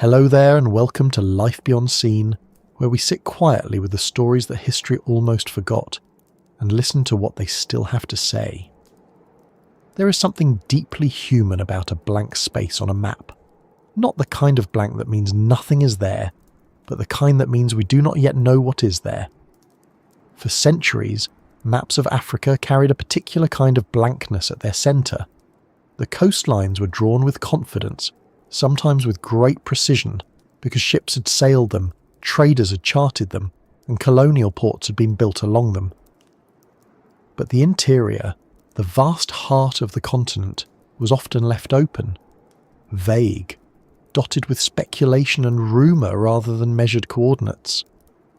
Hello there and welcome to Life Beyond Scene, where we sit quietly with the stories that history almost forgot and listen to what they still have to say. There is something deeply human about a blank space on a map. Not the kind of blank that means nothing is there, but the kind that means we do not yet know what is there. For centuries, maps of Africa carried a particular kind of blankness at their centre. The coastlines were drawn with confidence, sometimes with great precision, because ships had sailed them, traders had charted them, and colonial ports had been built along them. But the interior, the vast heart of the continent, was often left open, vague, dotted with speculation and rumour rather than measured coordinates.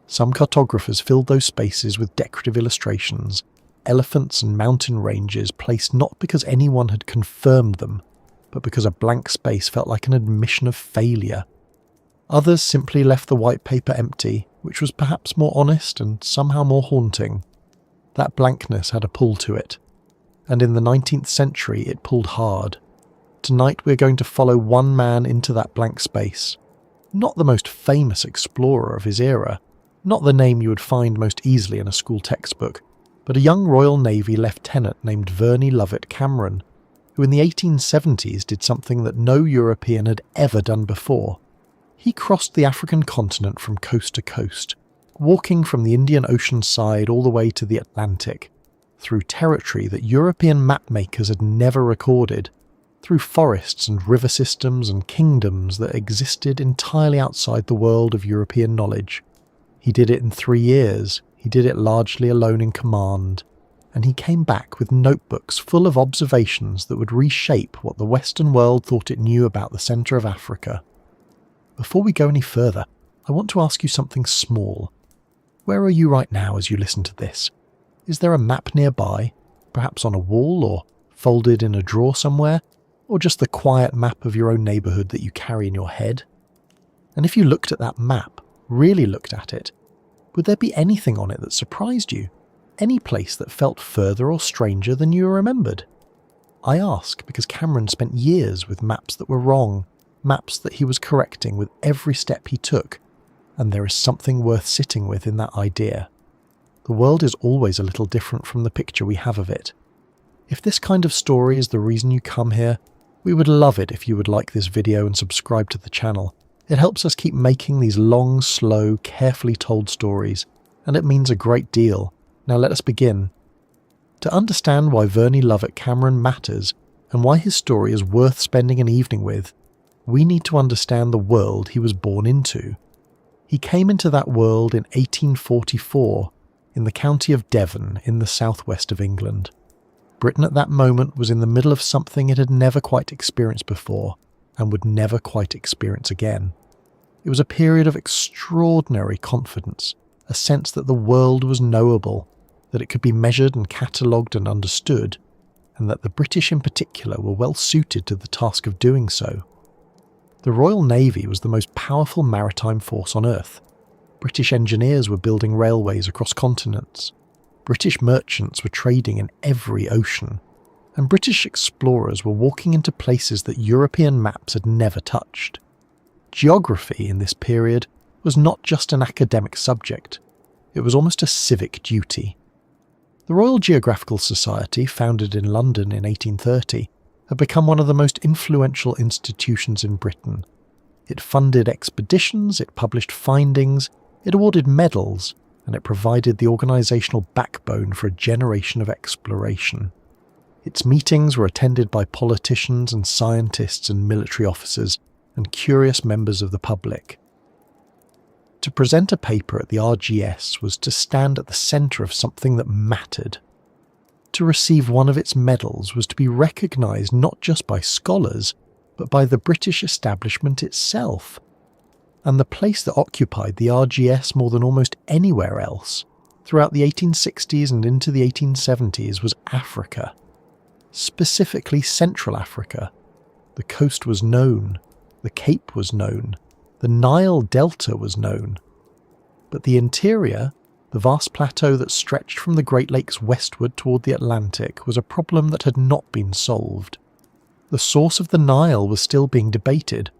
Some cartographers filled those spaces with decorative illustrations, elephants and mountain ranges placed not because anyone had confirmed them, but because a blank space felt like an admission of failure. Others simply left the white paper empty, which was perhaps more honest and somehow more haunting. That blankness had a pull to it, and in the 19th century it pulled hard. Tonight we're going to follow one man into that blank space. Not the most famous explorer of his era, not the name you would find most easily in a school textbook, but a young Royal Navy lieutenant named Verney Lovett Cameron, who in the 1870s did something that no European had ever done before. He crossed the African continent from coast to coast, walking from the Indian Ocean side all the way to the Atlantic, through territory that European mapmakers had never recorded, through forests and river systems and kingdoms that existed entirely outside the world of European knowledge. He did it in 3 years, he did it largely alone in command, and he came back with notebooks full of observations that would reshape what the Western world thought it knew about the centre of Africa. Before we go any further, I want to ask you something small. Where are you right now as you listen to this? Is there a map nearby, perhaps on a wall or folded in a drawer somewhere, or just the quiet map of your own neighbourhood that you carry in your head? And if you looked at that map, really looked at it, would there be anything on it that surprised you? Any place that felt further or stranger than you remembered? I ask because Cameron spent years with maps that were wrong, maps that he was correcting with every step he took, and there is something worth sitting with in that idea. The world is always a little different from the picture we have of it. If this kind of story is the reason you come here, we would love it if you would like this video and subscribe to the channel. It helps us keep making these long, slow, carefully told stories, and it means a great deal. Now let us begin. To understand why Verney Lovett Cameron matters, and why his story is worth spending an evening with, we need to understand the world he was born into. He came into that world in 1844, in the county of Devon in the southwest of England. Britain at that moment was in the middle of something it had never quite experienced before, and would never quite experience again. It was a period of extraordinary confidence, a sense that the world was knowable, that it could be measured and catalogued and understood, and that the British in particular were well suited to the task of doing so. The Royal Navy was the most powerful maritime force on Earth. British engineers were building railways across continents. British merchants were trading in every ocean, and British explorers were walking into places that European maps had never touched. Geography in this period was not just an academic subject, it was almost a civic duty. The Royal Geographical Society, founded in London in 1830, had become one of the most influential institutions in Britain. It funded expeditions, it published findings, it awarded medals, and it provided the organisational backbone for a generation of exploration. Its meetings were attended by politicians and scientists and military officers and curious members of the public. To present a paper at the RGS was to stand at the centre of something that mattered. To receive one of its medals was to be recognised not just by scholars, but by the British establishment itself. And the place that occupied the RGS more than almost anywhere else, throughout the 1860s and into the 1870s, was Africa. Specifically Central Africa. The coast was known, the Cape was known, the Nile Delta was known. But the interior, the vast plateau that stretched from the Great Lakes westward toward the Atlantic, was a problem that had not been solved. The source of the Nile was still being debated.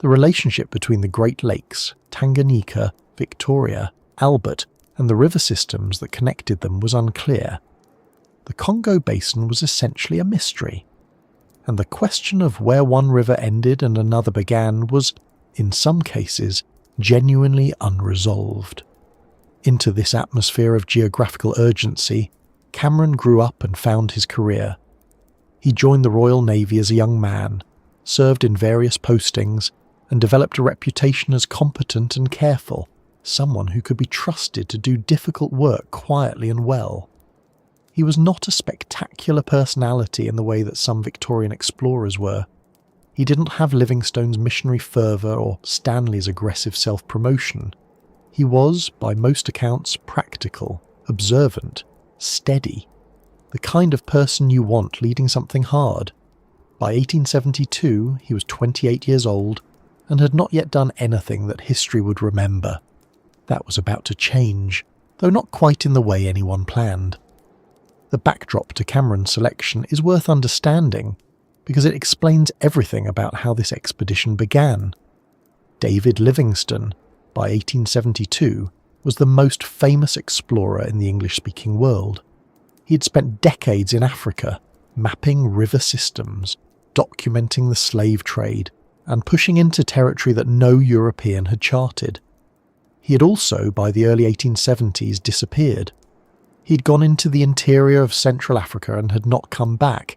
The relationship between the Great Lakes, Tanganyika, Victoria, Albert, and the river systems that connected them was unclear. The Congo Basin was essentially a mystery, and the question of where one river ended and another began was, in some cases, genuinely unresolved. Into this atmosphere of geographical urgency, Cameron grew up and found his career. He joined the Royal Navy as a young man, served in various postings, and developed a reputation as competent and careful, someone who could be trusted to do difficult work quietly and well. He was not a spectacular personality in the way that some Victorian explorers were. He didn't have Livingstone's missionary fervour or Stanley's aggressive self-promotion. He was, by most accounts, practical, observant, steady, the kind of person you want leading something hard. By 1872, he was 28 years old and had not yet done anything that history would remember. That was about to change, though not quite in the way anyone planned. The backdrop to Cameron's selection is worth understanding because it explains everything about how this expedition began. David Livingstone, by 1872, was the most famous explorer in the English-speaking world. He had spent decades in Africa, mapping river systems, documenting the slave trade, and pushing into territory that no European had charted. He had also, by the early 1870s, disappeared. He'd gone into the interior of Central Africa and had not come back,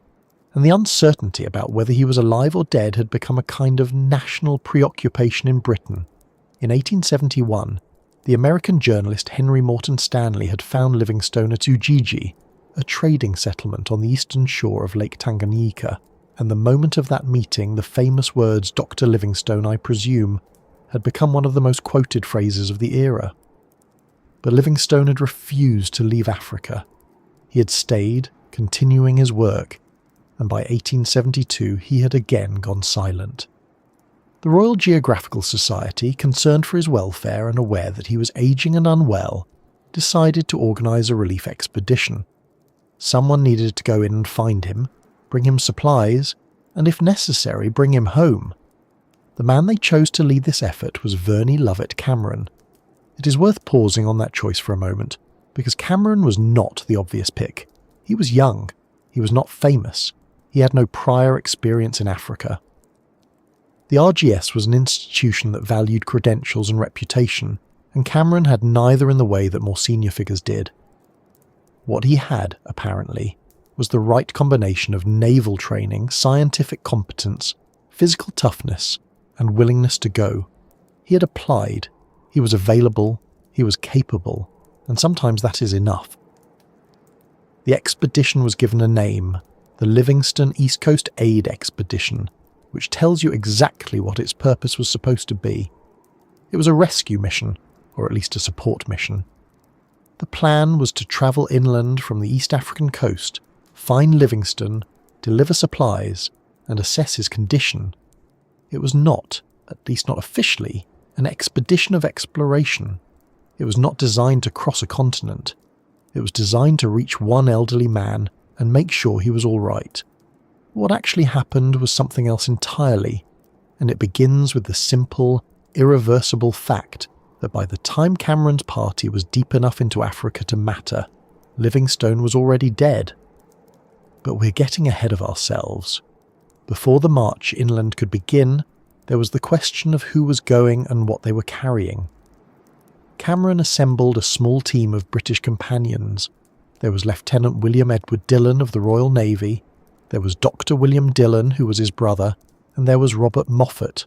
and the uncertainty about whether he was alive or dead had become a kind of national preoccupation in Britain. In 1871, the American journalist Henry Morton Stanley had found Livingstone at Ujiji, a trading settlement on the eastern shore of Lake Tanganyika, and the moment of that meeting, the famous words, "Dr. Livingstone, I presume," had become one of the most quoted phrases of the era. But Livingstone had refused to leave Africa. He had stayed, continuing his work, and by 1872 he had again gone silent. The Royal Geographical Society, concerned for his welfare and aware that he was aging and unwell, decided to organise a relief expedition. Someone needed to go in and find him, bring him supplies, and if necessary, bring him home. The man they chose to lead this effort was Verney Lovett Cameron. It is worth pausing on that choice for a moment, because Cameron was not the obvious pick. He was young, he was not famous, he had no prior experience in Africa. The RGS was an institution that valued credentials and reputation, and Cameron had neither in the way that more senior figures did. What he had, apparently, was the right combination of naval training, scientific competence, physical toughness, and willingness to go. He had applied, he was available, he was capable, and sometimes that is enough. The expedition was given a name, the Livingstone East Coast Aid Expedition, which tells you exactly what its purpose was supposed to be. It was a rescue mission, or at least a support mission. The plan was to travel inland from the East African coast, find Livingstone, deliver supplies, and assess his condition. It was not, at least not officially, an expedition of exploration. It was not designed to cross a continent. It was designed to reach one elderly man and make sure he was all right. What actually happened was something else entirely, and it begins with the simple, irreversible fact that by the time Cameron's party was deep enough into Africa to matter, Livingstone was already dead. But we're getting ahead of ourselves. Before the march inland could begin, there was the question of who was going and what they were carrying. Cameron assembled a small team of British companions. There was Lieutenant William Edward Dillon of the Royal Navy, there was Dr. William Dillon, who was his brother, and there was Robert Moffat,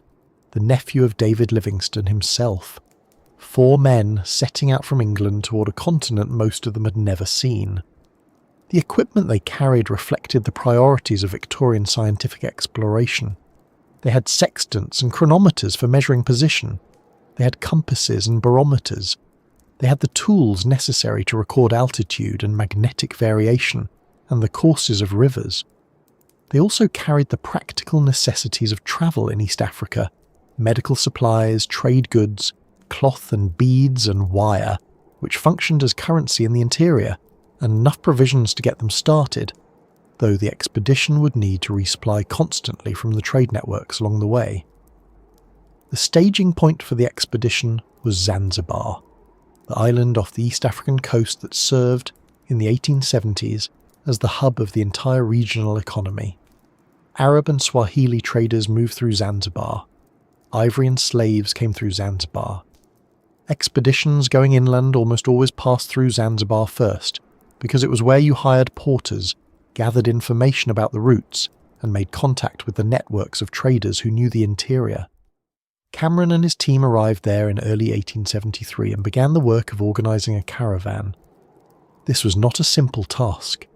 the nephew of David Livingstone himself. 4 men setting out from England toward a continent most of them had never seen. The equipment they carried reflected the priorities of Victorian scientific exploration. They had sextants and chronometers for measuring position. They had compasses and barometers. They had the tools necessary to record altitude and magnetic variation, and the courses of rivers. They also carried the practical necessities of travel in East Africa: medical supplies, trade goods, cloth and beads and wire, which functioned as currency in the interior, and enough provisions to get them started, though the expedition would need to resupply constantly from the trade networks along the way. The staging point for the expedition was Zanzibar, the island off the East African coast that served, in the 1870s, as the hub of the entire regional economy. Arab and Swahili traders moved through Zanzibar. Ivory and slaves came through Zanzibar. Expeditions going inland almost always passed through Zanzibar first, because it was where you hired porters, gathered information about the routes, and made contact with the networks of traders who knew the interior. Cameron and his team arrived there in early 1873 and began the work of organising a caravan. This was not a simple task.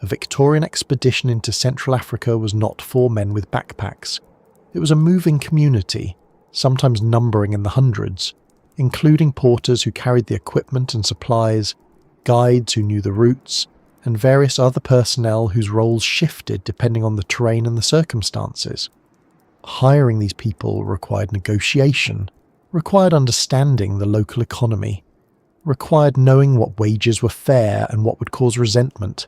A Victorian expedition into Central Africa was not for men with backpacks. It was a moving community, sometimes numbering in the hundreds, including porters who carried the equipment and supplies, guides who knew the routes, and various other personnel whose roles shifted depending on the terrain and the circumstances. Hiring these people required negotiation, required understanding the local economy, required knowing what wages were fair and what would cause resentment.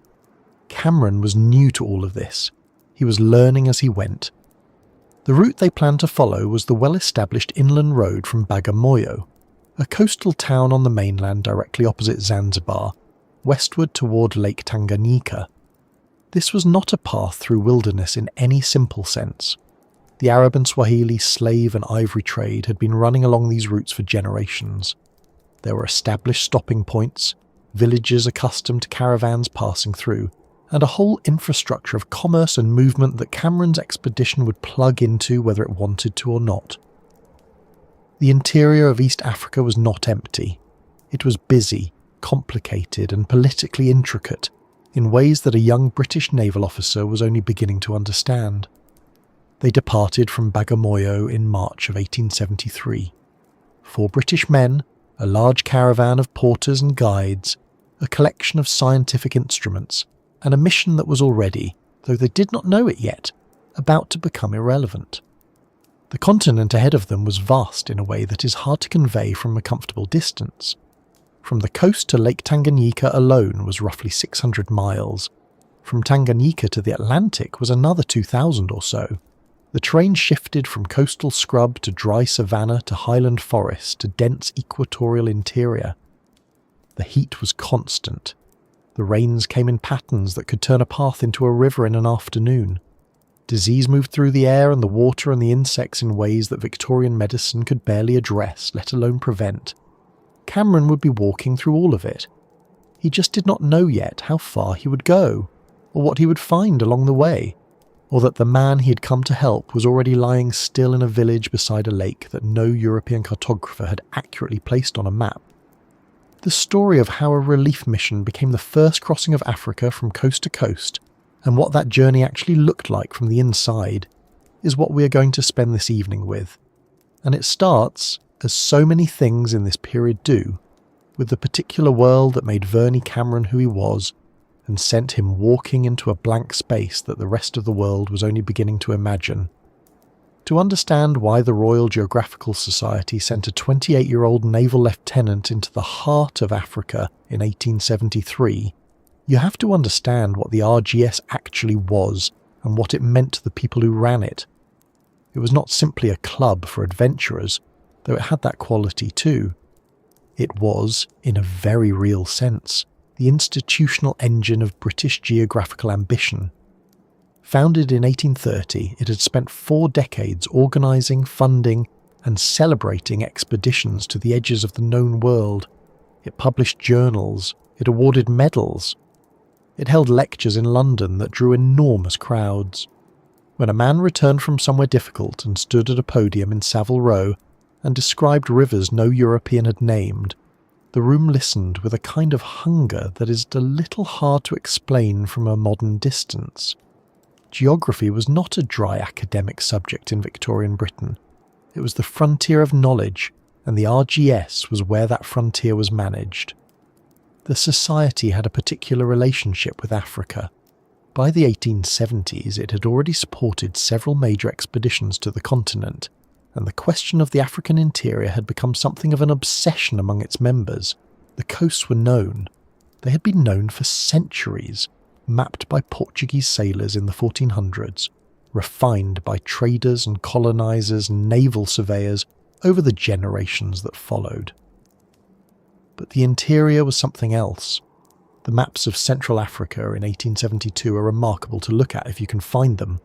Cameron was new to all of this. He was learning as he went. The route they planned to follow was the well-established inland road from Bagamoyo, a coastal town on the mainland directly opposite Zanzibar, westward toward Lake Tanganyika. This was not a path through wilderness in any simple sense. The Arab and Swahili slave and ivory trade had been running along these routes for generations. There were established stopping points, villages accustomed to caravans passing through, and a whole infrastructure of commerce and movement that Cameron's expedition would plug into whether it wanted to or not. The interior of East Africa was not empty. It was busy, complicated, and politically intricate, in ways that a young British naval officer was only beginning to understand. They departed from Bagamoyo in March of 1873. 4 British men, a large caravan of porters and guides, a collection of scientific instruments, and a mission that was already, though they did not know it yet, about to become irrelevant. The continent ahead of them was vast in a way that is hard to convey from a comfortable distance. From the coast to Lake Tanganyika alone was roughly 600 miles. From Tanganyika to the Atlantic was another 2,000 or so. The terrain shifted from coastal scrub to dry savanna to highland forest to dense equatorial interior. The heat was constant. The rains came in patterns that could turn a path into a river in an afternoon. Disease moved through the air and the water and the insects in ways that Victorian medicine could barely address, let alone prevent. Cameron would be walking through all of it. He just did not know yet how far he would go, or what he would find along the way, or that the man he had come to help was already lying still in a village beside a lake that no European cartographer had accurately placed on a map. The story of how a relief mission became the first crossing of Africa from coast to coast, and what that journey actually looked like from the inside, is what we are going to spend this evening with. And it starts, as so many things in this period do, with the particular world that made Verney Cameron who he was, and sent him walking into a blank space that the rest of the world was only beginning to imagine. To understand why the Royal Geographical Society sent a 28-year-old naval lieutenant into the heart of Africa in 1873, you have to understand what the RGS actually was and what it meant to the people who ran it. It was not simply a club for adventurers, though it had that quality too. It was, in a very real sense, the institutional engine of British geographical ambition. Founded in 1830, it had spent 4 decades organising, funding, and celebrating expeditions to the edges of the known world. It published journals, it awarded medals. It held lectures in London that drew enormous crowds. When a man returned from somewhere difficult and stood at a podium in Savile Row and described rivers no European had named, the room listened with a kind of hunger that is a little hard to explain from a modern distance. Geography was not a dry academic subject in Victorian Britain. It was the frontier of knowledge, and the RGS was where that frontier was managed. The Society had a particular relationship with Africa. By the 1870s, it had already supported several major expeditions to the continent, and the question of the African interior had become something of an obsession among its members. The coasts were known. They had been known for centuries, mapped by Portuguese sailors in the 1400s. refined by traders and colonizers and naval surveyors over the generations that followed. But the interior was something else. The maps of Central Africa in 1872 are remarkable to look at if you can find them.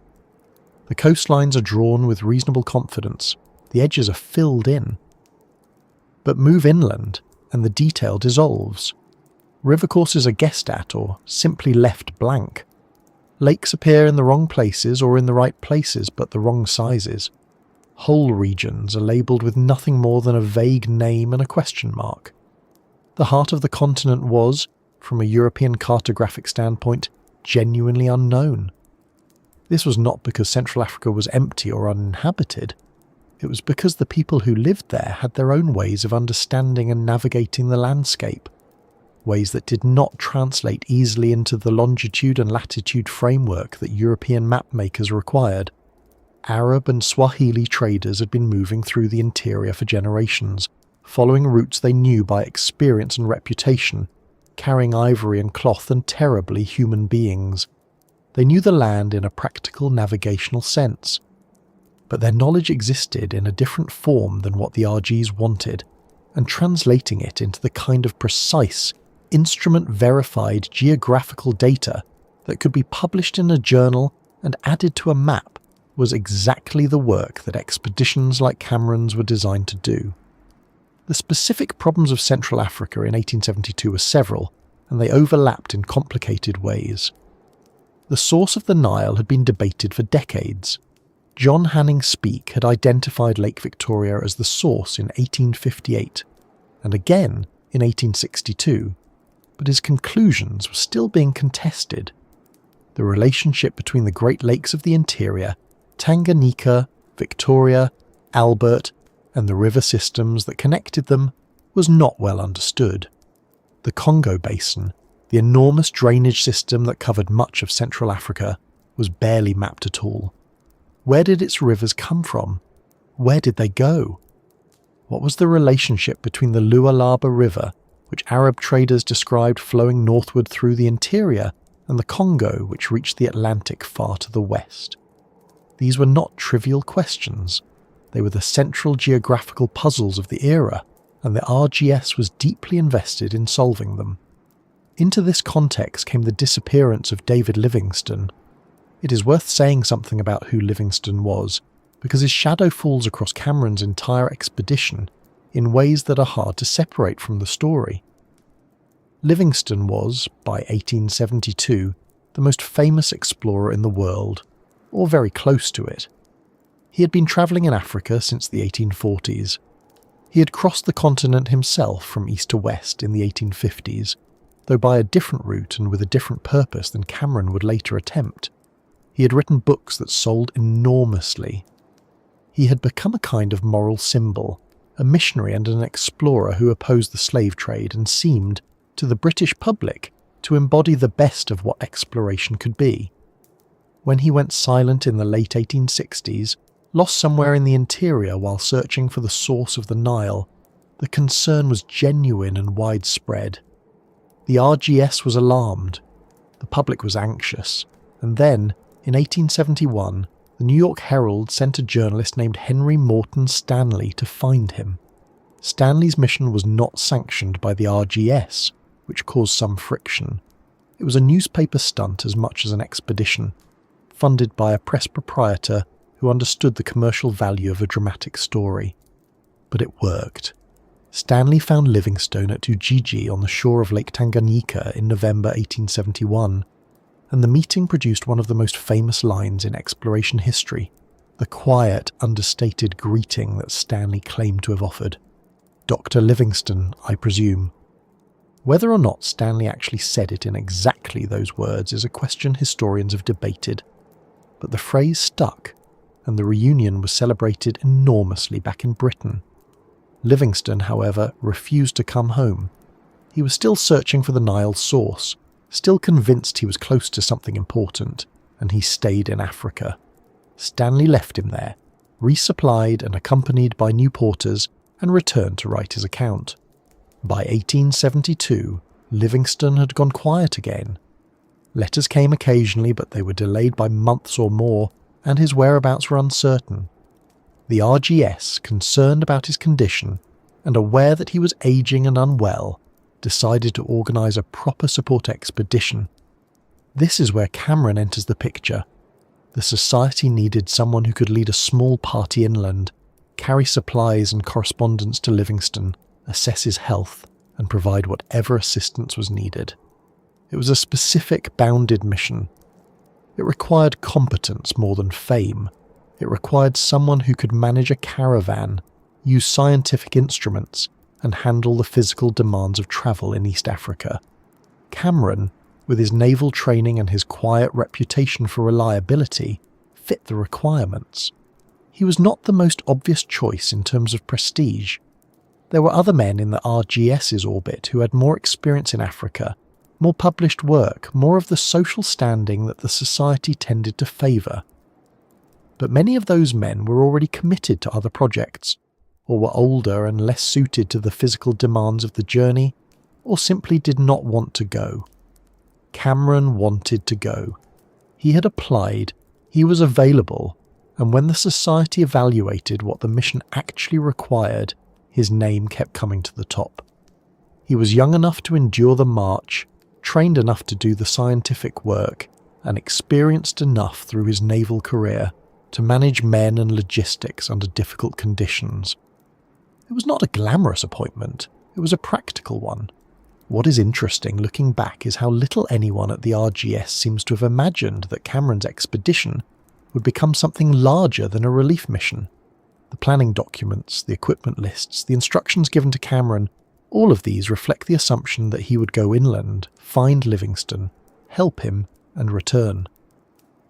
The coastlines are drawn with reasonable confidence, the edges are filled in. But move inland, and the detail dissolves. River courses are guessed at or simply left blank. Lakes appear in the wrong places or in the right places but the wrong sizes. Whole regions are labelled with nothing more than a vague name and a question mark. The heart of the continent was, from a European cartographic standpoint, genuinely unknown. This was not because Central Africa was empty or uninhabited. It was because the people who lived there had their own ways of understanding and navigating the landscape, ways that did not translate easily into the longitude and latitude framework that European map makers required. Arab and Swahili traders had been moving through the interior for generations, following routes they knew by experience and reputation, carrying ivory and cloth and terribly human beings. They knew the land in a practical navigational sense. But their knowledge existed in a different form than what the RGs wanted, and translating it into the kind of precise, instrument-verified geographical data that could be published in a journal and added to a map was exactly the work that expeditions like Cameron's were designed to do. The specific problems of Central Africa in 1872 were several, and they overlapped in complicated ways. The source of the Nile had been debated for decades. John Hanning Speke had identified Lake Victoria as the source in 1858, and again in 1862, but his conclusions were still being contested. The relationship between the Great Lakes of the interior, Tanganyika, Victoria, Albert, and the river systems that connected them was not well understood. The Congo Basin, the enormous drainage system that covered much of Central Africa, was barely mapped at all. Where did its rivers come from? Where did they go? What was the relationship between the Lualaba River, which Arab traders described flowing northward through the interior, and the Congo, which reached the Atlantic far to the west? These were not trivial questions. They were the central geographical puzzles of the era, and the RGS was deeply invested in solving them. Into this context came the disappearance of David Livingstone. It is worth saying something about who Livingstone was, because his shadow falls across Cameron's entire expedition in ways that are hard to separate from the story. Livingstone was, by 1872, the most famous explorer in the world, or very close to it. He had been travelling in Africa since the 1840s. He had crossed the continent himself from east to west in the 1850s, though by a different route and with a different purpose than Cameron would later attempt. He had written books that sold enormously. He had become a kind of moral symbol, a missionary and an explorer who opposed the slave trade and seemed, to the British public, to embody the best of what exploration could be. When he went silent in the late 1860s, lost somewhere in the interior while searching for the source of the Nile, the concern was genuine and widespread. The RGS was alarmed, the public was anxious, and then, in 1871, the New York Herald sent a journalist named Henry Morton Stanley to find him. Stanley's mission was not sanctioned by the RGS, which caused some friction. It was a newspaper stunt as much as an expedition, funded by a press proprietor who understood the commercial value of a dramatic story. But it worked. Stanley found Livingstone at Ujiji on the shore of Lake Tanganyika in November 1871, and the meeting produced one of the most famous lines in exploration history, the quiet, understated greeting that Stanley claimed to have offered. "Dr. Livingstone, I presume." Whether or not Stanley actually said it in exactly those words is a question historians have debated, but the phrase stuck, and the reunion was celebrated enormously back in Britain. Livingstone, however, refused to come home. He was still searching for the Nile's source, still convinced he was close to something important, and he stayed in Africa. Stanley left him there, resupplied and accompanied by new porters, and returned to write his account. By 1872, Livingstone had gone quiet again. Letters came occasionally, but they were delayed by months or more, and his whereabouts were uncertain. The RGS, concerned about his condition and aware that he was aging and unwell, decided to organise a proper support expedition. This is where Cameron enters the picture. The society needed someone who could lead a small party inland, carry supplies and correspondence to Livingstone, assess his health, and provide whatever assistance was needed. It was a specific, bounded mission. It required competence more than fame. It required someone who could manage a caravan, use scientific instruments, and handle the physical demands of travel in East Africa. Cameron, with his naval training and his quiet reputation for reliability, fit the requirements. He was not the most obvious choice in terms of prestige. There were other men in the RGS's orbit who had more experience in Africa, more published work, more of the social standing that the society tended to favour. But many of those men were already committed to other projects, or were older and less suited to the physical demands of the journey, or simply did not want to go. Cameron wanted to go. He had applied, he was available, and when the society evaluated what the mission actually required, his name kept coming to the top. He was young enough to endure the march, trained enough to do the scientific work, and experienced enough through his naval career to manage men and logistics under difficult conditions. It was not a glamorous appointment, it was a practical one. What is interesting looking back is how little anyone at the RGS seems to have imagined that Cameron's expedition would become something larger than a relief mission. The planning documents, the equipment lists, the instructions given to Cameron, all of these reflect the assumption that he would go inland, find Livingstone, help him, and return.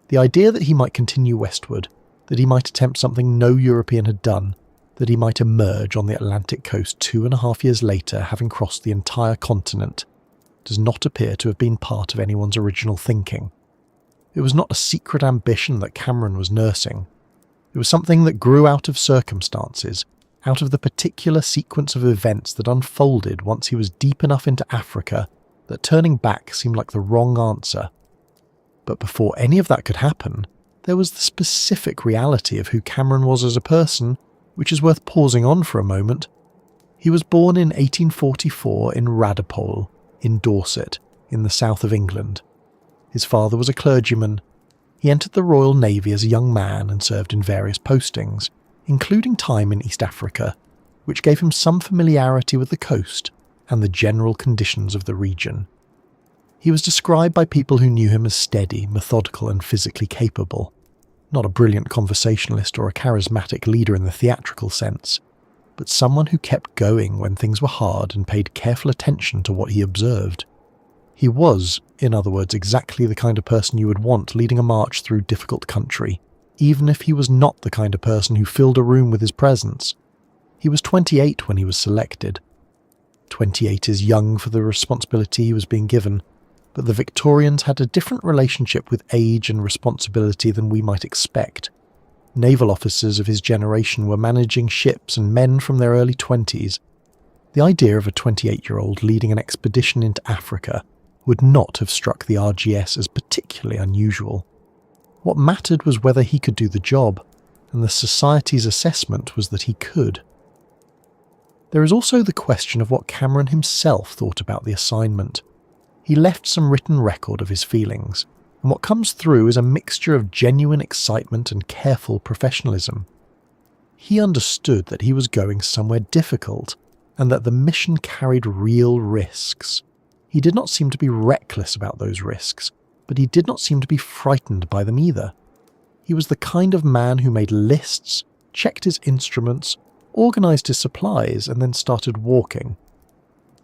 The idea that he might continue westward, that he might attempt something no European had done, that he might emerge on the Atlantic coast 2.5 years later, having crossed the entire continent, does not appear to have been part of anyone's original thinking. It was not a secret ambition that Cameron was nursing. It was something that grew out of circumstances, out of the particular sequence of events that unfolded once he was deep enough into Africa that turning back seemed like the wrong answer. But before any of that could happen, there was the specific reality of who Cameron was as a person, which is worth pausing on for a moment. He was born in 1844 in Radipole, in Dorset, in the south of England. His father was a clergyman. He entered the Royal Navy as a young man and served in various postings, including time in East Africa, which gave him some familiarity with the coast and the general conditions of the region. He was described by people who knew him as steady, methodical, and physically capable. Not a brilliant conversationalist or a charismatic leader in the theatrical sense, but someone who kept going when things were hard and paid careful attention to what he observed. He was, in other words, exactly the kind of person you would want leading a march through difficult country, even if he was not the kind of person who filled a room with his presence. He was 28 when he was selected. 28 is young for the responsibility he was being given, but the Victorians had a different relationship with age and responsibility than we might expect. Naval officers of his generation were managing ships and men from their early 20s. The idea of a 28-year-old leading an expedition into Africa would not have struck the RGS as particularly unusual. What mattered was whether he could do the job, and the Society's assessment was that he could. There is also the question of what Cameron himself thought about the assignment. He left some written record of his feelings, and what comes through is a mixture of genuine excitement and careful professionalism. He understood that he was going somewhere difficult, and that the mission carried real risks. He did not seem to be reckless about those risks, but he did not seem to be frightened by them either. He was the kind of man who made lists, checked his instruments, organised his supplies, and then started walking.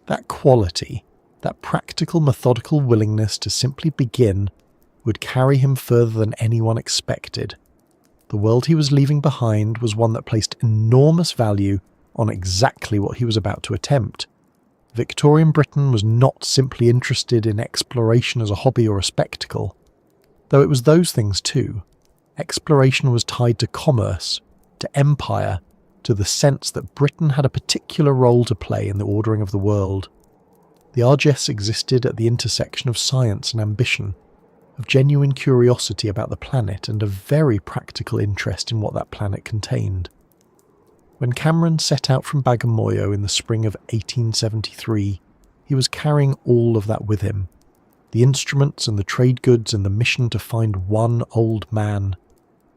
That quality, that practical, methodical willingness to simply begin, would carry him further than anyone expected. The world he was leaving behind was one that placed enormous value on exactly what he was about to attempt. Victorian Britain was not simply interested in exploration as a hobby or a spectacle, though it was those things too. Exploration was tied to commerce, to empire, to the sense that Britain had a particular role to play in the ordering of the world. The RGS existed at the intersection of science and ambition. of genuine curiosity about the planet and a very practical interest in what that planet contained. When Cameron set out from Bagamoyo in the spring of 1873, he was carrying all of that with him. The instruments and the trade goods and the mission to find one old man,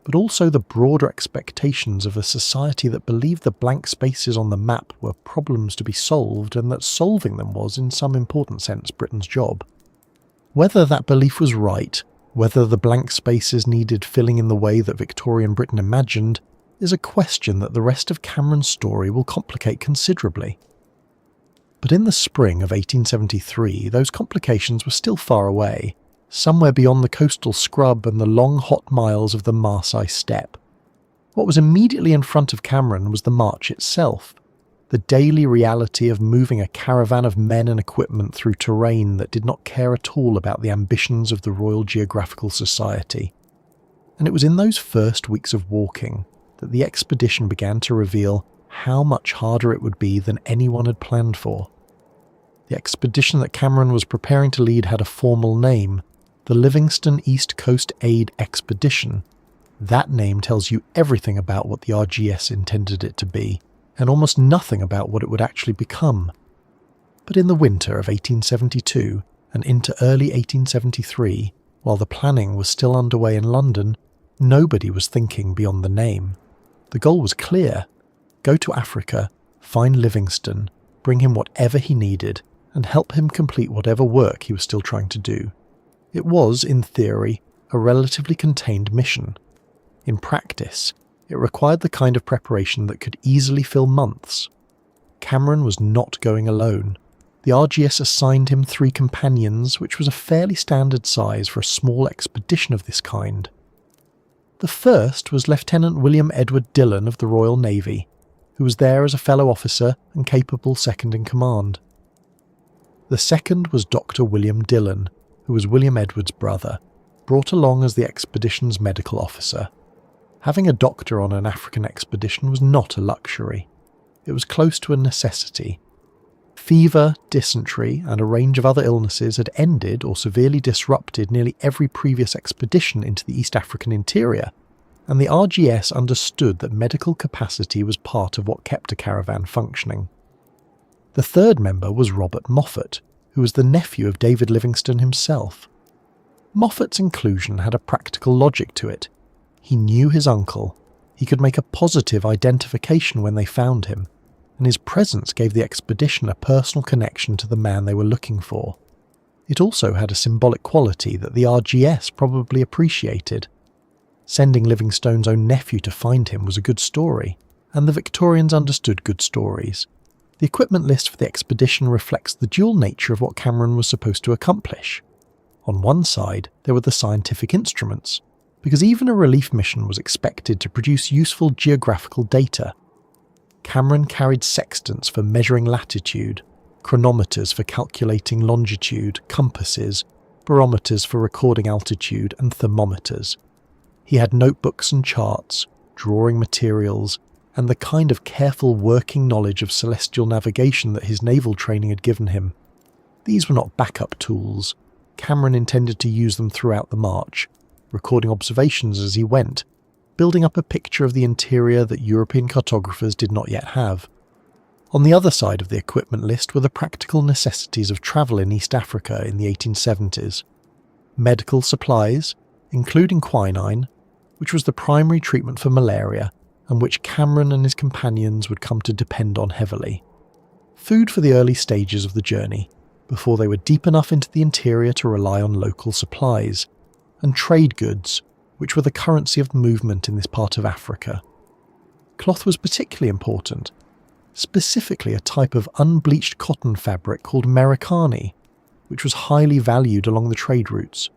but also the broader expectations of a society that believed the blank spaces on the map were problems to be solved and that solving them was, in some important sense, Britain's job. Whether that belief was right, whether the blank spaces needed filling in the way that Victorian Britain imagined, is a question that the rest of Cameron's story will complicate considerably. But in the spring of 1873, those complications were still far away, somewhere beyond the coastal scrub and the long hot miles of the Marseille steppe. What was immediately in front of Cameron was the march itself, the daily reality of moving a caravan of men and equipment through terrain that did not care at all about the ambitions of the Royal Geographical Society. And it was in those first weeks of walking that the expedition began to reveal how much harder it would be than anyone had planned for. The expedition that Cameron was preparing to lead had a formal name, the Livingstone East Coast Aid Expedition. That name tells you everything about what the RGS intended it to be, and almost nothing about what it would actually become. But in the winter of 1872 and into early 1873, while the planning was still underway in London, nobody was thinking beyond the name. The goal was clear: go to Africa, find Livingstone, bring him whatever he needed, and help him complete whatever work he was still trying to do. It was, in theory, a relatively contained mission. In practice, it required the kind of preparation that could easily fill months. Cameron was not going alone. The RGS assigned him 3 companions, which was a fairly standard size for a small expedition of this kind. The first was Lieutenant William Edward Dillon of the Royal Navy, who was there as a fellow officer and capable second-in-command. The second was Dr. William Dillon, who was William Edward's brother, brought along as the expedition's medical officer. Having a doctor on an African expedition was not a luxury. It was close to a necessity. Fever, dysentery, and a range of other illnesses had ended or severely disrupted nearly every previous expedition into the East African interior, and the RGS understood that medical capacity was part of what kept a caravan functioning. The third member was Robert Moffat, who was the nephew of David Livingstone himself. Moffat's inclusion had a practical logic to it. He knew his uncle, he could make a positive identification when they found him, and his presence gave the expedition a personal connection to the man they were looking for. It also had a symbolic quality that the RGS probably appreciated. Sending Livingstone's own nephew to find him was a good story, and the Victorians understood good stories. The equipment list for the expedition reflects the dual nature of what Cameron was supposed to accomplish. On one side, there were the scientific instruments, because even a relief mission was expected to produce useful geographical data. Cameron carried sextants for measuring latitude, chronometers for calculating longitude, compasses, barometers for recording altitude, and thermometers. He had notebooks and charts, drawing materials, and the kind of careful working knowledge of celestial navigation that his naval training had given him. These were not backup tools. Cameron intended to use them throughout the march, recording observations as he went, building up a picture of the interior that European cartographers did not yet have. On the other side of the equipment list were the practical necessities of travel in East Africa in the 1870s. Medical supplies, including quinine, which was the primary treatment for malaria, and which Cameron and his companions would come to depend on heavily. Food for the early stages of the journey, before they were deep enough into the interior to rely on local supplies, and trade goods, which were the currency of movement in this part of Africa. Cloth was particularly important, specifically a type of unbleached cotton fabric called Merikani, which was highly valued along the trade routes.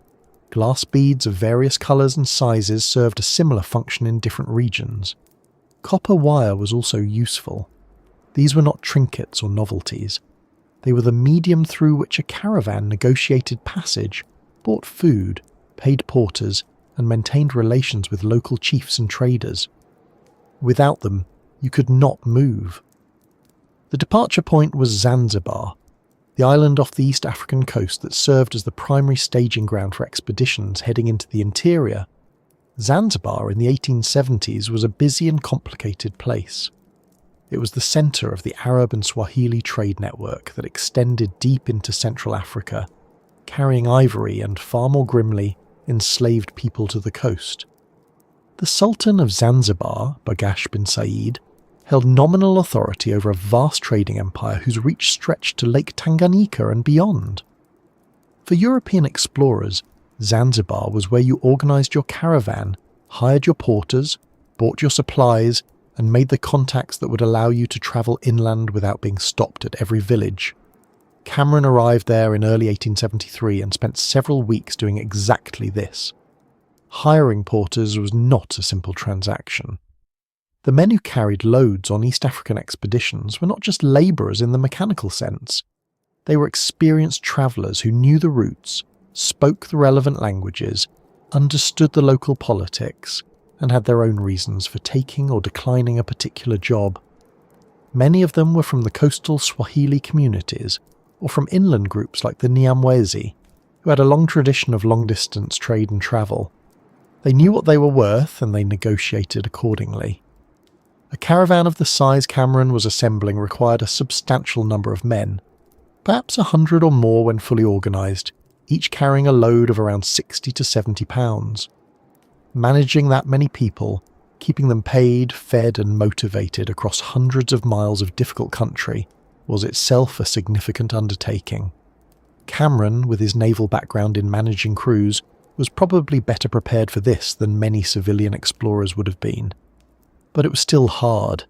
Glass beads of various colours and sizes served a similar function in different regions. Copper wire was also useful. These were not trinkets or novelties. They were the medium through which a caravan negotiated passage, bought food, paid porters, and maintained relations with local chiefs and traders. Without them, you could not move. The departure point was Zanzibar. the island off the East African coast that served as the primary staging ground for expeditions heading into the interior. Zanzibar in the 1870s was a busy and complicated place. It was the centre of the Arab and Swahili trade network that extended deep into Central Africa, carrying ivory and, far more grimly, enslaved people to the coast. The Sultan of Zanzibar, Bagash bin Said, held nominal authority over a vast trading empire whose reach stretched to Lake Tanganyika and beyond. For European explorers, Zanzibar was where you organised your caravan, hired your porters, bought your supplies, and made the contacts that would allow you to travel inland without being stopped at every village. Cameron arrived there in early 1873 and spent several weeks doing exactly this. Hiring porters was not a simple transaction. The men who carried loads on East African expeditions were not just labourers in the mechanical sense. They were experienced travellers who knew the routes, spoke the relevant languages, understood the local politics, and had their own reasons for taking or declining a particular job. Many of them were from the coastal Swahili communities, or from inland groups like the Nyamwezi, who had a long tradition of long-distance trade and travel. They knew what they were worth, and they negotiated accordingly. A caravan of the size Cameron was assembling required a substantial number of men, perhaps 100 or more when fully organised, each carrying a load of around 60 to 70 pounds. Managing that many people, keeping them paid, fed and motivated across hundreds of miles of difficult country, was itself a significant undertaking. Cameron, with his naval background in managing crews, was probably better prepared for this than many civilian explorers would have been. But it was still hard,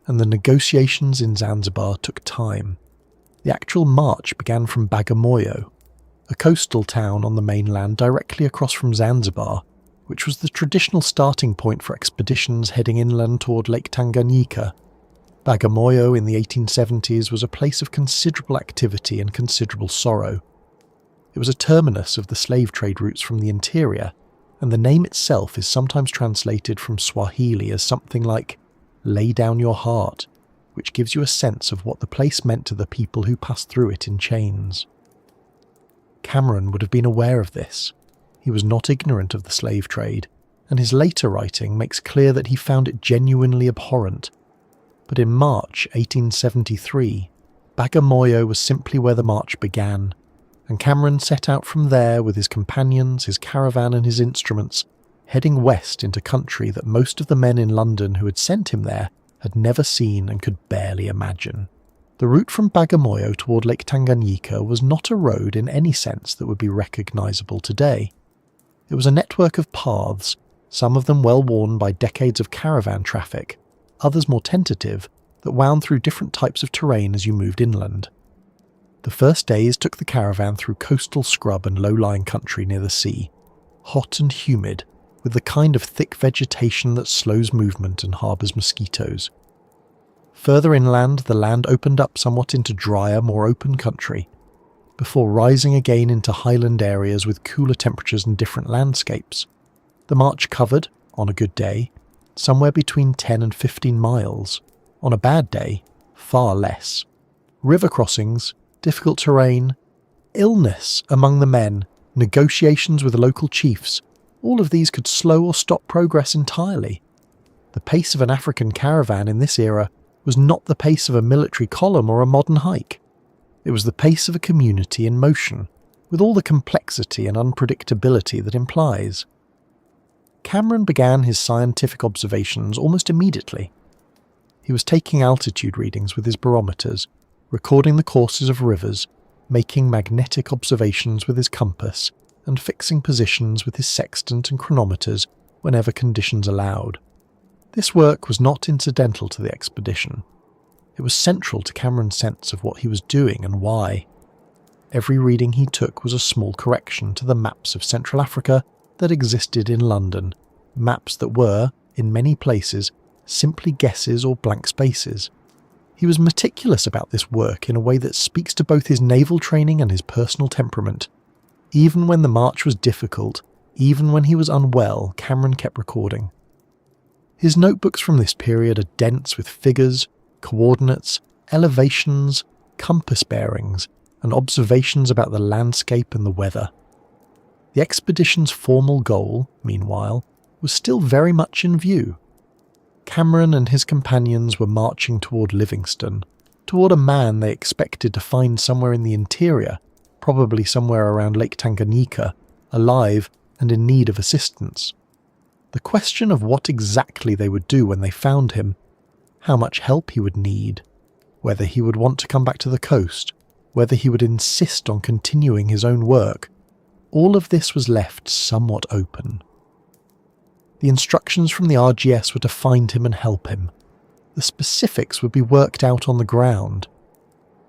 and the negotiations in Zanzibar took time. The actual march began from Bagamoyo, a coastal town on the mainland directly across from Zanzibar, which was the traditional starting point for expeditions heading inland toward Lake Tanganyika. Bagamoyo in the 1870s was a place of considerable activity and considerable sorrow. It was a terminus of the slave trade routes from the interior, and the name itself is sometimes translated from Swahili as something like "lay down your heart," which gives you a sense of what the place meant to the people who passed through it in chains. Cameron would have been aware of this. He was not ignorant of the slave trade, and his later writing makes clear that he found it genuinely abhorrent. But in March 1873, Bagamoyo was simply where the march began, and Cameron set out from there with his companions, his caravan and his instruments, heading west into country that most of the men in London who had sent him there had never seen and could barely imagine. The route from Bagamoyo toward Lake Tanganyika was not a road in any sense that would be recognisable today. It was a network of paths, some of them well worn by decades of caravan traffic, others more tentative, that wound through different types of terrain as you moved inland. The first days took the caravan through coastal scrub and low-lying country near the sea, hot and humid, with the kind of thick vegetation that slows movement and harbours mosquitoes. Further inland, the land opened up somewhat into drier, more open country, before rising again into highland areas with cooler temperatures and different landscapes. The march covered, on a good day, somewhere between 10 and 15 miles. On a bad day, far less. River crossings, difficult terrain, illness among the men, negotiations with local chiefs, all of these could slow or stop progress entirely. The pace of an African caravan in this era was not the pace of a military column or a modern hike. It was the pace of a community in motion, with all the complexity and unpredictability that implies. Cameron began his scientific observations almost immediately. He was taking altitude readings with his barometers, recording the courses of rivers, making magnetic observations with his compass, and fixing positions with his sextant and chronometers whenever conditions allowed. This work was not incidental to the expedition. It was central to Cameron's sense of what he was doing and why. Every reading he took was a small correction to the maps of Central Africa that existed in London, maps that were, in many places, simply guesses or blank spaces. He was meticulous about this work in a way that speaks to both his naval training and his personal temperament. Even when the march was difficult, even when he was unwell, Cameron kept recording. His notebooks from this period are dense with figures, coordinates, elevations, compass bearings, and observations about the landscape and the weather. The expedition's formal goal, meanwhile, was still very much in view. Cameron and his companions were marching toward Livingstone, toward a man they expected to find somewhere in the interior, probably somewhere around Lake Tanganyika, alive and in need of assistance. The question of what exactly they would do when they found him, how much help he would need, whether he would want to come back to the coast, whether he would insist on continuing his own work, all of this was left somewhat open. The instructions from the RGS were to find him and help him. The specifics would be worked out on the ground.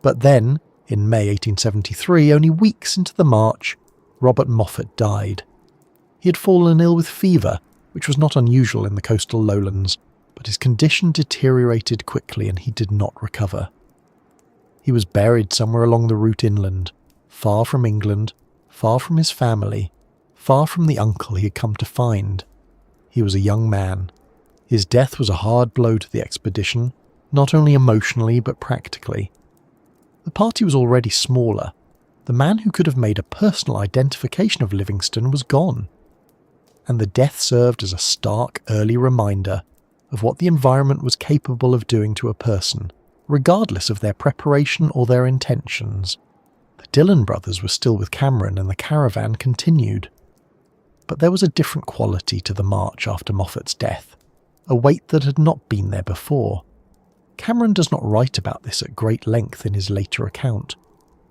But then, in May 1873, only weeks into the march, Robert Moffat died. He had fallen ill with fever, which was not unusual in the coastal lowlands, but his condition deteriorated quickly and he did not recover. He was buried somewhere along the route inland, far from England, far from his family, far from the uncle he had come to find. He was a young man. His death was a hard blow to the expedition, not only emotionally but practically. The party was already smaller. The man who could have made a personal identification of Livingstone was gone. And the death served as a stark early reminder of what the environment was capable of doing to a person, regardless of their preparation or their intentions. The Dillon brothers were still with Cameron and the caravan continued. But there was a different quality to the march after Moffat's death, a weight that had not been there before. Cameron does not write about this at great length in his later account,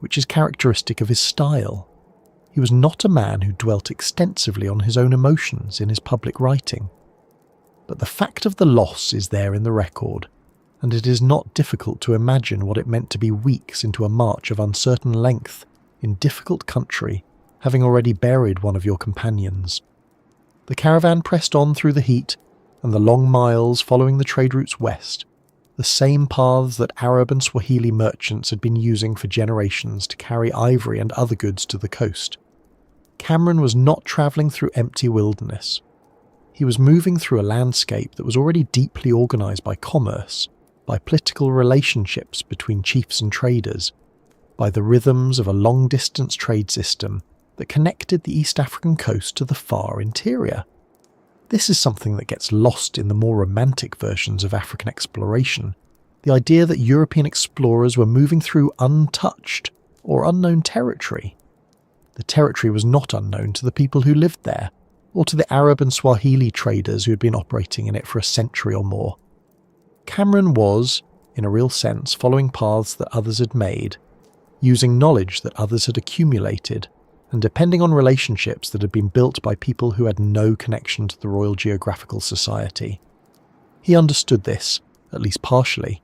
which is characteristic of his style. He was not a man who dwelt extensively on his own emotions in his public writing. But the fact of the loss is there in the record, and it is not difficult to imagine what it meant to be weeks into a march of uncertain length, in difficult country, having already buried one of your companions. The caravan pressed on through the heat, and the long miles following the trade routes west, the same paths that Arab and Swahili merchants had been using for generations to carry ivory and other goods to the coast. Cameron was not travelling through empty wilderness. He was moving through a landscape that was already deeply organised by commerce, by political relationships between chiefs and traders, by the rhythms of a long-distance trade system that connected the East African coast to the far interior. This is something that gets lost in the more romantic versions of African exploration, the idea that European explorers were moving through untouched or unknown territory. The territory was not unknown to the people who lived there, or to the Arab and Swahili traders who had been operating in it for a century or more. Cameron was, in a real sense, following paths that others had made, using knowledge that others had accumulated, and depending on relationships that had been built by people who had no connection to the Royal Geographical Society. He understood this, at least partially,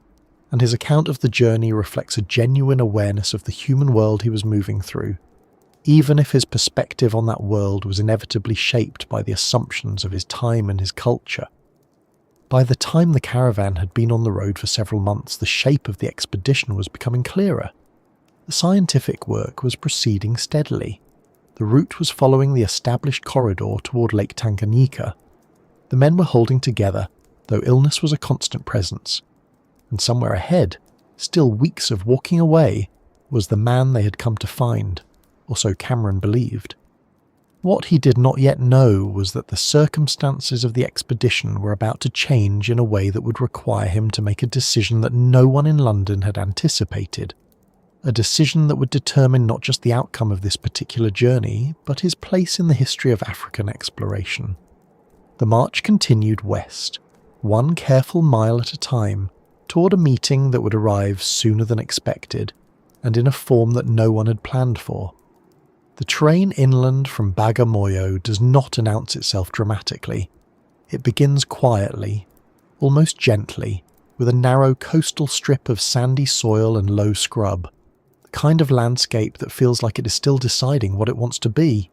and his account of the journey reflects a genuine awareness of the human world he was moving through, even if his perspective on that world was inevitably shaped by the assumptions of his time and his culture. By the time the caravan had been on the road for several months, the shape of the expedition was becoming clearer. The scientific work was proceeding steadily. The route was following the established corridor toward Lake Tanganyika. The men were holding together, though illness was a constant presence. And somewhere ahead, still weeks of walking away, was the man they had come to find, or so Cameron believed. What he did not yet know was that the circumstances of the expedition were about to change in a way that would require him to make a decision that no one in London had anticipated. A decision that would determine not just the outcome of this particular journey, but his place in the history of African exploration. The march continued west, one careful mile at a time, toward a meeting that would arrive sooner than expected, and in a form that no one had planned for. The train inland from Bagamoyo does not announce itself dramatically. It begins quietly, almost gently, with a narrow coastal strip of sandy soil and low scrub, the kind of landscape that feels like it is still deciding what it wants to be.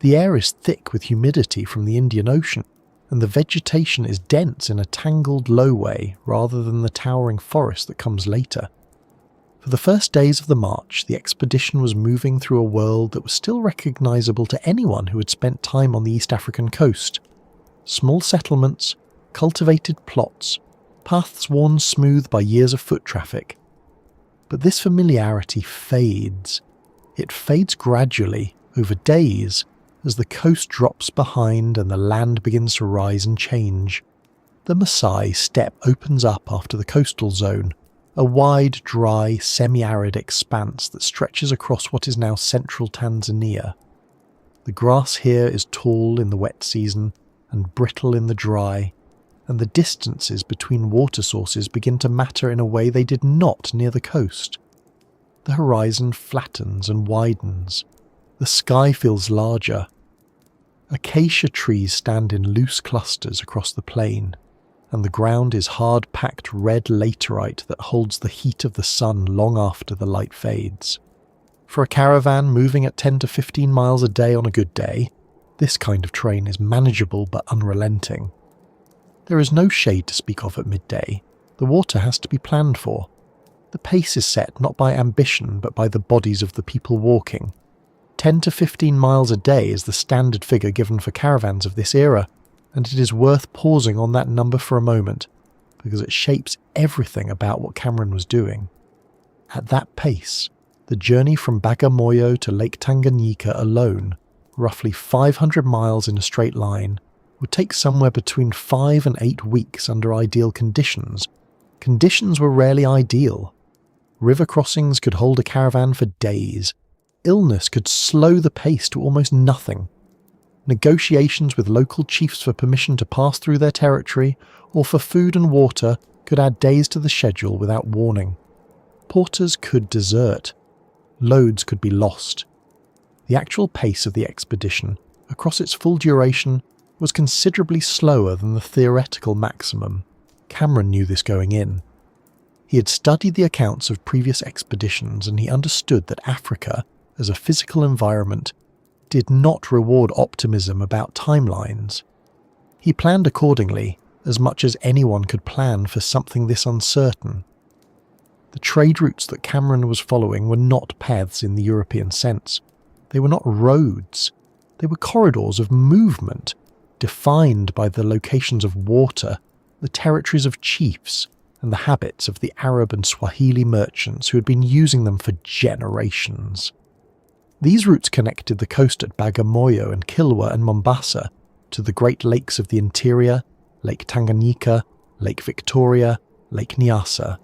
The air is thick with humidity from the Indian Ocean, and the vegetation is dense in a tangled lowway rather than the towering forest that comes later. For the first days of the march, the expedition was moving through a world that was still recognisable to anyone who had spent time on the East African coast. Small settlements, cultivated plots, paths worn smooth by years of foot traffic. But this familiarity fades. It fades gradually, over days, as the coast drops behind and the land begins to rise and change. The Maasai steppe opens up after the coastal zone, a wide, dry, semi-arid expanse that stretches across what is now central Tanzania. The grass here is tall in the wet season and brittle in the dry, and the distances between water sources begin to matter in a way they did not near the coast. The horizon flattens and widens. The sky feels larger. Acacia trees stand in loose clusters across the plain, and the ground is hard-packed red laterite that holds the heat of the sun long after the light fades. For a caravan moving at 10 to 15 miles a day on a good day, this kind of terrain is manageable but unrelenting. There is no shade to speak of at midday. The water has to be planned for. The pace is set not by ambition but by the bodies of the people walking. 10 to 15 miles a day is the standard figure given for caravans of this era, and it is worth pausing on that number for a moment, because it shapes everything about what Cameron was doing. At that pace, the journey from Bagamoyo to Lake Tanganyika alone, roughly 500 miles in a straight line, would take somewhere between 5 and 8 weeks under ideal conditions. Conditions were rarely ideal. River crossings could hold a caravan for days. Illness could slow the pace to almost nothing. Negotiations with local chiefs for permission to pass through their territory or for food and water could add days to the schedule without warning. Porters could desert. Loads could be lost. The actual pace of the expedition, across its full duration, was considerably slower than the theoretical maximum. Cameron knew this going in. He had studied the accounts of previous expeditions, and he understood that Africa, as a physical environment, did not reward optimism about timelines. He planned accordingly, as much as anyone could plan for something this uncertain. The trade routes that Cameron was following were not paths in the European sense. They were not roads. They were corridors of movement, defined by the locations of water, the territories of chiefs, and the habits of the Arab and Swahili merchants who had been using them for generations. These routes connected the coast at Bagamoyo and Kilwa and Mombasa to the Great Lakes of the interior, Lake Tanganyika, Lake Victoria, Lake Nyasa,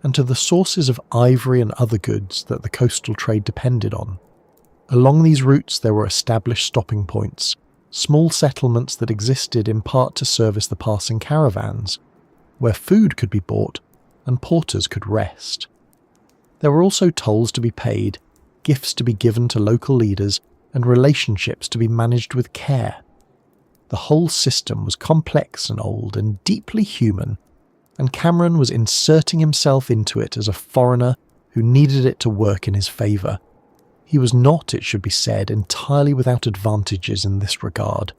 and to the sources of ivory and other goods that the coastal trade depended on. Along these routes there were established stopping points, small settlements that existed in part to service the passing caravans, where food could be bought and porters could rest. There were also tolls to be paid, gifts to be given to local leaders, and relationships to be managed with care. The whole system was complex and old and deeply human, and Cameron was inserting himself into it as a foreigner who needed it to work in his favour. He was not, it should be said, entirely without advantages in this regard.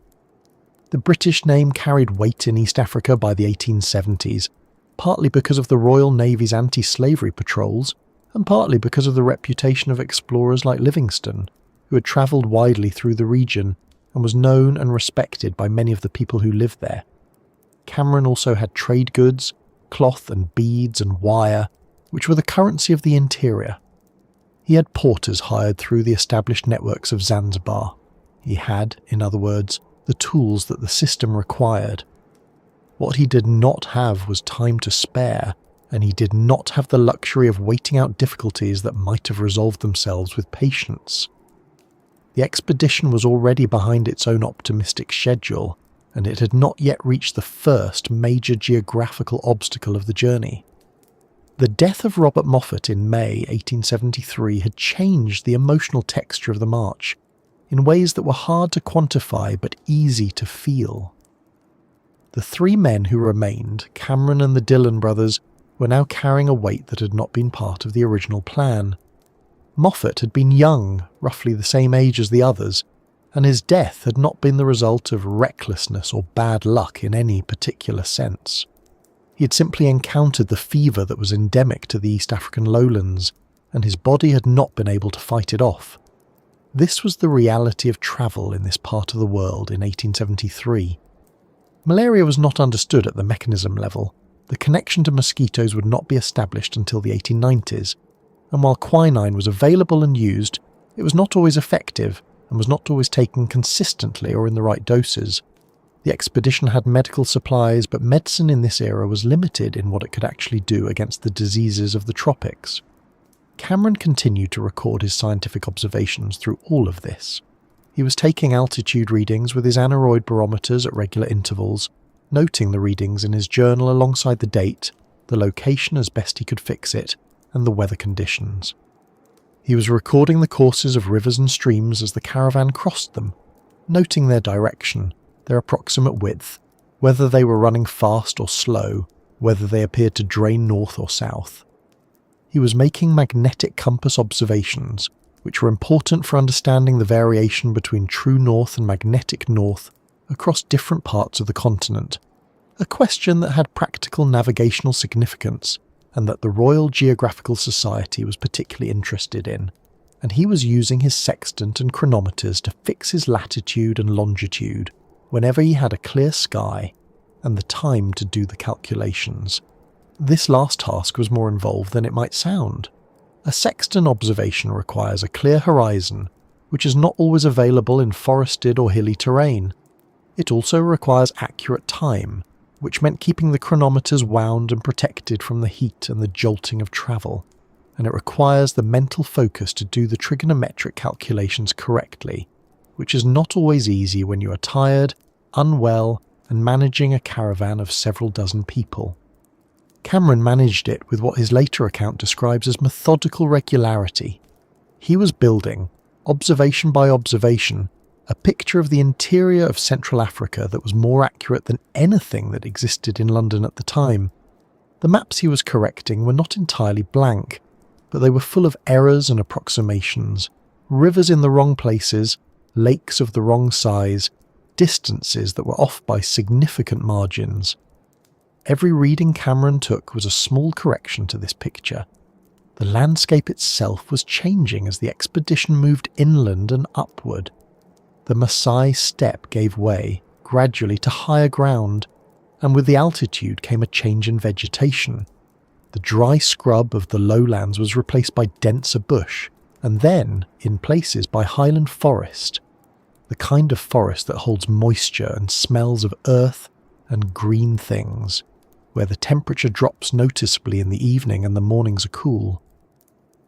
The British name carried weight in East Africa by the 1870s, partly because of the Royal Navy's anti-slavery patrols, and partly because of the reputation of explorers like Livingstone, who had travelled widely through the region and was known and respected by many of the people who lived there. Cameron also had trade goods, cloth and beads and wire, which were the currency of the interior. He had porters hired through the established networks of Zanzibar. He had, in other words, the tools that the system required. What he did not have was time to spare, and he did not have the luxury of waiting out difficulties that might have resolved themselves with patience. The expedition was already behind its own optimistic schedule, and it had not yet reached the first major geographical obstacle of the journey. The death of Robert Moffat in May 1873 had changed the emotional texture of the march, in ways that were hard to quantify but easy to feel. The three men who remained, Cameron and the Dillon brothers, were now carrying a weight that had not been part of the original plan. Moffat had been young, roughly the same age as the others, and his death had not been the result of recklessness or bad luck in any particular sense. He had simply encountered the fever that was endemic to the East African lowlands, and his body had not been able to fight it off. This was the reality of travel in this part of the world in 1873. Malaria was not understood at the mechanism level. The connection to mosquitoes would not be established until the 1890s, and while quinine was available and used, it was not always effective and was not always taken consistently or in the right doses. The expedition had medical supplies, but medicine in this era was limited in what it could actually do against the diseases of the tropics. Cameron continued to record his scientific observations through all of this. He was taking altitude readings with his aneroid barometers at regular intervals, noting the readings in his journal alongside the date, the location as best he could fix it, and the weather conditions. He was recording the courses of rivers and streams as the caravan crossed them, noting their direction, their approximate width, whether they were running fast or slow, whether they appeared to drain north or south. He was making magnetic compass observations, which were important for understanding the variation between true north and magnetic north across different parts of the continent, a question that had practical navigational significance and that the Royal Geographical Society was particularly interested in, and he was using his sextant and chronometers to fix his latitude and longitude whenever he had a clear sky and the time to do the calculations. This last task was more involved than it might sound. A sextant observation requires a clear horizon, which is not always available in forested or hilly terrain. It also requires accurate time, which meant keeping the chronometers wound and protected from the heat and the jolting of travel, and it requires the mental focus to do the trigonometric calculations correctly, which is not always easy when you are tired, unwell, and managing a caravan of several dozen people. Cameron managed it with what his later account describes as methodical regularity. He was building, observation by observation, a picture of the interior of Central Africa that was more accurate than anything that existed in London at the time. The maps he was correcting were not entirely blank, but they were full of errors and approximations, rivers in the wrong places, lakes of the wrong size, distances that were off by significant margins. Every reading Cameron took was a small correction to this picture. The landscape itself was changing as the expedition moved inland and upward. The Maasai steppe gave way, gradually to higher ground, and with the altitude came a change in vegetation. The dry scrub of the lowlands was replaced by denser bush, and then, in places, by highland forest, the kind of forest that holds moisture and smells of earth and green things, where the temperature drops noticeably in the evening and the mornings are cool.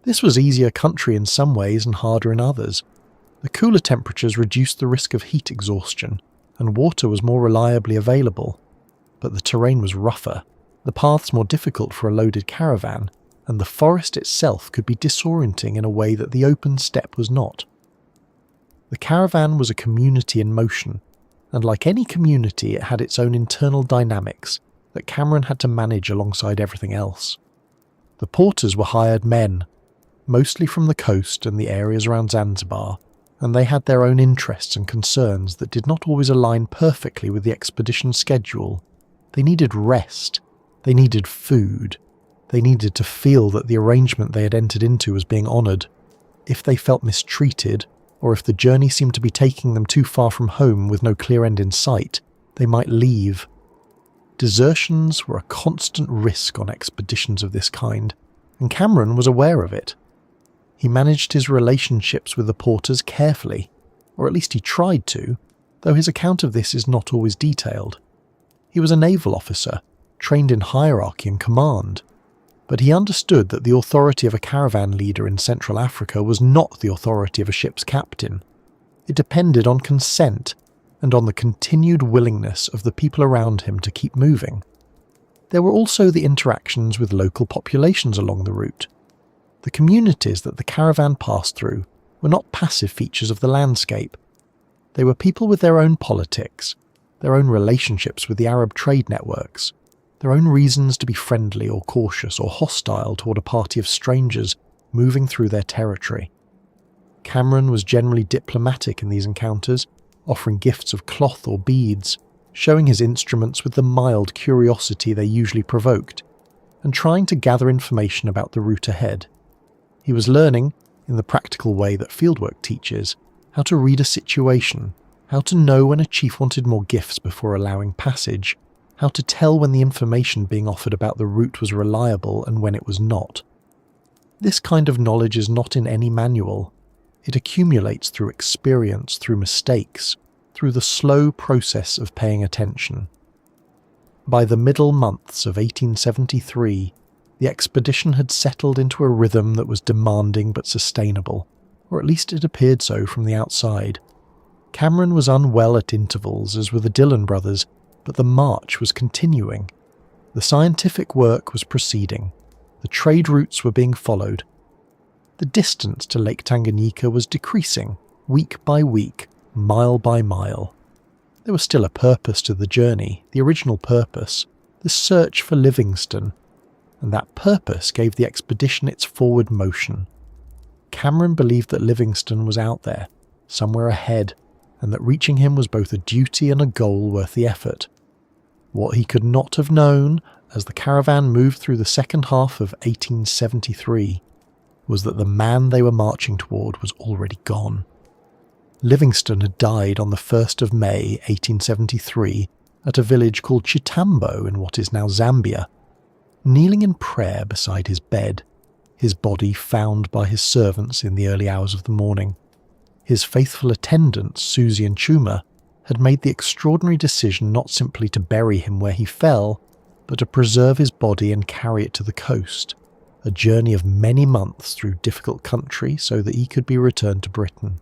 This was easier country in some ways and harder in others. The cooler temperatures reduced the risk of heat exhaustion, and water was more reliably available. But the terrain was rougher, the paths more difficult for a loaded caravan, and the forest itself could be disorienting in a way that the open steppe was not. The caravan was a community in motion, and like any community it had its own internal dynamics that Cameron had to manage alongside everything else. The porters were hired men, mostly from the coast and the areas around Zanzibar, and they had their own interests and concerns that did not always align perfectly with the expedition's schedule. They needed rest, they needed food, they needed to feel that the arrangement they had entered into was being honoured. If they felt mistreated, or if the journey seemed to be taking them too far from home with no clear end in sight, they might leave. Desertions were a constant risk on expeditions of this kind, and Cameron was aware of it. He managed his relationships with the porters carefully, or at least he tried to, though his account of this is not always detailed. He was a naval officer, trained in hierarchy and command, but he understood that the authority of a caravan leader in Central Africa was not the authority of a ship's captain. It depended on consent and on the continued willingness of the people around him to keep moving. There were also the interactions with local populations along the route. The communities that the caravan passed through were not passive features of the landscape. They were people with their own politics, their own relationships with the Arab trade networks, their own reasons to be friendly or cautious or hostile toward a party of strangers moving through their territory. Cameron was generally diplomatic in these encounters, offering gifts of cloth or beads, showing his instruments with the mild curiosity they usually provoked, and trying to gather information about the route ahead. He was learning, in the practical way that fieldwork teaches, how to read a situation, how to know when a chief wanted more gifts before allowing passage, how to tell when the information being offered about the route was reliable and when it was not. This kind of knowledge is not in any manual. It accumulates through experience, through mistakes, through the slow process of paying attention. By the middle months of 1873, the expedition had settled into a rhythm that was demanding but sustainable, or at least it appeared so from the outside. Cameron was unwell at intervals, as were the Dillon brothers, but the march was continuing. The scientific work was proceeding. The trade routes were being followed. The distance to Lake Tanganyika was decreasing, week by week, mile by mile. There was still a purpose to the journey, the original purpose, the search for Livingstone, and that purpose gave the expedition its forward motion. Cameron believed that Livingstone was out there, somewhere ahead, and that reaching him was both a duty and a goal worth the effort. What he could not have known, as the caravan moved through the second half of 1873, was that the man they were marching toward was already gone. Livingstone had died on the 1st of May 1873 at a village called Chitambo in what is now Zambia, kneeling in prayer beside his bed, his body found by his servants in the early hours of the morning. His faithful attendants, Susie and Chuma, had made the extraordinary decision not simply to bury him where he fell, but to preserve his body and carry it to the coast, a journey of many months through difficult country so that he could be returned to Britain.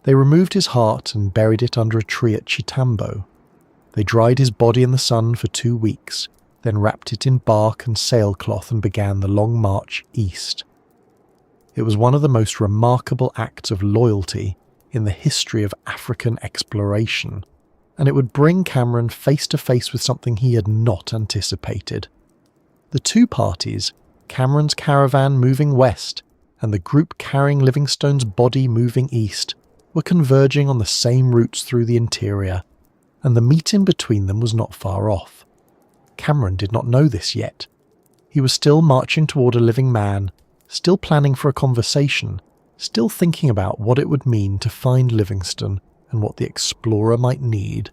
They removed his heart and buried it under a tree at Chitambo. They dried his body in the sun for 2 weeks, then wrapped it in bark and sailcloth and began the long march east. It was one of the most remarkable acts of loyalty in the history of African exploration, and it would bring Cameron face to face with something he had not anticipated. The two parties, Cameron's caravan moving west and the group carrying Livingstone's body moving east, were converging on the same routes through the interior, and the meeting between them was not far off. Cameron did not know this yet. He was still marching toward a living man, still planning for a conversation, still thinking about what it would mean to find Livingstone and what the explorer might need.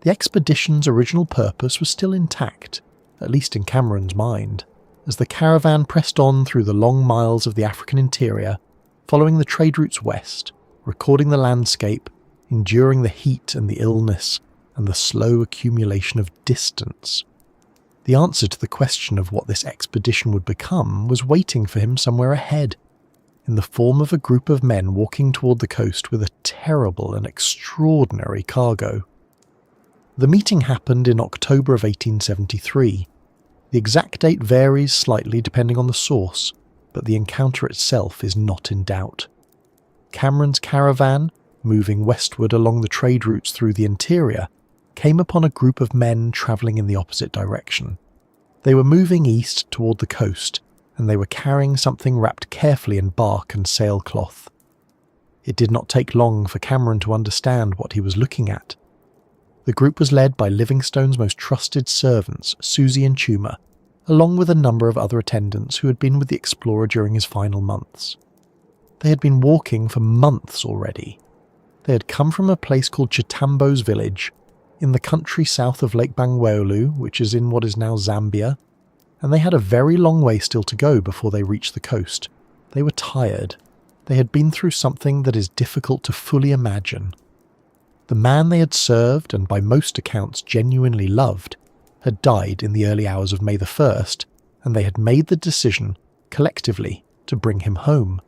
The expedition's original purpose was still intact, at least in Cameron's mind, as the caravan pressed on through the long miles of the African interior, following the trade routes west, recording the landscape, enduring the heat and the illness, and the slow accumulation of distance. The answer to the question of what this expedition would become was waiting for him somewhere ahead, in the form of a group of men walking toward the coast with a terrible and extraordinary cargo. The meeting happened in October of 1873. The exact date varies slightly depending on the source, but the encounter itself is not in doubt. Cameron's caravan, moving westward along the trade routes through the interior, came upon a group of men travelling in the opposite direction. They were moving east toward the coast, and they were carrying something wrapped carefully in bark and sailcloth. It did not take long for Cameron to understand what he was looking at. The group was led by Livingstone's most trusted servants, Susie and Chuma, along with a number of other attendants who had been with the explorer during his final months. They had been walking for months already. They had come from a place called Chitambo's village, in the country south of Lake Bangweolu, which is in what is now Zambia, and they had a very long way still to go before they reached the coast. They were tired. They had been through something that is difficult to fully imagine. The man they had served, and by most accounts genuinely loved, had died in the early hours of May the 1st, and they had made the decision, collectively, to bring him home.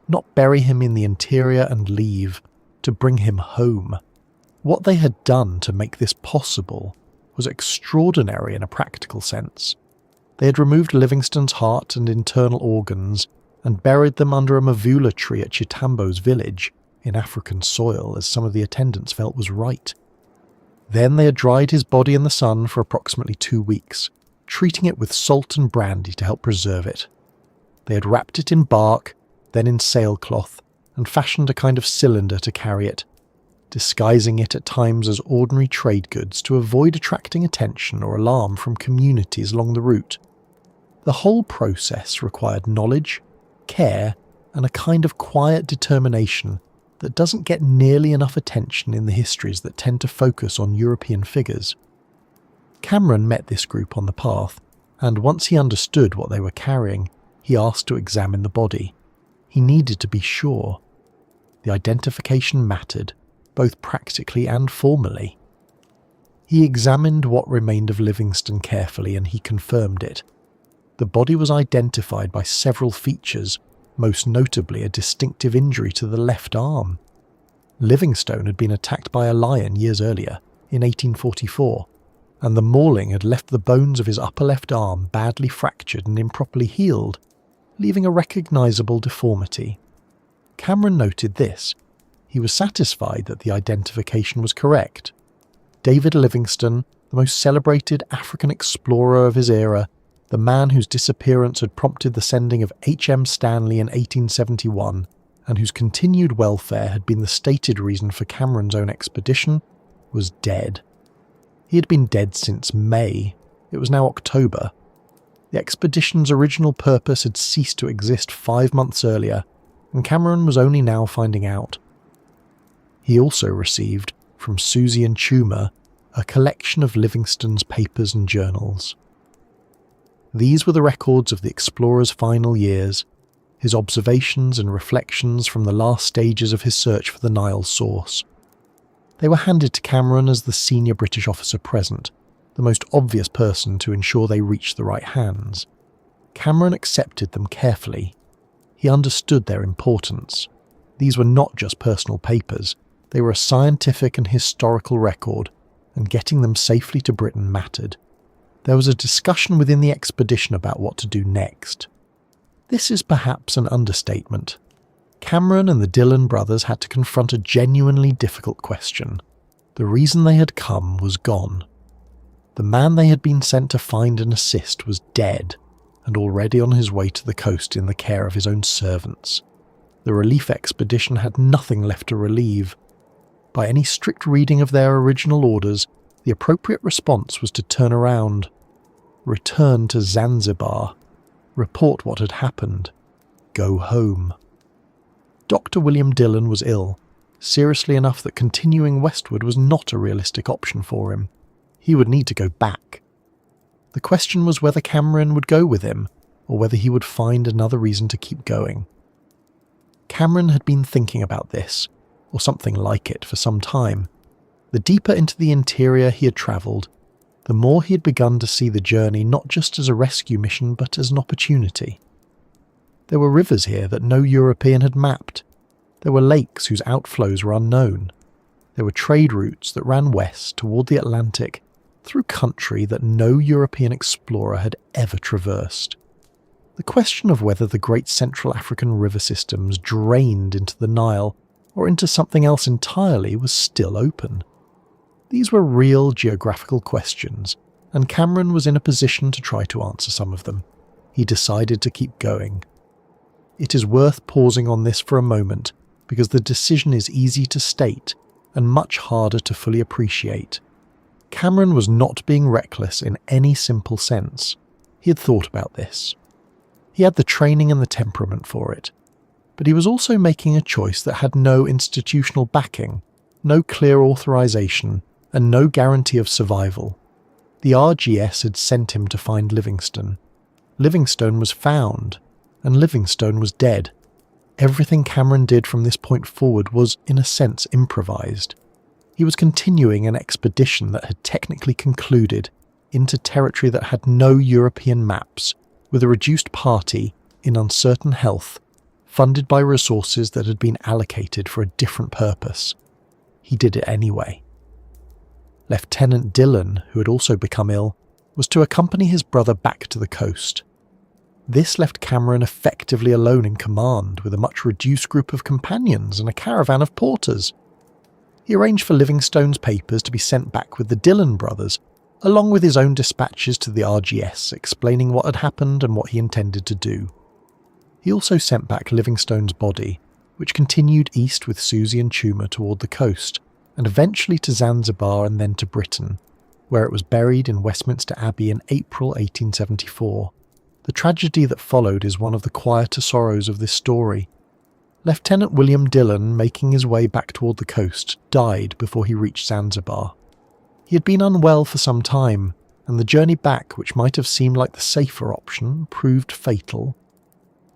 Not bury him in the interior and leave, to bring him home. What they had done to make this possible was extraordinary in a practical sense. They had removed Livingstone's heart and internal organs and buried them under a mavula tree at Chitambo's village, in African soil, as some of the attendants felt was right. Then they had dried his body in the sun for approximately 2 weeks, treating it with salt and brandy to help preserve it. They had wrapped it in bark, then in sailcloth, and fashioned a kind of cylinder to carry it, disguising it at times as ordinary trade goods to avoid attracting attention or alarm from communities along the route. The whole process required knowledge, care, and a kind of quiet determination that doesn't get nearly enough attention in the histories that tend to focus on European figures. Cameron met this group on the path, and once he understood what they were carrying, He asked to examine the body. He needed to be sure. The identification mattered, both practically and formally. He examined what remained of Livingstone carefully and he confirmed it. The body was identified by several features, most notably a distinctive injury to the left arm. Livingstone had been attacked by a lion years earlier, in 1844, and the mauling had left the bones of his upper left arm badly fractured and improperly healed, leaving a recognisable deformity. Cameron noted this. He was satisfied that the identification was correct. David Livingstone, the most celebrated African explorer of his era, the man whose disappearance had prompted the sending of H.M. Stanley in 1871, and whose continued welfare had been the stated reason for Cameron's own expedition, was dead. He had been dead since May. It was now October. The expedition's original purpose had ceased to exist 5 months earlier, and Cameron was only now finding out. He also received, from Susie and Tuma, a collection of Livingstone's papers and journals. These were the records of the explorer's final years, his observations and reflections from the last stages of his search for the Nile source. They were handed to Cameron as the senior British officer present, the most obvious person to ensure they reached the right hands. Cameron accepted them carefully. He understood their importance. These were not just personal papers, they were a scientific and historical record, and getting them safely to Britain mattered. There was a discussion within the expedition about what to do next. This is perhaps an understatement. Cameron and the Dillon brothers had to confront a genuinely difficult question. The reason they had come was gone. The man they had been sent to find and assist was dead, and already on his way to the coast in the care of his own servants. The relief expedition had nothing left to relieve. By any strict reading of their original orders, the appropriate response was to turn around, return to Zanzibar, report what had happened, go home. Dr. William Dillon was ill, seriously enough that continuing westward was not a realistic option for him. He would need to go back. The question was whether Cameron would go with him, or whether he would find another reason to keep going. Cameron had been thinking about this, or something like it, for some time. The deeper into the interior he had travelled, the more he had begun to see the journey not just as a rescue mission but as an opportunity. There were rivers here that no European had mapped. There were lakes whose outflows were unknown. There were trade routes that ran west toward the Atlantic, through country that no European explorer had ever traversed. The question of whether the great Central African river systems drained into the Nile or into something else entirely was still open. These were real geographical questions, and Cameron was in a position to try to answer some of them. He decided to keep going. It is worth pausing on this for a moment, because the decision is easy to state and much harder to fully appreciate. Cameron was not being reckless in any simple sense. He had thought about this. He had the training and the temperament for it. But he was also making a choice that had no institutional backing, no clear authorization, and no guarantee of survival. The RGS had sent him to find Livingstone. Livingstone was found, and Livingstone was dead. Everything Cameron did from this point forward was, in a sense, improvised. He was continuing an expedition that had technically concluded into territory that had no European maps, with a reduced party, in uncertain health, funded by resources that had been allocated for a different purpose. He did it anyway. Lieutenant Dillon, who had also become ill, was to accompany his brother back to the coast. This left Cameron effectively alone in command, with a much reduced group of companions and a caravan of porters. He arranged for Livingstone's papers to be sent back with the Dillon brothers, along with his own dispatches to the RGS explaining what had happened and what he intended to do. He also sent back Livingstone's body, which continued east with Susie and Tuma toward the coast, and eventually to Zanzibar and then to Britain, where it was buried in Westminster Abbey in April 1874. The tragedy that followed is one of the quieter sorrows of this story. Lieutenant William Dillon, making his way back toward the coast, died before he reached Zanzibar. He had been unwell for some time, and the journey back, which might have seemed like the safer option, proved fatal.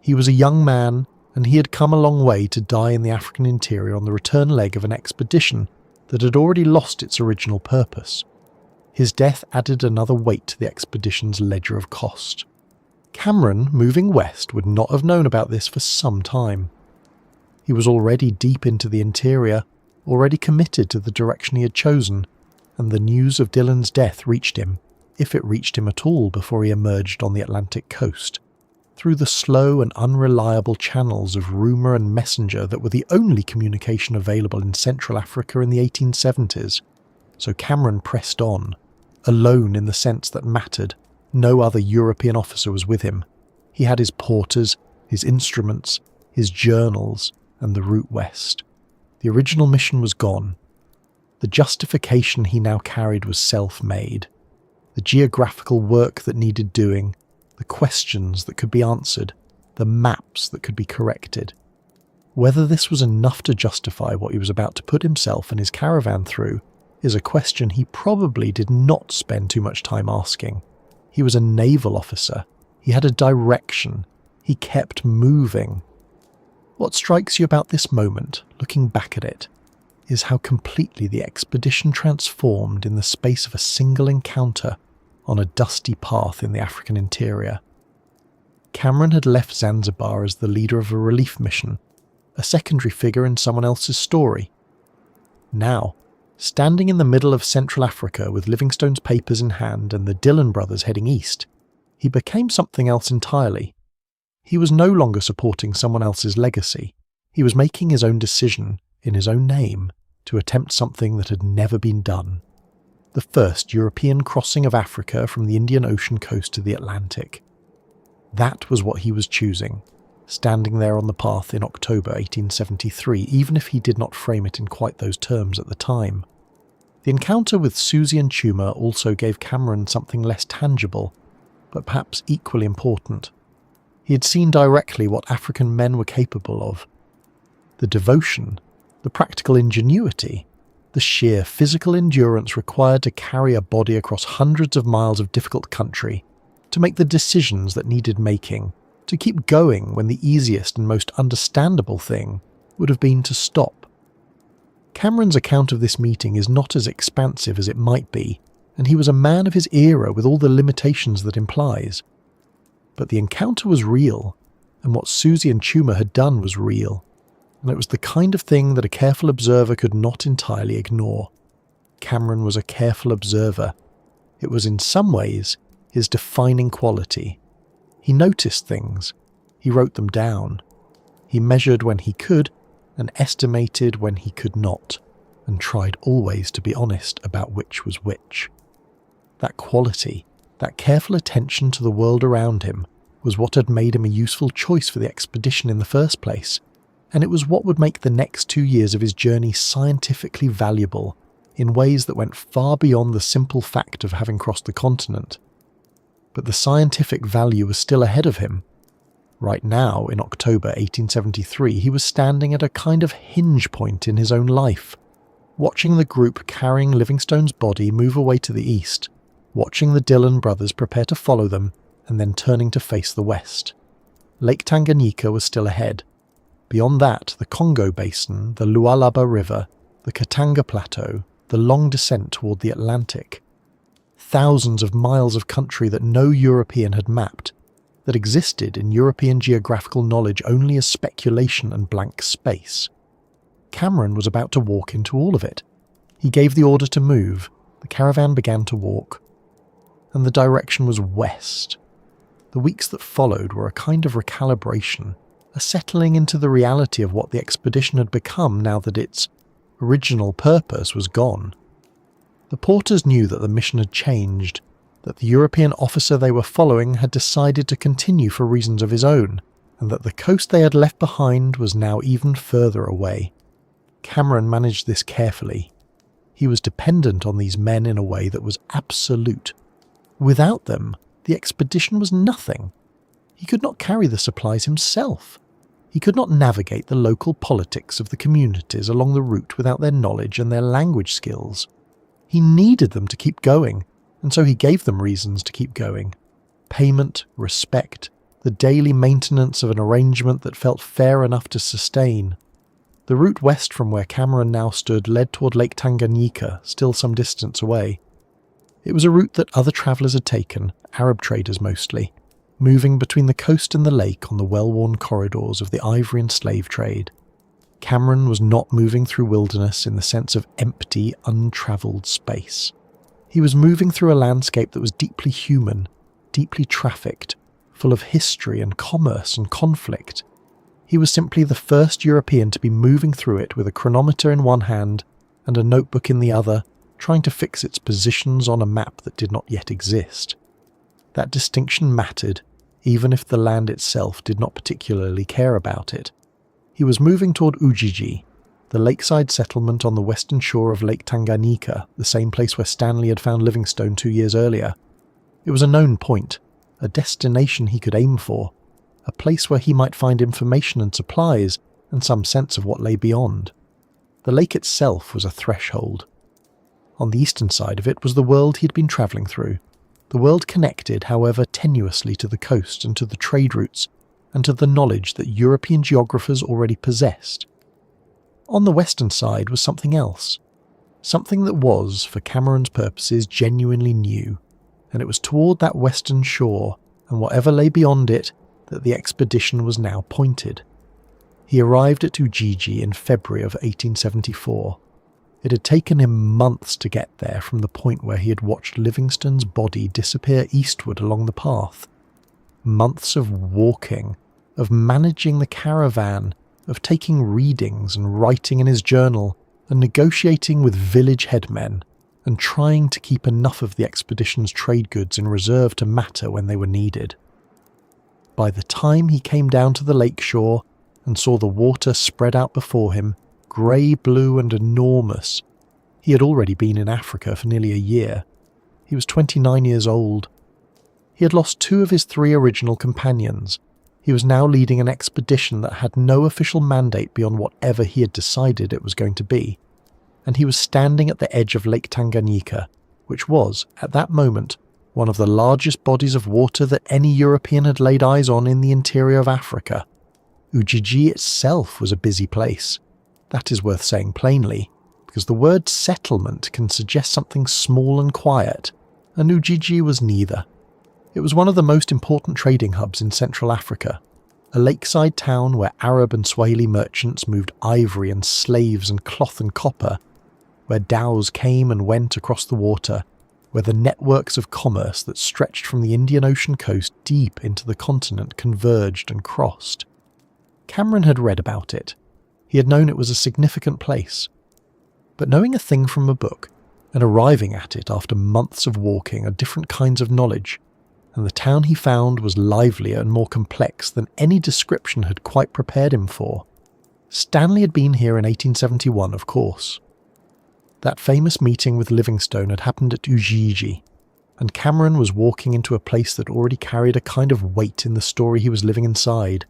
He was a young man, and he had come a long way to die in the African interior on the return leg of an expedition that had already lost its original purpose. His death added another weight to the expedition's ledger of cost. Cameron, moving west, would not have known about this for some time. He was already deep into the interior, already committed to the direction he had chosen, and the news of Dylan's death reached him, if it reached him at all before he emerged on the Atlantic coast, through the slow and unreliable channels of rumour and messenger that were the only communication available in Central Africa in the 1870s. So Cameron pressed on, alone in the sense that mattered. No other European officer was with him. He had his porters, his instruments, his journals, and the route west. The original mission was gone. The justification he now carried was self-made. The geographical work that needed doing, the questions that could be answered, the maps that could be corrected. Whether this was enough to justify what he was about to put himself and his caravan through is a question he probably did not spend too much time asking. He was a naval officer. He had a direction. He kept moving. What strikes you about this moment, looking back at it, is how completely the expedition transformed in the space of a single encounter on a dusty path in the African interior. Cameron had left Zanzibar as the leader of a relief mission, a secondary figure in someone else's story. Now, standing in the middle of Central Africa with Livingstone's papers in hand and the Dillon brothers heading east, he became something else entirely. He was no longer supporting someone else's legacy. He was making his own decision, in his own name, to attempt something that had never been done. The first European crossing of Africa from the Indian Ocean coast to the Atlantic. That was what he was choosing, standing there on the path in October 1873, even if he did not frame it in quite those terms at the time. The encounter with Susie and Tuma also gave Cameron something less tangible, but perhaps equally important. He had seen directly what African men were capable of. The devotion, the practical ingenuity, the sheer physical endurance required to carry a body across hundreds of miles of difficult country, to make the decisions that needed making, to keep going when the easiest and most understandable thing would have been to stop. Cameron's account of this meeting is not as expansive as it might be, and he was a man of his era with all the limitations that implies. But the encounter was real, and what Susie and Tuma had done was real, and it was the kind of thing that a careful observer could not entirely ignore. Cameron was a careful observer. It was in some ways his defining quality. He noticed things. He wrote them down. He measured when he could and estimated when he could not, and tried always to be honest about which was which. That quality, that careful attention to the world around him, was what had made him a useful choice for the expedition in the first place, and it was what would make the next 2 years of his journey scientifically valuable in ways that went far beyond the simple fact of having crossed the continent. But the scientific value was still ahead of him. Right now, in October 1873, he was standing at a kind of hinge point in his own life, watching the group carrying Livingstone's body move away to the east, watching the Dillon brothers prepare to follow them, and then turning to face the west. Lake Tanganyika was still ahead. Beyond that, the Congo Basin, the Lualaba River, the Katanga Plateau, the long descent toward the Atlantic. Thousands of miles of country that no European had mapped, that existed in European geographical knowledge only as speculation and blank space. Cameron was about to walk into all of it. He gave the order to move. The caravan began to walk. And the direction was west. The weeks that followed were a kind of recalibration, a settling into the reality of what the expedition had become now that its original purpose was gone. The porters knew that the mission had changed, that the European officer they were following had decided to continue for reasons of his own, and that the coast they had left behind was now even further away. Cameron managed this carefully. He was dependent on these men in a way that was absolute. Without them, the expedition was nothing. He could not carry the supplies himself. He could not navigate the local politics of the communities along the route without their knowledge and their language skills. He needed them to keep going, and so he gave them reasons to keep going. Payment, respect, the daily maintenance of an arrangement that felt fair enough to sustain. The route west from where Cameron now stood led toward Lake Tanganyika, still some distance away. It was a route that other travellers had taken, Arab traders mostly, moving between the coast and the lake on the well-worn corridors of the ivory and slave trade. Cameron was not moving through wilderness in the sense of empty, untravelled space. He was moving through a landscape that was deeply human, deeply trafficked, full of history and commerce and conflict. He was simply the first European to be moving through it with a chronometer in one hand and a notebook in the other, trying to fix its positions on a map that did not yet exist. That distinction mattered, even if the land itself did not particularly care about it. He was moving toward Ujiji, the lakeside settlement on the western shore of Lake Tanganyika, the same place where Stanley had found Livingstone 2 years earlier. It was a known point, a destination he could aim for, a place where he might find information and supplies and some sense of what lay beyond. The lake itself was a threshold. On the eastern side of it was the world he had been travelling through, the world connected, however, tenuously to the coast and to the trade routes, and to the knowledge that European geographers already possessed. On the western side was something else, something that was, for Cameron's purposes, genuinely new, and it was toward that western shore, and whatever lay beyond it, that the expedition was now pointed. He arrived at Ujiji in February of 1874. It had taken him months to get there from the point where he had watched Livingstone's body disappear eastward along the path. Months of walking, of managing the caravan, of taking readings and writing in his journal, and negotiating with village headmen, and trying to keep enough of the expedition's trade goods in reserve to matter when they were needed. By the time he came down to the lake shore and saw the water spread out before him, grey-blue and enormous, he had already been in Africa for nearly a year. He was 29 years old. He had lost 2 of his 3 original companions. He was now leading an expedition that had no official mandate beyond whatever he had decided it was going to be, and he was standing at the edge of Lake Tanganyika, which was, at that moment, one of the largest bodies of water that any European had laid eyes on in the interior of Africa. Ujiji itself was a busy place. That is worth saying plainly, because the word settlement can suggest something small and quiet, and Ujiji was neither. It was one of the most important trading hubs in Central Africa, a lakeside town where Arab and Swahili merchants moved ivory and slaves and cloth and copper, where dhows came and went across the water, where the networks of commerce that stretched from the Indian Ocean coast deep into the continent converged and crossed. Cameron had read about it. He had known it was a significant place. But knowing a thing from a book, and arriving at it after months of walking, are different kinds of knowledge, and the town he found was livelier and more complex than any description had quite prepared him for. Stanley had been here in 1871, of course. That famous meeting with Livingstone had happened at Ujiji, and Cameron was walking into a place that already carried a kind of weight in the story he was living inside.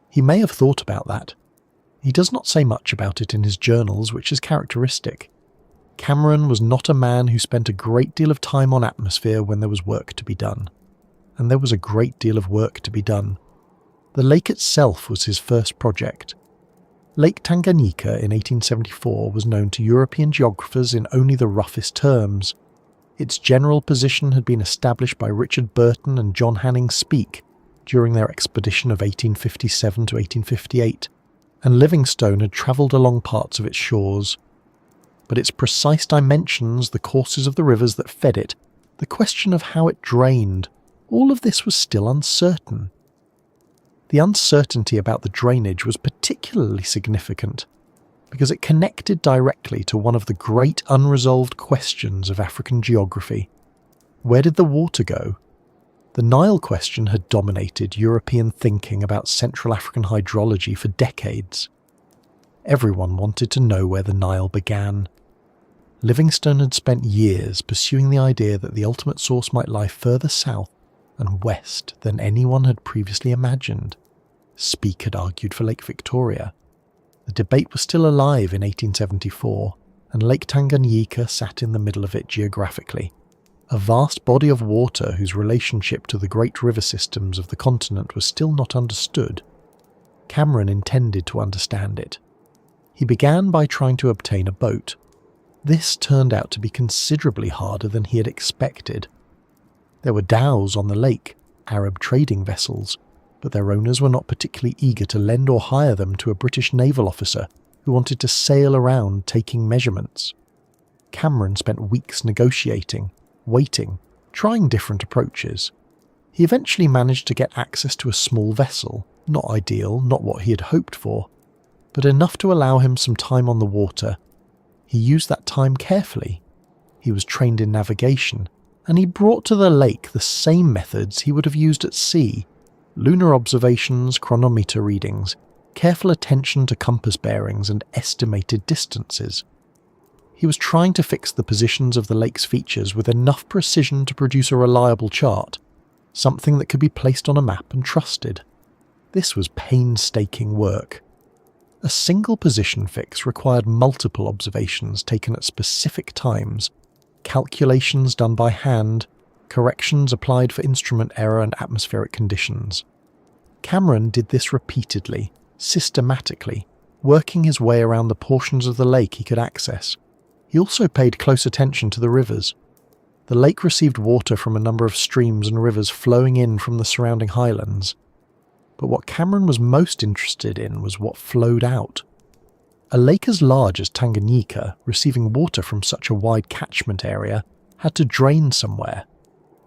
He may have thought about that. He does not say much about it in his journals, which is characteristic. Cameron was not a man who spent a great deal of time on atmosphere when there was work to be done. And there was a great deal of work to be done. The lake itself was his first project. Lake Tanganyika in 1874 was known to European geographers in only the roughest terms. Its general position had been established by Richard Burton and John Hanning Speke during their expedition of 1857 to 1858, and Livingstone had travelled along parts of its shores. But its precise dimensions, the courses of the rivers that fed it, the question of how it drained, all of this was still uncertain. The uncertainty about the drainage was particularly significant because it connected directly to one of the great unresolved questions of African geography. Where did the water go? The Nile question had dominated European thinking about Central African hydrology for decades. Everyone wanted to know where the Nile began. Livingstone had spent years pursuing the idea that the ultimate source might lie further south and west than anyone had previously imagined. Speke had argued for Lake Victoria. The debate was still alive in 1874, and Lake Tanganyika sat in the middle of it geographically. a vast body of water whose relationship to the great river systems of the continent was still not understood. Cameron intended to understand it. He began by trying to obtain a boat. This turned out to be considerably harder than he had expected. There were dhows on the lake, Arab trading vessels, but their owners were not particularly eager to lend or hire them to a British naval officer who wanted to sail around taking measurements. Cameron spent weeks negotiating, waiting, trying different approaches. He eventually managed to get access to a small vessel, not ideal, not what he had hoped for, but enough to allow him some time on the water. He used that time carefully. He was trained in navigation, and he brought to the lake the same methods he would have used at sea: lunar observations, chronometer readings, careful attention to compass bearings and estimated distances. He was trying to fix the positions of the lake's features with enough precision to produce a reliable chart, something that could be placed on a map and trusted. This was painstaking work. A single position fix required multiple observations taken at specific times, calculations done by hand, corrections applied for instrument error and atmospheric conditions. Cameron did this repeatedly, systematically, working his way around the portions of the lake he could access. He also paid close attention to the rivers. The lake received water from a number of streams and rivers flowing in from the surrounding highlands. But what Cameron was most interested in was what flowed out. A lake as large as Tanganyika, receiving water from such a wide catchment area, had to drain somewhere.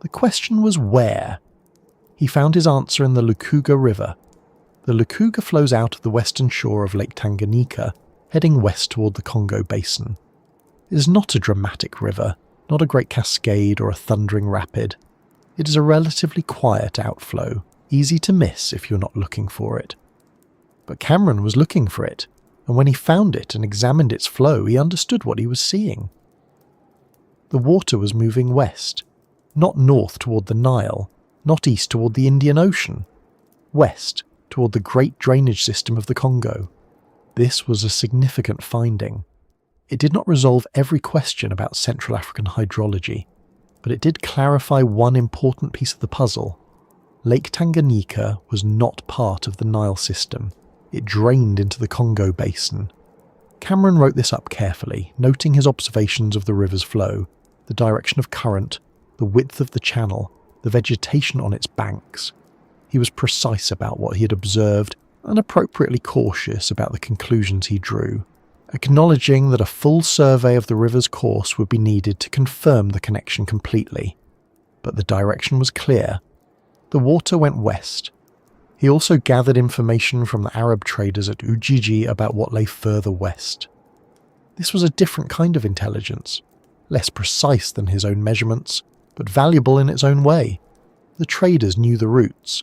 The question was where? He found his answer in the Lukuga River. The Lukuga flows out of the western shore of Lake Tanganyika, heading west toward the Congo Basin. It is not a dramatic river, not a great cascade or a thundering rapid. It is a relatively quiet outflow, easy to miss if you're not looking for it. But Cameron was looking for it, and when he found it and examined its flow, he understood what he was seeing. The water was moving west, not north toward the Nile, not east toward the Indian Ocean, west toward the great drainage system of the Congo. This was a significant finding. It did not resolve every question about Central African hydrology, but it did clarify one important piece of the puzzle. Lake Tanganyika was not part of the Nile system. It drained into the Congo Basin. Cameron wrote this up carefully, noting his observations of the river's flow, the direction of current, the width of the channel, the vegetation on its banks. He was precise about what he had observed and appropriately cautious about the conclusions he drew, acknowledging that a full survey of the river's course would be needed to confirm the connection completely. But the direction was clear. The water went west. He also gathered information from the Arab traders at Ujiji about what lay further west. This was a different kind of intelligence, less precise than his own measurements, but valuable in its own way. The traders knew the routes.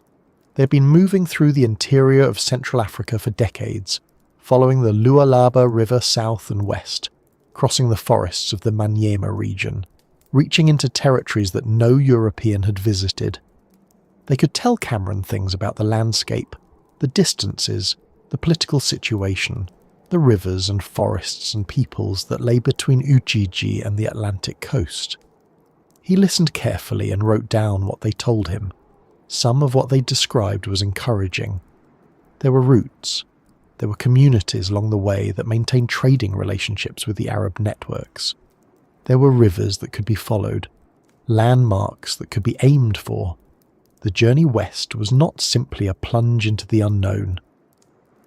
They had been moving through the interior of Central Africa for decades, following the Lualaba River south and west, crossing the forests of the Manyema region, reaching into territories that no European had visited. They could tell Cameron things about the landscape, the distances, the political situation, the rivers and forests and peoples that lay between Ujiji and the Atlantic coast. He listened carefully and wrote down what they told him. Some of what they described was encouraging. There were routes. There were communities along the way that maintained trading relationships with the Arab networks. There were rivers that could be followed, landmarks that could be aimed for. The journey west was not simply a plunge into the unknown.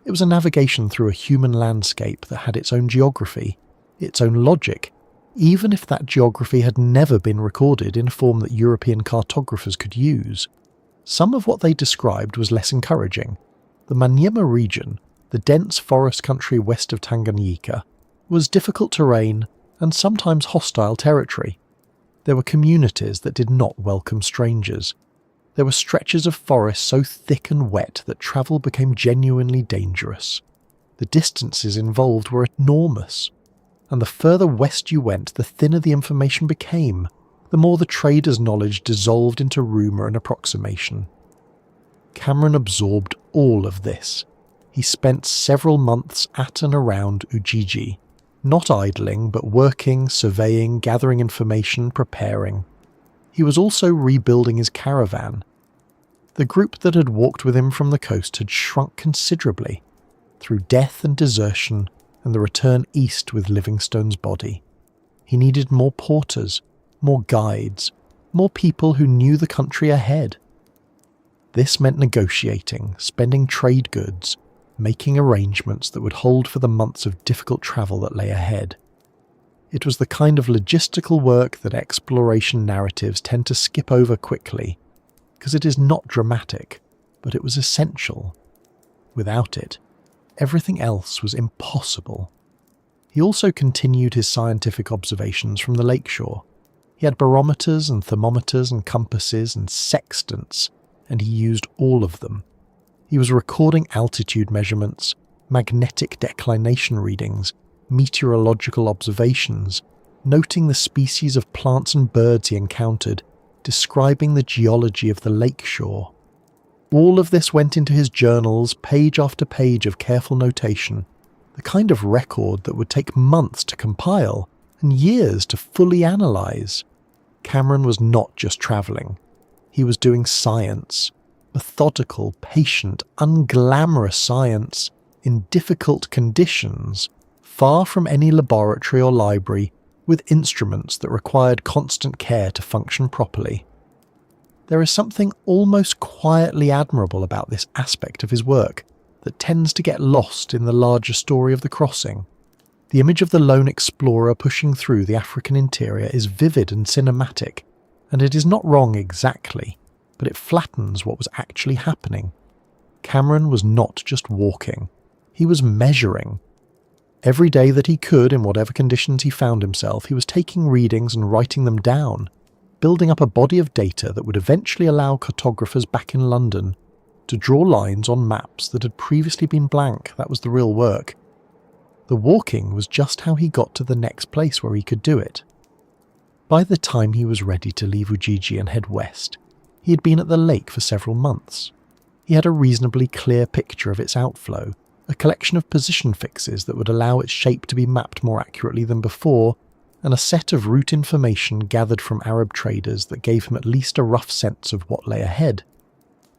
It was a navigation through a human landscape that had its own geography, its own logic, even if that geography had never been recorded in a form that European cartographers could use. Some of what they described was less encouraging. The Manyema region, the dense forest country west of Tanganyika, was difficult terrain and sometimes hostile territory. There were communities that did not welcome strangers. There were stretches of forest so thick and wet that travel became genuinely dangerous. The distances involved were enormous, and the further west you went, the thinner the information became, the more the trader's knowledge dissolved into rumour and approximation. Cameron absorbed all of this. He spent several months at and around Ujiji, not idling, but working, surveying, gathering information, preparing. he was also rebuilding his caravan. The group that had walked with him from the coast had shrunk considerably, through death and desertion and the return east with Livingstone's body. He needed more porters, more guides, more people who knew the country ahead. This meant negotiating, spending trade goods, making arrangements that would hold for the months of difficult travel that lay ahead. It was the kind of logistical work that exploration narratives tend to skip over quickly, because it is not dramatic, but it was essential. Without it, everything else was impossible. He also continued his scientific observations from the lakeshore. He had barometers and thermometers and compasses and sextants, and he used all of them. He was recording altitude measurements, magnetic declination readings, meteorological observations, noting the species of plants and birds he encountered, describing the geology of the lakeshore. All of this went into his journals, page after page of careful notation, the kind of record that would take months to compile and years to fully analyse. Cameron was not just travelling. He was doing science, methodical, patient, unglamorous science, in difficult conditions, far from any laboratory or library, with instruments that required constant care to function properly. There is something almost quietly admirable about this aspect of his work that tends to get lost in the larger story of the crossing. The image of the lone explorer pushing through the African interior is vivid and cinematic, and it is not wrong exactly, but it flattens what was actually happening. Cameron was not just walking, he was measuring. Every day that he could, in whatever conditions he found himself, he was taking readings and writing them down, building up a body of data that would eventually allow cartographers back in London to draw lines on maps that had previously been blank. That was the real work. The walking was just how he got to the next place where he could do it. By the time he was ready to leave Ujiji and head west, he had been at the lake for several months. He had a reasonably clear picture of its outflow, a collection of position fixes that would allow its shape to be mapped more accurately than before, and a set of route information gathered from Arab traders that gave him at least a rough sense of what lay ahead.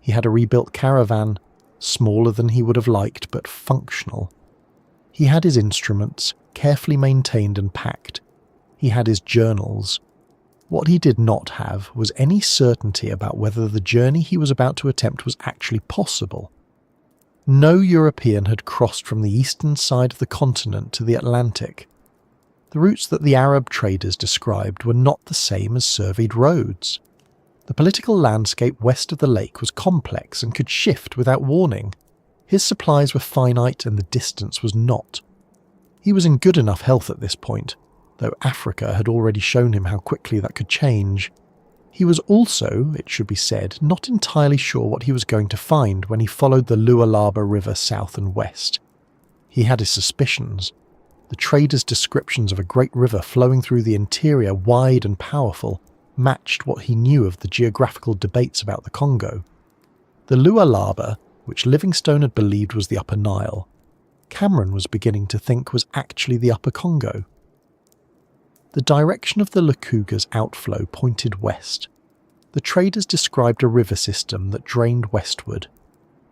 He had a rebuilt caravan, smaller than he would have liked, but functional. He had his instruments, carefully maintained and packed. He had his journals. What he did not have was any certainty about whether the journey he was about to attempt was actually possible. No European had crossed from the eastern side of the continent to the Atlantic. The routes that the Arab traders described were not the same as surveyed roads. The political landscape west of the lake was complex and could shift without warning. His supplies were finite and the distance was not. He was in good enough health at this point, though Africa had already shown him how quickly that could change. He was also, it should be said, not entirely sure what he was going to find when he followed the Lualaba River south and west. He had his suspicions. The traders' descriptions of a great river flowing through the interior, wide and powerful, matched what he knew of the geographical debates about the Congo. The Lualaba, which Livingstone had believed was the Upper Nile, Cameron was beginning to think was actually the Upper Congo. The direction of the Lukuga's outflow pointed west. The traders described a river system that drained westward.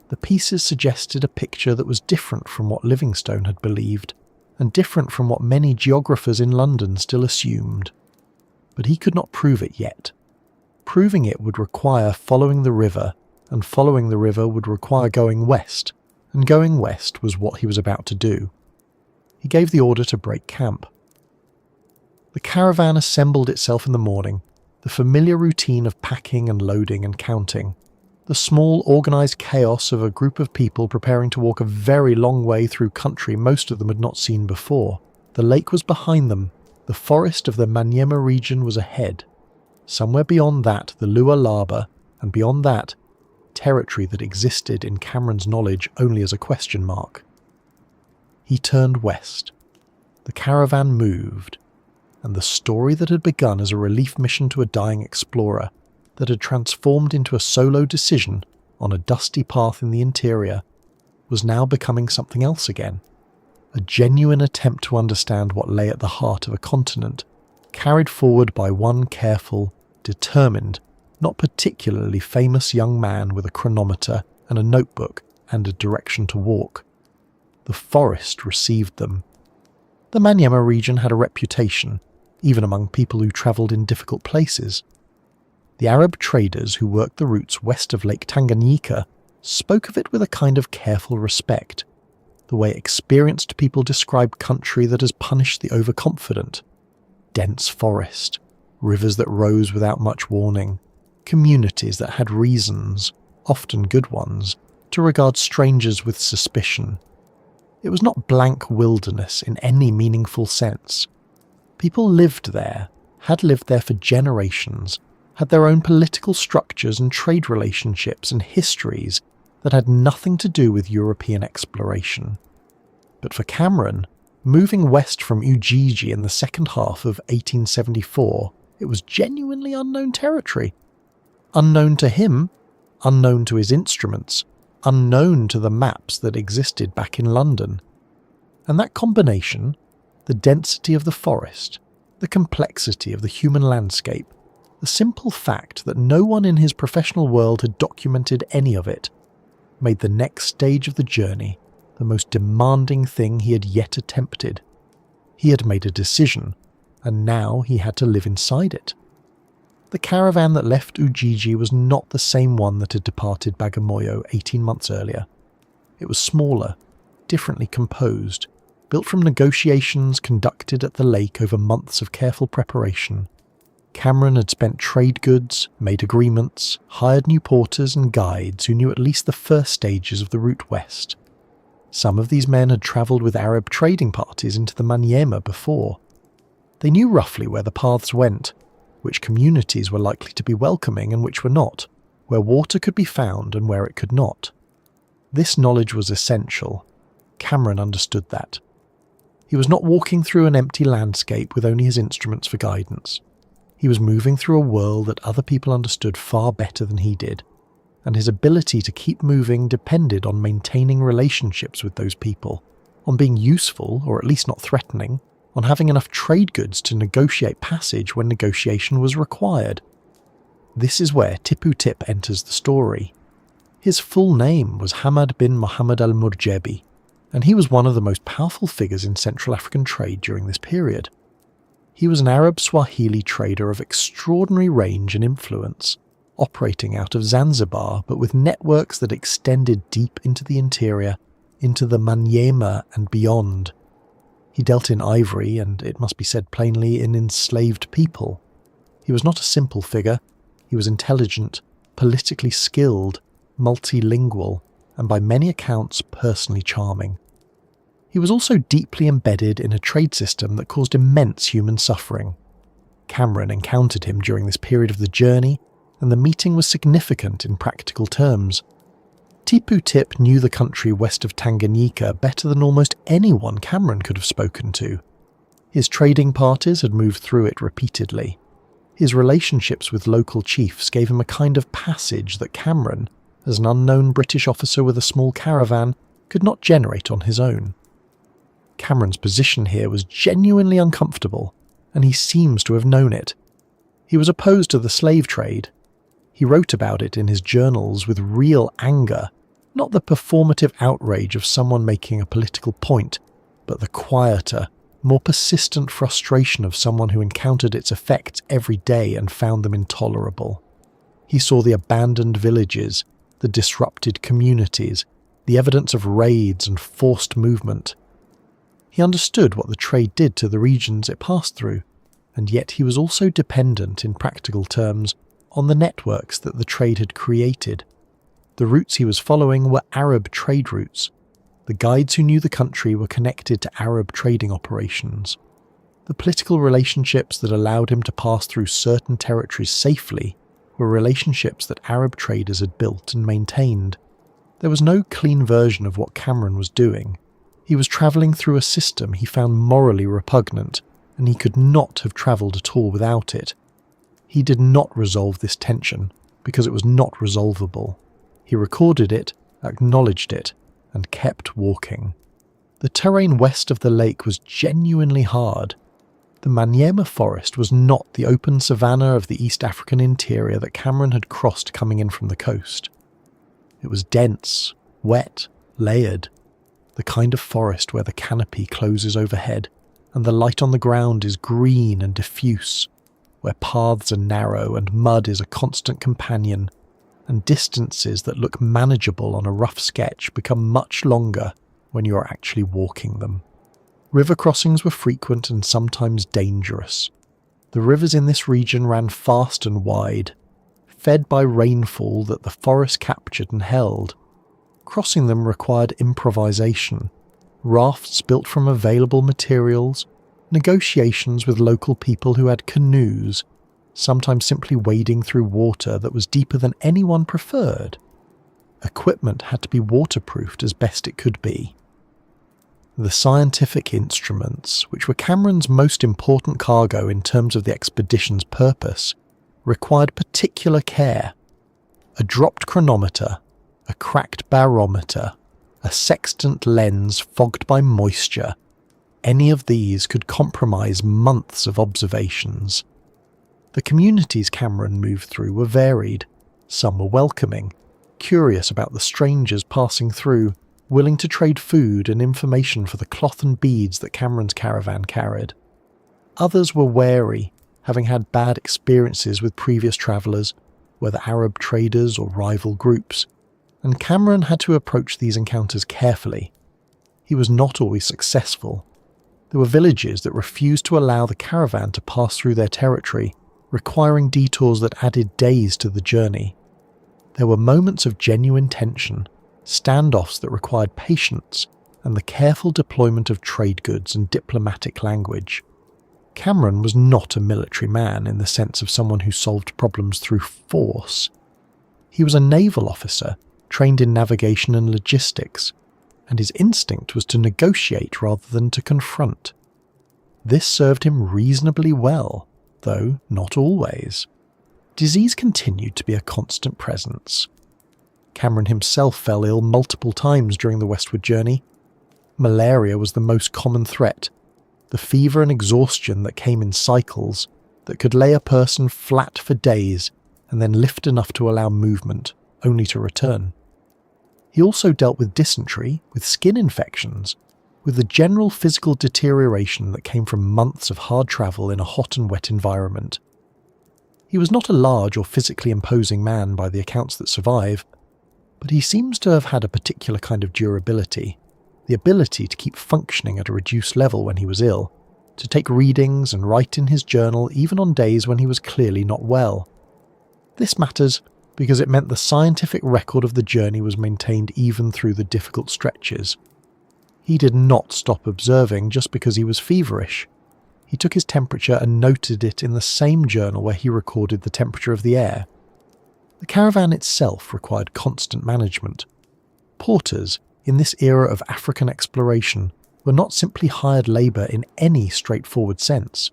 The pieces suggested a picture that was different from what Livingstone had believed, and different from what many geographers in London still assumed. But he could not prove it yet. Proving it would require following the river, and following the river would require going west, and going west was what he was about to do. He gave the order to break camp. The caravan assembled itself in the morning, the familiar routine of packing and loading and counting, the small organised chaos of a group of people preparing to walk a very long way through country most of them had not seen before. The lake was behind them, the forest of the Manyema region was ahead. Somewhere beyond that, the Lualaba, and beyond that, territory that existed in Cameron's knowledge only as a question mark. He turned west. The caravan moved, and the story that had begun as a relief mission to a dying explorer, that had transformed into a solo decision on a dusty path in the interior, was now becoming something else again. A genuine attempt to understand what lay at the heart of a continent, carried forward by one careful, determined, not particularly famous young man with a chronometer and a notebook and a direction to walk. The forest received them. The Manyema region had a reputation, even among people who travelled in difficult places. The Arab traders who worked the routes west of Lake Tanganyika spoke of it with a kind of careful respect, the way experienced people describe country that has punished the overconfident. Dense forest, rivers that rose without much warning, communities that had reasons, often good ones, to regard strangers with suspicion. It was not blank wilderness in any meaningful sense. People lived there, had lived there for generations, had their own political structures and trade relationships and histories that had nothing to do with European exploration. But for Cameron, moving west from Ujiji in the second half of 1874, it was genuinely unknown territory. Unknown to him, unknown to his instruments, unknown to the maps that existed back in London. And that combination, the density of the forest, the complexity of the human landscape, the simple fact that no one in his professional world had documented any of it, made the next stage of the journey the most demanding thing he had yet attempted. He had made a decision, and now he had to live inside it. The caravan that left Ujiji was not the same one that had departed Bagamoyo 18 months earlier. It was smaller, differently composed, built from negotiations conducted at the lake over months of careful preparation. Cameron had spent trade goods, made agreements, hired new porters and guides who knew at least the first stages of the route west. Some of these men had travelled with Arab trading parties into the Manyema before. They knew roughly where the paths went, which communities were likely to be welcoming and which were not, where water could be found and where it could not. This knowledge was essential. Cameron understood that. He was not walking through an empty landscape with only his instruments for guidance. He was moving through a world that other people understood far better than he did, and his ability to keep moving depended on maintaining relationships with those people, on being useful or at least not threatening, on having enough trade goods to negotiate passage when negotiation was required. This is where Tipu Tip enters the story. His full name was Hamad bin Muhammad al-Murjebi, and he was one of the most powerful figures in Central African trade during this period. He was an Arab Swahili trader of extraordinary range and influence, operating out of Zanzibar but with networks that extended deep into the interior, into the Manyema and beyond. He dealt in ivory and, it must be said plainly, in enslaved people. He was not a simple figure. He was intelligent, politically skilled, multilingual, and by many accounts personally charming. He was also deeply embedded in a trade system that caused immense human suffering. Cameron encountered him during this period of the journey, and the meeting was significant in practical terms. Tipu Tip knew the country west of Tanganyika better than almost anyone Cameron could have spoken to. His trading parties had moved through it repeatedly. His relationships with local chiefs gave him a kind of passage that Cameron, as an unknown British officer with a small caravan, could not generate on his own. Cameron's position here was genuinely uncomfortable, and he seems to have known it. He was opposed to the slave trade. He wrote about it in his journals with real anger, not the performative outrage of someone making a political point, but the quieter, more persistent frustration of someone who encountered its effects every day and found them intolerable. He saw the abandoned villages, the disrupted communities, the evidence of raids and forced movement. He understood what the trade did to the regions it passed through, and yet he was also dependent, in practical terms, on the networks that the trade had created. The routes he was following were Arab trade routes. The guides who knew the country were connected to Arab trading operations. The political relationships that allowed him to pass through certain territories safely were relationships that Arab traders had built and maintained. There was no clean version of what Cameron was doing. He was travelling through a system he found morally repugnant, and he could not have travelled at all without it. He did not resolve this tension, because it was not resolvable. He recorded it, acknowledged it, and kept walking. The terrain west of the lake was genuinely hard. The Manyema forest was not the open savanna of the East African interior that Cameron had crossed coming in from the coast. It was dense, wet, layered, the kind of forest where the canopy closes overhead and the light on the ground is green and diffuse, where paths are narrow and mud is a constant companion, and distances that look manageable on a rough sketch become much longer when you are actually walking them. River crossings were frequent and sometimes dangerous. The rivers in this region ran fast and wide, fed by rainfall that the forest captured and held. Crossing them required improvisation, rafts built from available materials, negotiations with local people who had canoes, sometimes simply wading through water that was deeper than anyone preferred. Equipment had to be waterproofed as best it could be. The scientific instruments, which were Cameron's most important cargo in terms of the expedition's purpose, required particular care. A dropped chronometer, a cracked barometer, a sextant lens fogged by moisture, any of these could compromise months of observations. The communities Cameron moved through were varied. Some were welcoming, curious about the strangers passing through, willing to trade food and information for the cloth and beads that Cameron's caravan carried. Others were wary, having had bad experiences with previous travellers, whether Arab traders or rival groups, and Cameron had to approach these encounters carefully. He was not always successful. There were villages that refused to allow the caravan to pass through their territory, requiring detours that added days to the journey. There were moments of genuine tension, standoffs that required patience, and the careful deployment of trade goods and diplomatic language. Cameron was not a military man in the sense of someone who solved problems through force. He was a naval officer, trained in navigation and logistics, and his instinct was to negotiate rather than to confront. This served him reasonably well, though not always. Disease continued to be a constant presence. Cameron himself fell ill multiple times during the westward journey. Malaria was the most common threat, the fever and exhaustion that came in cycles that could lay a person flat for days and then lift enough to allow movement, only to return. He also dealt with dysentery, with skin infections, with the general physical deterioration that came from months of hard travel in a hot and wet environment. He was not a large or physically imposing man by the accounts that survive, but he seems to have had a particular kind of durability, the ability to keep functioning at a reduced level when he was ill, to take readings and write in his journal even on days when he was clearly not well. This matters because it meant the scientific record of the journey was maintained even through the difficult stretches. He did not stop observing just because he was feverish. He took his temperature and noted it in the same journal where he recorded the temperature of the air. The caravan itself required constant management. Porters, in this era of African exploration, were not simply hired labour in any straightforward sense.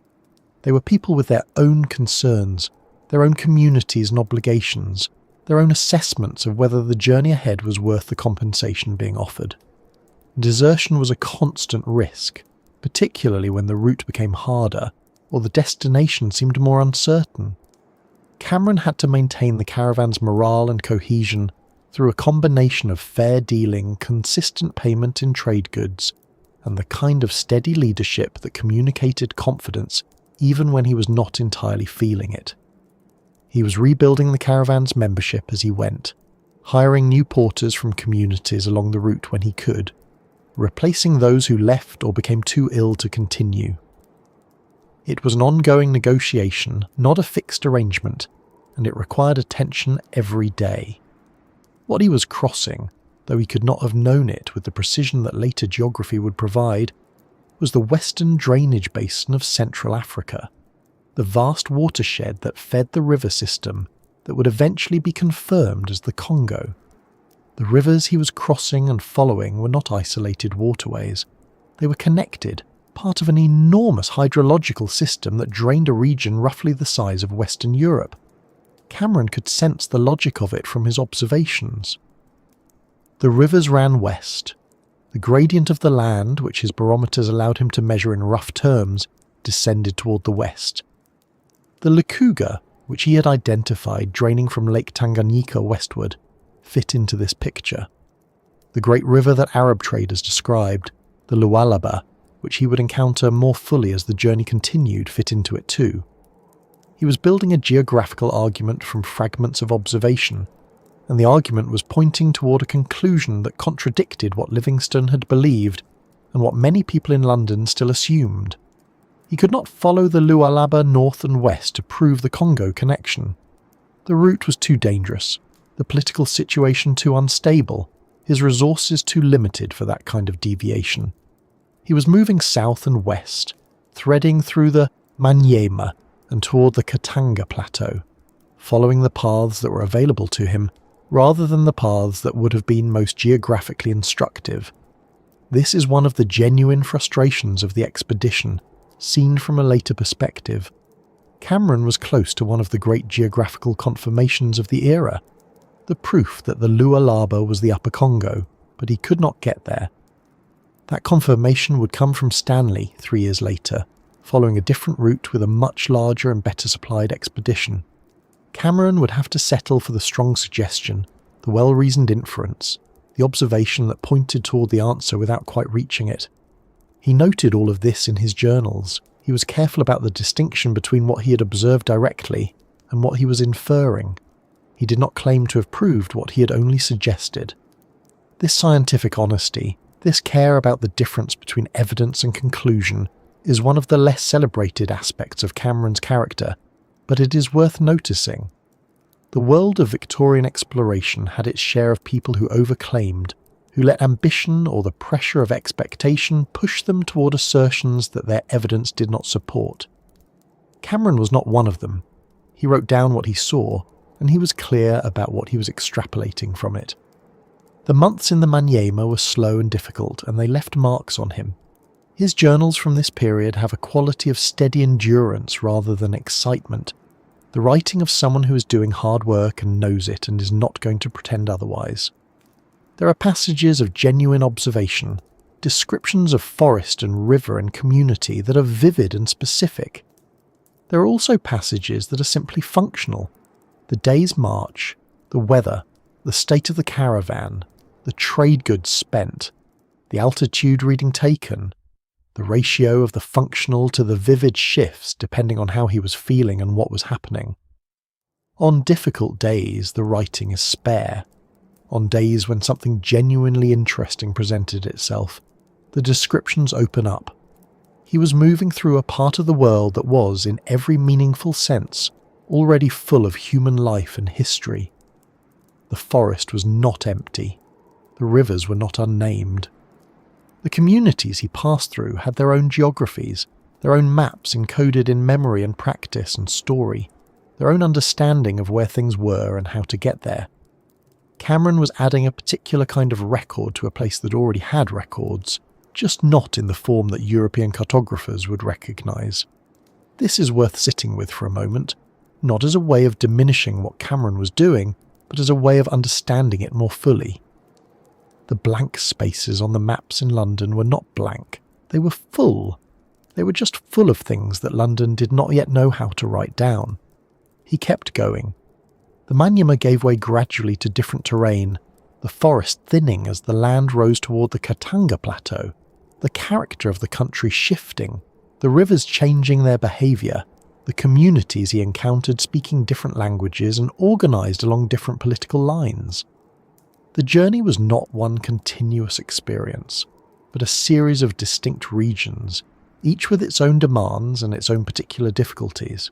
They were people with their own concerns, their own communities and obligations, their own assessments of whether the journey ahead was worth the compensation being offered. Desertion was a constant risk, particularly when the route became harder or the destination seemed more uncertain. Cameron had to maintain the caravan's morale and cohesion through a combination of fair dealing, consistent payment in trade goods, and the kind of steady leadership that communicated confidence even when he was not entirely feeling it. He was rebuilding the caravan's membership as he went, hiring new porters from communities along the route when he could, replacing those who left or became too ill to continue. It was an ongoing negotiation, not a fixed arrangement, and it required attention every day. What he was crossing, though he could not have known it with the precision that later geography would provide, was the western drainage basin of Central Africa, the vast watershed that fed the river system that would eventually be confirmed as the Congo. The rivers he was crossing and following were not isolated waterways. They were connected, part of an enormous hydrological system that drained a region roughly the size of Western Europe. Cameron could sense the logic of it from his observations. The rivers ran west. The gradient of the land, which his barometers allowed him to measure in rough terms, descended toward the west. The Lukuga, which he had identified draining from Lake Tanganyika westward, fit into this picture. The great river that Arab traders described, the Lualaba, which he would encounter more fully as the journey continued, fit into it too. He was building a geographical argument from fragments of observation, and the argument was pointing toward a conclusion that contradicted what Livingstone had believed and what many people in London still assumed. He could not follow the Lualaba north and west to prove the Congo connection. The route was too dangerous, the political situation too unstable, his resources too limited for that kind of deviation. He was moving south and west, threading through the Manyema and toward the Katanga Plateau, following the paths that were available to him rather than the paths that would have been most geographically instructive. This is one of the genuine frustrations of the expedition, seen from a later perspective. Cameron was close to one of the great geographical confirmations of the era, the proof that the Lualaba was the Upper Congo, but he could not get there. That confirmation would come from Stanley 3 years later, following a different route with a much larger and better supplied expedition. Cameron would have to settle for the strong suggestion, the well-reasoned inference, the observation that pointed toward the answer without quite reaching it. He noted all of this in his journals. He was careful about the distinction between what he had observed directly and what he was inferring. He did not claim to have proved what he had only suggested. This scientific honesty, this care about the difference between evidence and conclusion, is one of the less celebrated aspects of Cameron's character, but it is worth noticing. The world of Victorian exploration had its share of people who overclaimed, who let ambition or the pressure of expectation push them toward assertions that their evidence did not support. Cameron was not one of them. He wrote down what he saw, and he was clear about what he was extrapolating from it. The months in the Manyema were slow and difficult, and they left marks on him. His journals from this period have a quality of steady endurance rather than excitement, the writing of someone who is doing hard work and knows it and is not going to pretend otherwise. There are passages of genuine observation, descriptions of forest and river and community that are vivid and specific. There are also passages that are simply functional. The day's march, the weather, the state of the caravan, the trade goods spent, the altitude reading taken, the ratio of the functional to the vivid shifts depending on how he was feeling and what was happening. On difficult days, the writing is spare. On days when something genuinely interesting presented itself, the descriptions open up. He was moving through a part of the world that was, in every meaningful sense, already full of human life and history. The forest was not empty. The rivers were not unnamed. The communities he passed through had their own geographies, their own maps encoded in memory and practice and story, their own understanding of where things were and how to get there. Cameron was adding a particular kind of record to a place that already had records, just not in the form that European cartographers would recognise. This is worth sitting with for a moment, not as a way of diminishing what Cameron was doing, but as a way of understanding it more fully. The blank spaces on the maps in London were not blank, they were full. They were just full of things that London did not yet know how to write down. He kept going. The Manyema gave way gradually to different terrain, the forest thinning as the land rose toward the Katanga Plateau, the character of the country shifting, the rivers changing their behaviour, the communities he encountered speaking different languages and organised along different political lines. The journey was not one continuous experience, but a series of distinct regions, each with its own demands and its own particular difficulties.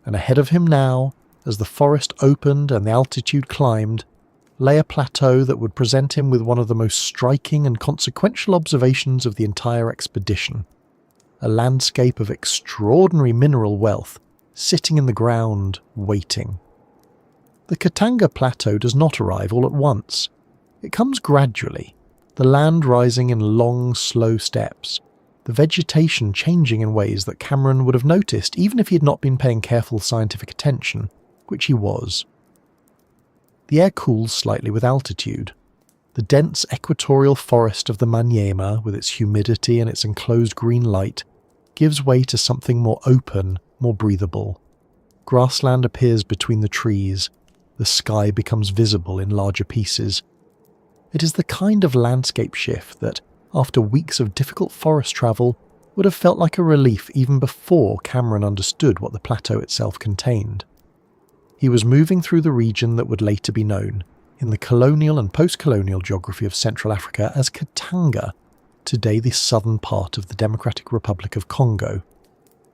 And ahead of him now, as the forest opened and the altitude climbed, lay a plateau that would present him with one of the most striking and consequential observations of the entire expedition. A landscape of extraordinary mineral wealth, sitting in the ground, waiting. The Katanga Plateau does not arrive all at once. It comes gradually, the land rising in long, slow steps, the vegetation changing in ways that Cameron would have noticed even if he had not been paying careful scientific attention, which he was. The air cools slightly with altitude. The dense equatorial forest of the Manyema, with its humidity and its enclosed green light, gives way to something more open, more breathable. Grassland appears between the trees. The sky becomes visible in larger pieces. It is the kind of landscape shift that, after weeks of difficult forest travel, would have felt like a relief even before Cameron understood what the plateau itself contained. He was moving through the region that would later be known, in the colonial and post-colonial geography of Central Africa, as Katanga, today the southern part of the Democratic Republic of Congo.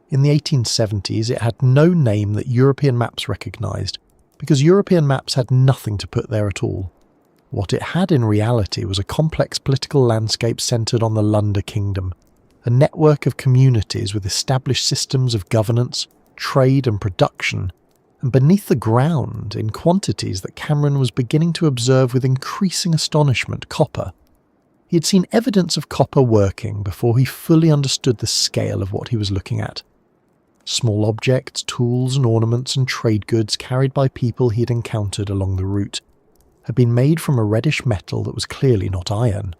In the 1870s, it had no name that European maps recognised, because European maps had nothing to put there at all. What it had in reality was a complex political landscape centred on the Lunda Kingdom, a network of communities with established systems of governance, trade and production, and beneath the ground, in quantities that Cameron was beginning to observe with increasing astonishment, copper. He had seen evidence of copper working before he fully understood the scale of what he was looking at. Small objects, tools and ornaments and trade goods carried by people he had encountered along the route had been made from a reddish metal that was clearly not iron.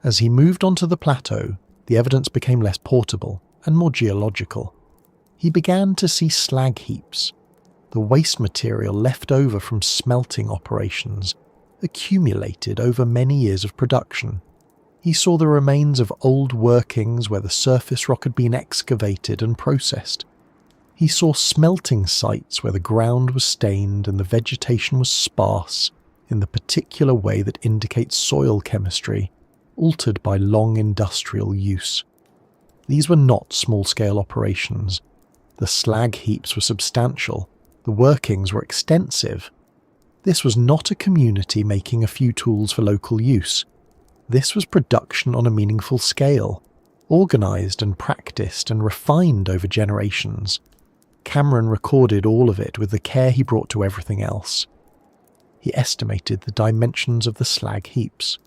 As he moved onto the plateau, the evidence became less portable and more geological. He began to see slag heaps, the waste material left over from smelting operations, accumulated over many years of production. He saw the remains of old workings where the surface rock had been excavated and processed. He saw smelting sites where the ground was stained and the vegetation was sparse in the particular way that indicates soil chemistry, altered by long industrial use. These were not small-scale operations. The slag heaps were substantial. The workings were extensive. This was not a community making a few tools for local use. This was production on a meaningful scale, organised and practised and refined over generations. Cameron recorded all of it with the care he brought to everything else. He estimated the dimensions of the slag heaps.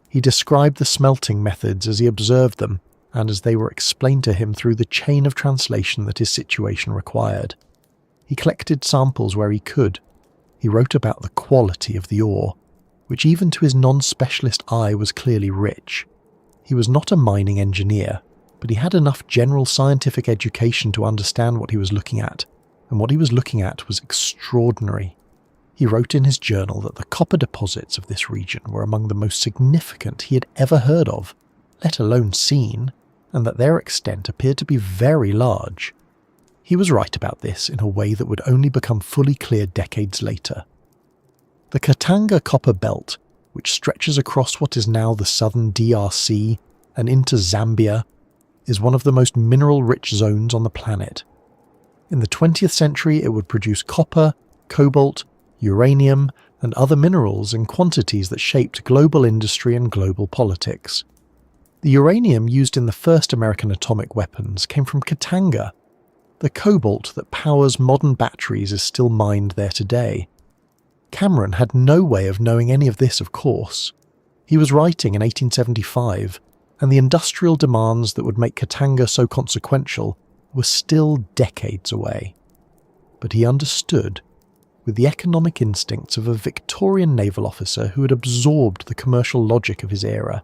He described the smelting methods as he observed them and as they were explained to him through the chain of translation that his situation required. He collected samples where he could. He wrote about the quality of the ore, which even to his non-specialist eye was clearly rich. He was not a mining engineer, but he had enough general scientific education to understand what he was looking at, and what he was looking at was extraordinary. He wrote in his journal that the copper deposits of this region were among the most significant he had ever heard of, let alone seen, and that their extent appeared to be very large. He was right about this in a way that would only become fully clear decades later. The Katanga Copper Belt, which stretches across what is now the southern DRC and into Zambia, is one of the most mineral-rich zones on the planet. In the 20th century, it would produce copper, cobalt, uranium, and other minerals in quantities that shaped global industry and global politics. The uranium used in the first American atomic weapons came from Katanga. The cobalt that powers modern batteries is still mined there today. Cameron had no way of knowing any of this, of course. He was writing in 1875, and the industrial demands that would make Katanga so consequential were still decades away. But he understood, with the economic instincts of a Victorian naval officer who had absorbed the commercial logic of his era,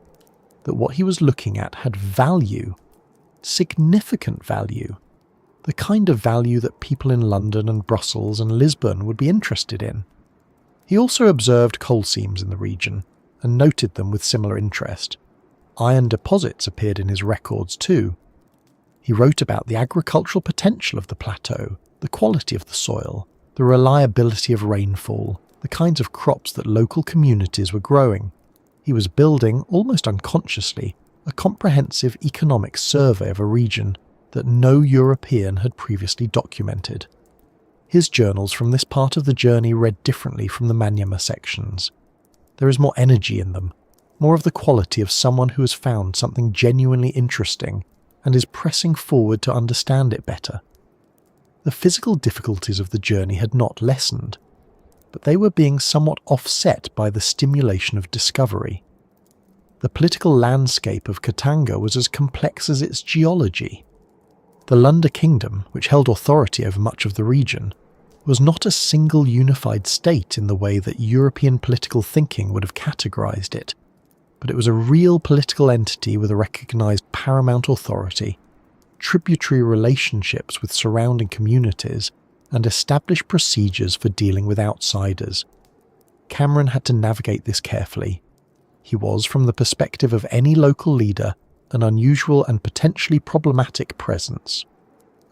that what he was looking at had value, significant value, the kind of value that people in London and Brussels and Lisbon would be interested in. He also observed coal seams in the region and noted them with similar interest. Iron deposits appeared in his records too. He wrote about the agricultural potential of the plateau, the quality of the soil, the reliability of rainfall, the kinds of crops that local communities were growing. He was building, almost unconsciously, a comprehensive economic survey of a region that no European had previously documented. His journals from this part of the journey read differently from the Manyama sections. There is more energy in them, more of the quality of someone who has found something genuinely interesting and is pressing forward to understand it better. The physical difficulties of the journey had not lessened, but they were being somewhat offset by the stimulation of discovery. The political landscape of Katanga was as complex as its geology. The Lunda Kingdom, which held authority over much of the region, was not a single unified state in the way that European political thinking would have categorized it, but it was a real political entity with a recognized paramount authority. tributary relationships with surrounding communities, and establish procedures for dealing with outsiders. Cameron had to navigate this carefully. He was, from the perspective of any local leader, an unusual and potentially problematic presence.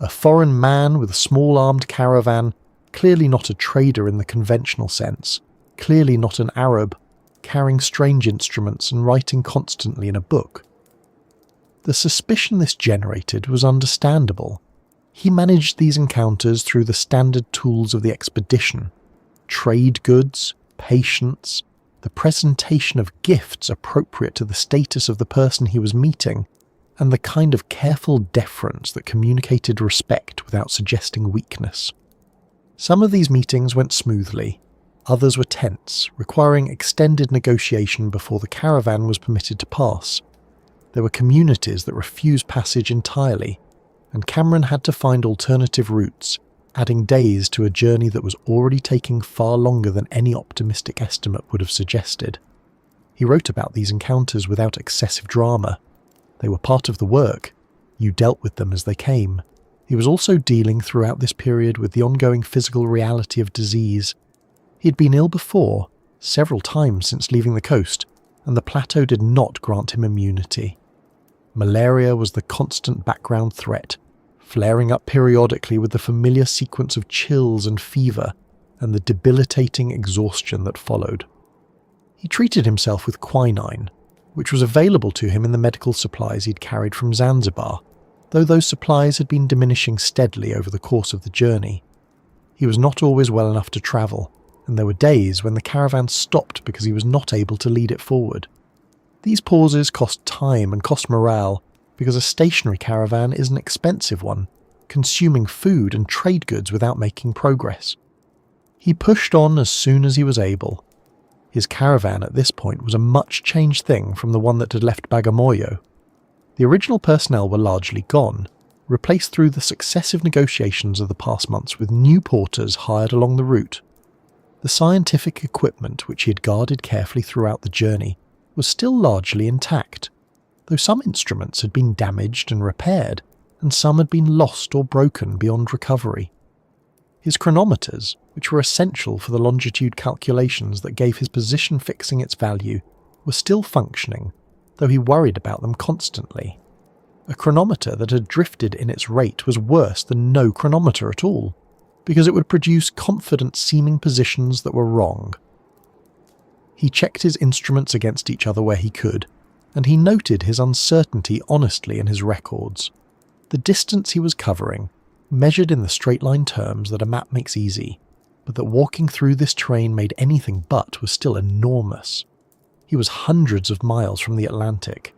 A foreign man with a small armed caravan, clearly not a trader in the conventional sense, clearly not an Arab, carrying strange instruments and writing constantly in a book. The suspicion this generated was understandable. He managed these encounters through the standard tools of the expedition: trade goods, patience, the presentation of gifts appropriate to the status of the person he was meeting, and the kind of careful deference that communicated respect without suggesting weakness. Some of these meetings went smoothly, others were tense, requiring extended negotiation before the caravan was permitted to pass. There were communities that refused passage entirely, and Cameron had to find alternative routes, adding days to a journey that was already taking far longer than any optimistic estimate would have suggested. He wrote about these encounters without excessive drama. They were part of the work. You dealt with them as they came. He was also dealing throughout this period with the ongoing physical reality of disease. He had been ill before, several times since leaving the coast, and the plateau did not grant him immunity. Malaria was the constant background threat, flaring up periodically with the familiar sequence of chills and fever, and the debilitating exhaustion that followed. He treated himself with quinine, which was available to him in the medical supplies he'd carried from Zanzibar, though those supplies had been diminishing steadily over the course of the journey. He was not always well enough to travel, and there were days when the caravan stopped because he was not able to lead it forward. These pauses cost time and cost morale, because a stationary caravan is an expensive one, consuming food and trade goods without making progress. He pushed on as soon as he was able. His caravan at this point was a much changed thing from the one that had left Bagamoyo. The original personnel were largely gone, replaced through the successive negotiations of the past months with new porters hired along the route. The scientific equipment which he had guarded carefully throughout the journey was still largely intact, though some instruments had been damaged and repaired, and some had been lost or broken beyond recovery. His chronometers, which were essential for the longitude calculations that gave his position fixing its value, were still functioning, though he worried about them constantly. A chronometer that had drifted in its rate was worse than no chronometer at all, because it would produce confident-seeming positions that were wrong. He checked his instruments against each other where he could, and he noted his uncertainty honestly in his records. The distance he was covering, measured in the straight-line terms that a map makes easy, but that walking through this terrain made anything but, was still enormous. He was hundreds of miles from the Atlantic.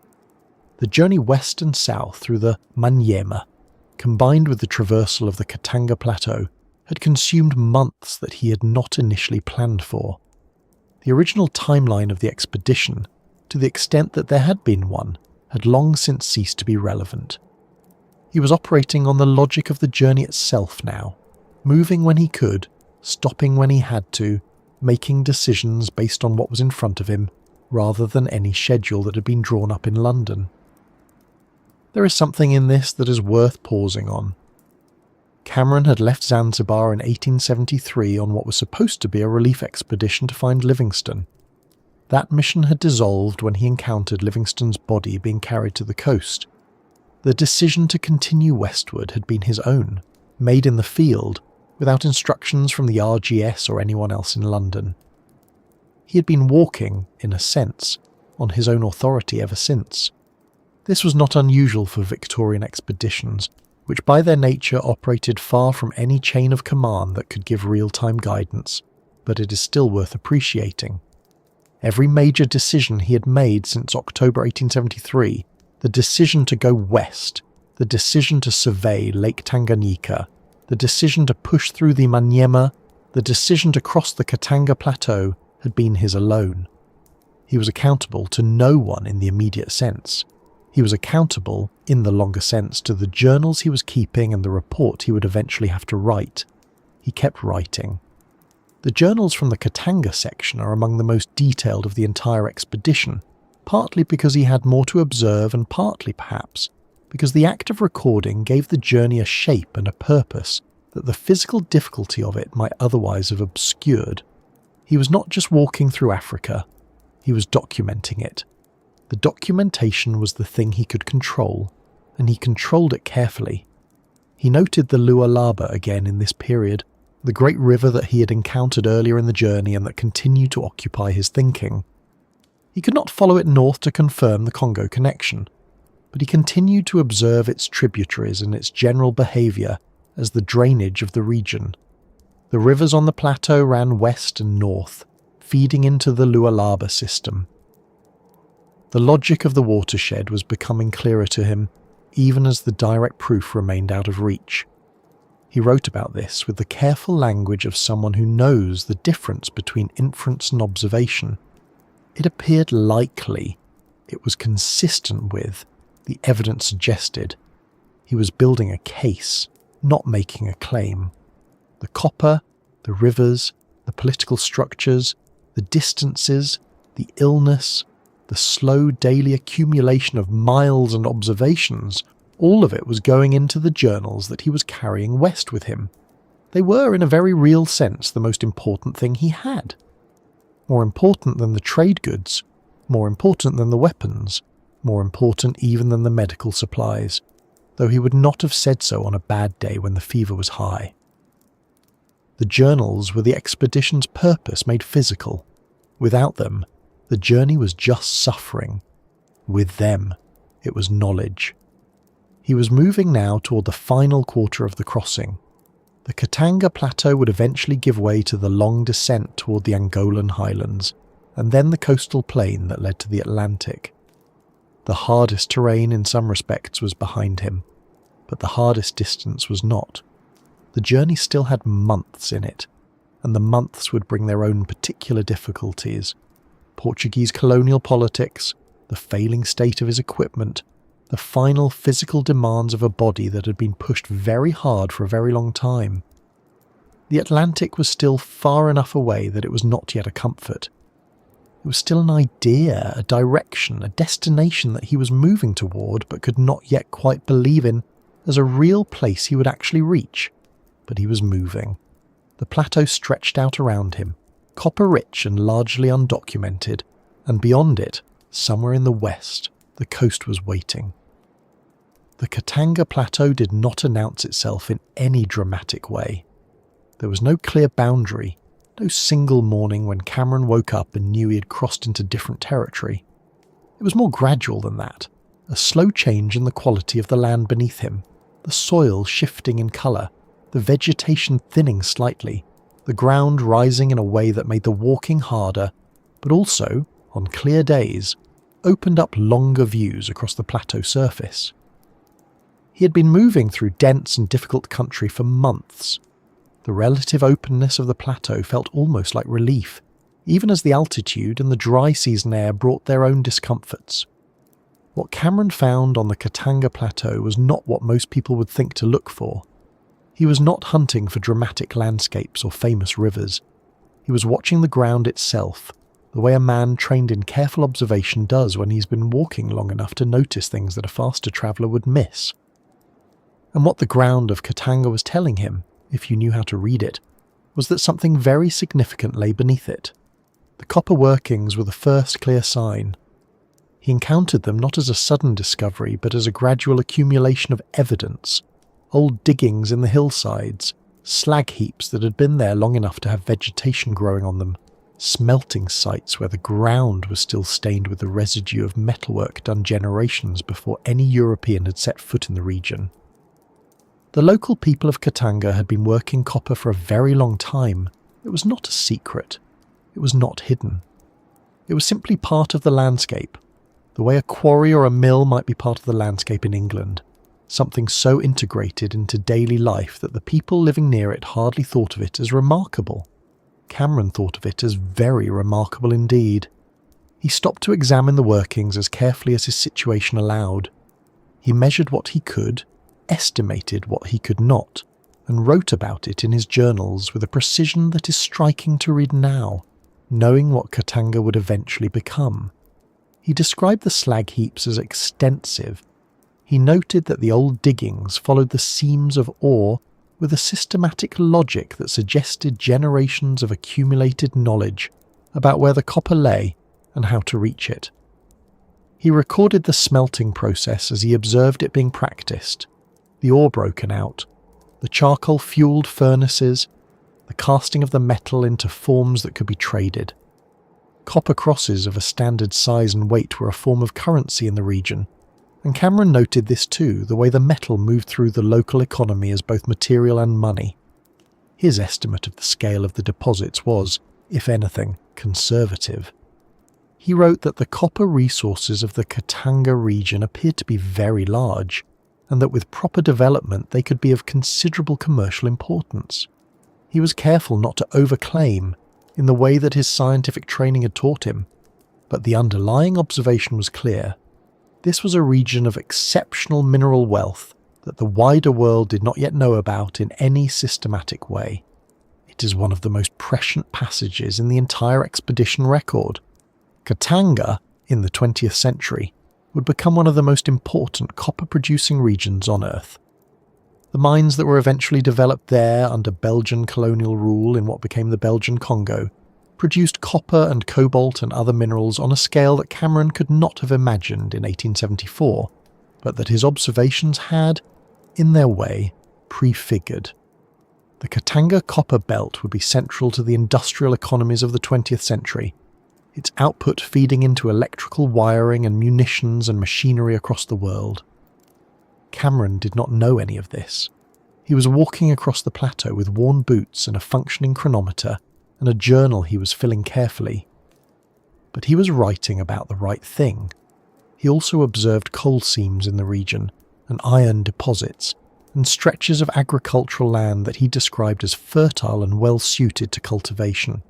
The journey west and south through the Manyema, combined with the traversal of the Katanga Plateau, had consumed months that he had not initially planned for. The original timeline of the expedition, to the extent that there had been one, had long since ceased to be relevant. He was operating on the logic of the journey itself now, moving when he could, stopping when he had to, making decisions based on what was in front of him, rather than any schedule that had been drawn up in London. There is something in this that is worth pausing on. Cameron had left Zanzibar in 1873 on what was supposed to be a relief expedition to find Livingstone. That mission had dissolved when he encountered Livingstone's body being carried to the coast. The decision to continue westward had been his own, made in the field, without instructions from the RGS or anyone else in London. He had been walking, in a sense, on his own authority ever since. This was not unusual for Victorian expeditions, which by their nature operated far from any chain of command that could give real-time guidance, but it is still worth appreciating. Every major decision he had made since October 1873, the decision to go west, the decision to survey Lake Tanganyika, the decision to push through the Manyema, the decision to cross the Katanga Plateau, had been his alone. He was accountable to no one in the immediate sense. He was accountable, in the longer sense, to the journals he was keeping and the report he would eventually have to write. He kept writing. The journals from the Katanga section are among the most detailed of the entire expedition, partly because he had more to observe and partly, perhaps, because the act of recording gave the journey a shape and a purpose that the physical difficulty of it might otherwise have obscured. He was not just walking through Africa, he was documenting it. The documentation was the thing he could control, and he controlled it carefully. He noted the Lualaba again in this period, the great river that he had encountered earlier in the journey and that continued to occupy his thinking. He could not follow it north to confirm the Congo connection, but he continued to observe its tributaries and its general behaviour as the drainage of the region. The rivers on the plateau ran west and north, feeding into the Lualaba system. The logic of the watershed was becoming clearer to him, even as the direct proof remained out of reach. He wrote about this with the careful language of someone who knows the difference between inference and observation. It appeared likely, it was consistent with, the evidence suggested. He was building a case, not making a claim. The copper, the rivers, the political structures, the distances, the illness, the slow daily accumulation of miles and observations, all of it was going into the journals that he was carrying west with him. They were, in a very real sense, the most important thing he had. More important than the trade goods, more important than the weapons, more important even than the medical supplies, though he would not have said so on a bad day when the fever was high. The journals were the expedition's purpose made physical. Without them, the journey was just suffering. With them, it was knowledge. He was moving now toward the final quarter of the crossing. The Katanga Plateau would eventually give way to the long descent toward the Angolan highlands, and then the coastal plain that led to the Atlantic. The hardest terrain in some respects was behind him, but the hardest distance was not. The journey still had months in it, and the months would bring their own particular difficulties. Portuguese colonial politics, the failing state of his equipment, the final physical demands of a body that had been pushed very hard for a very long time. The Atlantic was still far enough away that it was not yet a comfort. It was still an idea, a direction, a destination that he was moving toward but could not yet quite believe in as a real place he would actually reach. But he was moving. The plateau stretched out around him, copper-rich and largely undocumented, and beyond it, somewhere in the west, the coast was waiting. The Katanga Plateau did not announce itself in any dramatic way. There was no clear boundary, no single morning when Cameron woke up and knew he had crossed into different territory. It was more gradual than that, a slow change in the quality of the land beneath him, the soil shifting in colour, the vegetation thinning slightly, the ground rising in a way that made the walking harder, but also, on clear days, opened up longer views across the plateau surface. He had been moving through dense and difficult country for months. The relative openness of the plateau felt almost like relief, even as the altitude and the dry season air brought their own discomforts. What Cameron found on the Katanga Plateau was not what most people would think to look for. He was not hunting for dramatic landscapes or famous rivers. He was watching the ground itself, the way a man trained in careful observation does when he's been walking long enough to notice things that a faster traveller would miss. And what the ground of Katanga was telling him, if you knew how to read it, was that something very significant lay beneath it. The copper workings were the first clear sign. He encountered them not as a sudden discovery, but as a gradual accumulation of evidence. Old diggings in the hillsides, slag heaps that had been there long enough to have vegetation growing on them, smelting sites where the ground was still stained with the residue of metalwork done generations before any European had set foot in the region. The local people of Katanga had been working copper for a very long time. It was not a secret. It was not hidden. It was simply part of the landscape, the way a quarry or a mill might be part of the landscape in England, something so integrated into daily life that the people living near it hardly thought of it as remarkable. Cameron thought of it as very remarkable indeed. He stopped to examine the workings as carefully as his situation allowed. He measured what he could, estimated what he could not, and wrote about it in his journals with a precision that is striking to read now, knowing what Katanga would eventually become. He described the slag heaps as extensive. He noted that the old diggings followed the seams of ore with a systematic logic that suggested generations of accumulated knowledge about where the copper lay and how to reach it. He recorded the smelting process as he observed it being practiced, the ore broken out, the charcoal-fueled furnaces, the casting of the metal into forms that could be traded. Copper crosses of a standard size and weight were a form of currency in the region, and Cameron noted this too, the way the metal moved through the local economy as both material and money. His estimate of the scale of the deposits was, if anything, conservative. He wrote that the copper resources of the Katanga region appeared to be very large, and that with proper development they could be of considerable commercial importance. He was careful not to overclaim in the way that his scientific training had taught him, but the underlying observation was clear. This was a region of exceptional mineral wealth that the wider world did not yet know about in any systematic way. It is one of the most prescient passages in the entire expedition record. Katanga, in the 20th century, would become one of the most important copper-producing regions on Earth. The mines that were eventually developed there under Belgian colonial rule in what became the Belgian Congo produced copper and cobalt and other minerals on a scale that Cameron could not have imagined in 1874, but that his observations had, in their way, prefigured. The Katanga copper belt would be central to the industrial economies of the 20th century, its output feeding into electrical wiring and munitions and machinery across the world. Cameron did not know any of this. He was walking across the plateau with worn boots and a functioning chronometer and a journal he was filling carefully. But he was writing about the right thing. He also observed coal seams in the region, and iron deposits, and stretches of agricultural land that he described as fertile and well suited to cultivation.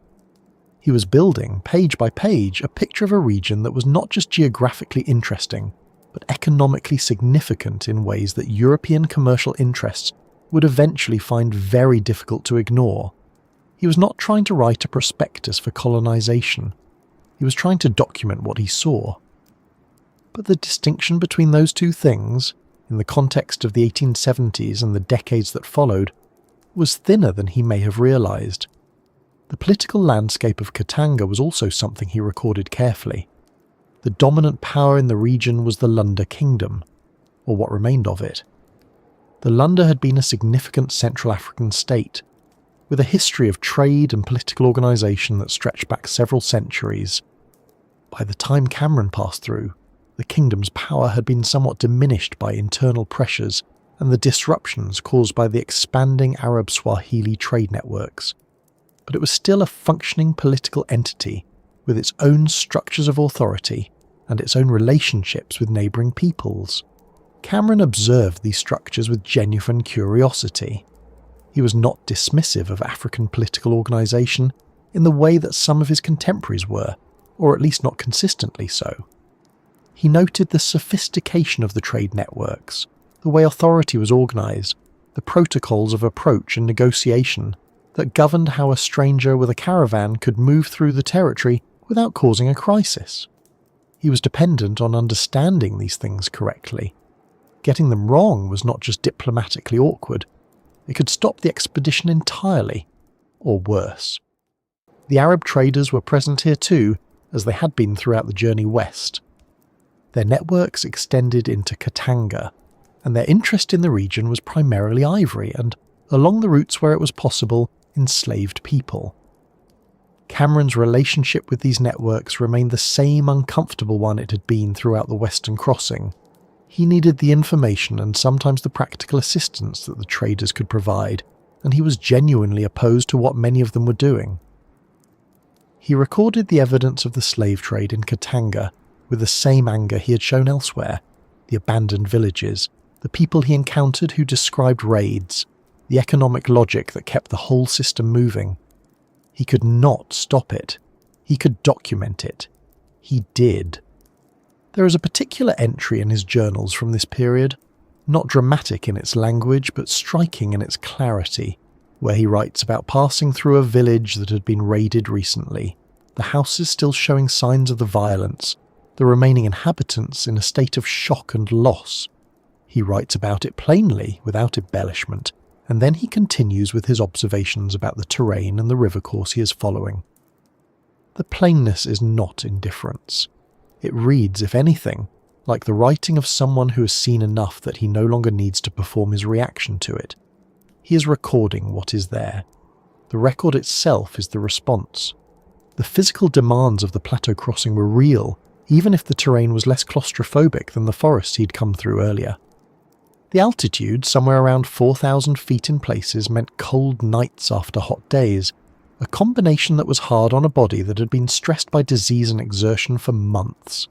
He was building, page by page, a picture of a region that was not just geographically interesting, but economically significant in ways that European commercial interests would eventually find very difficult to ignore. He was not trying to write a prospectus for colonization. He was trying to document what he saw. But the distinction between those two things, in the context of the 1870s and the decades that followed, was thinner than he may have realized. The political landscape of Katanga was also something he recorded carefully. The dominant power in the region was the Lunda Kingdom, or what remained of it. The Lunda had been a significant Central African state, with a history of trade and political organisation that stretched back several centuries. By the time Cameron passed through, the kingdom's power had been somewhat diminished by internal pressures and the disruptions caused by the expanding Arab-Swahili trade networks. But it was still a functioning political entity with its own structures of authority and its own relationships with neighbouring peoples. Cameron observed these structures with genuine curiosity. He was not dismissive of African political organisation in the way that some of his contemporaries were, or at least not consistently so. He noted the sophistication of the trade networks, the way authority was organised, the protocols of approach and negotiation that governed how a stranger with a caravan could move through the territory without causing a crisis. He was dependent on understanding these things correctly. Getting them wrong was not just diplomatically awkward, it could stop the expedition entirely, or worse. The Arab traders were present here too, as they had been throughout the journey west. Their networks extended into Katanga, and their interest in the region was primarily ivory and, along the routes where it was possible, enslaved people. Cameron's relationship with these networks remained the same uncomfortable one it had been throughout the Western Crossing. He needed the information and sometimes the practical assistance that the traders could provide, and he was genuinely opposed to what many of them were doing. He recorded the evidence of the slave trade in Katanga with the same anger he had shown elsewhere, the abandoned villages, the people he encountered who described raids, the economic logic that kept the whole system moving. He could not stop it. He could document it. He did. There is a particular entry in his journals from this period, not dramatic in its language but striking in its clarity, where he writes about passing through a village that had been raided recently, the houses still showing signs of the violence, the remaining inhabitants in a state of shock and loss. He writes about it plainly, without embellishment, and then he continues with his observations about the terrain and the river course he is following. The plainness is not indifference. It reads, if anything, like the writing of someone who has seen enough that he no longer needs to perform his reaction to it. He is recording what is there. The record itself is the response. The physical demands of the plateau crossing were real, even if the terrain was less claustrophobic than the forests he'd come through earlier. The altitude, somewhere around 4,000 feet in places, meant cold nights after hot days, a combination that was hard on a body that had been stressed by disease and exertion for months.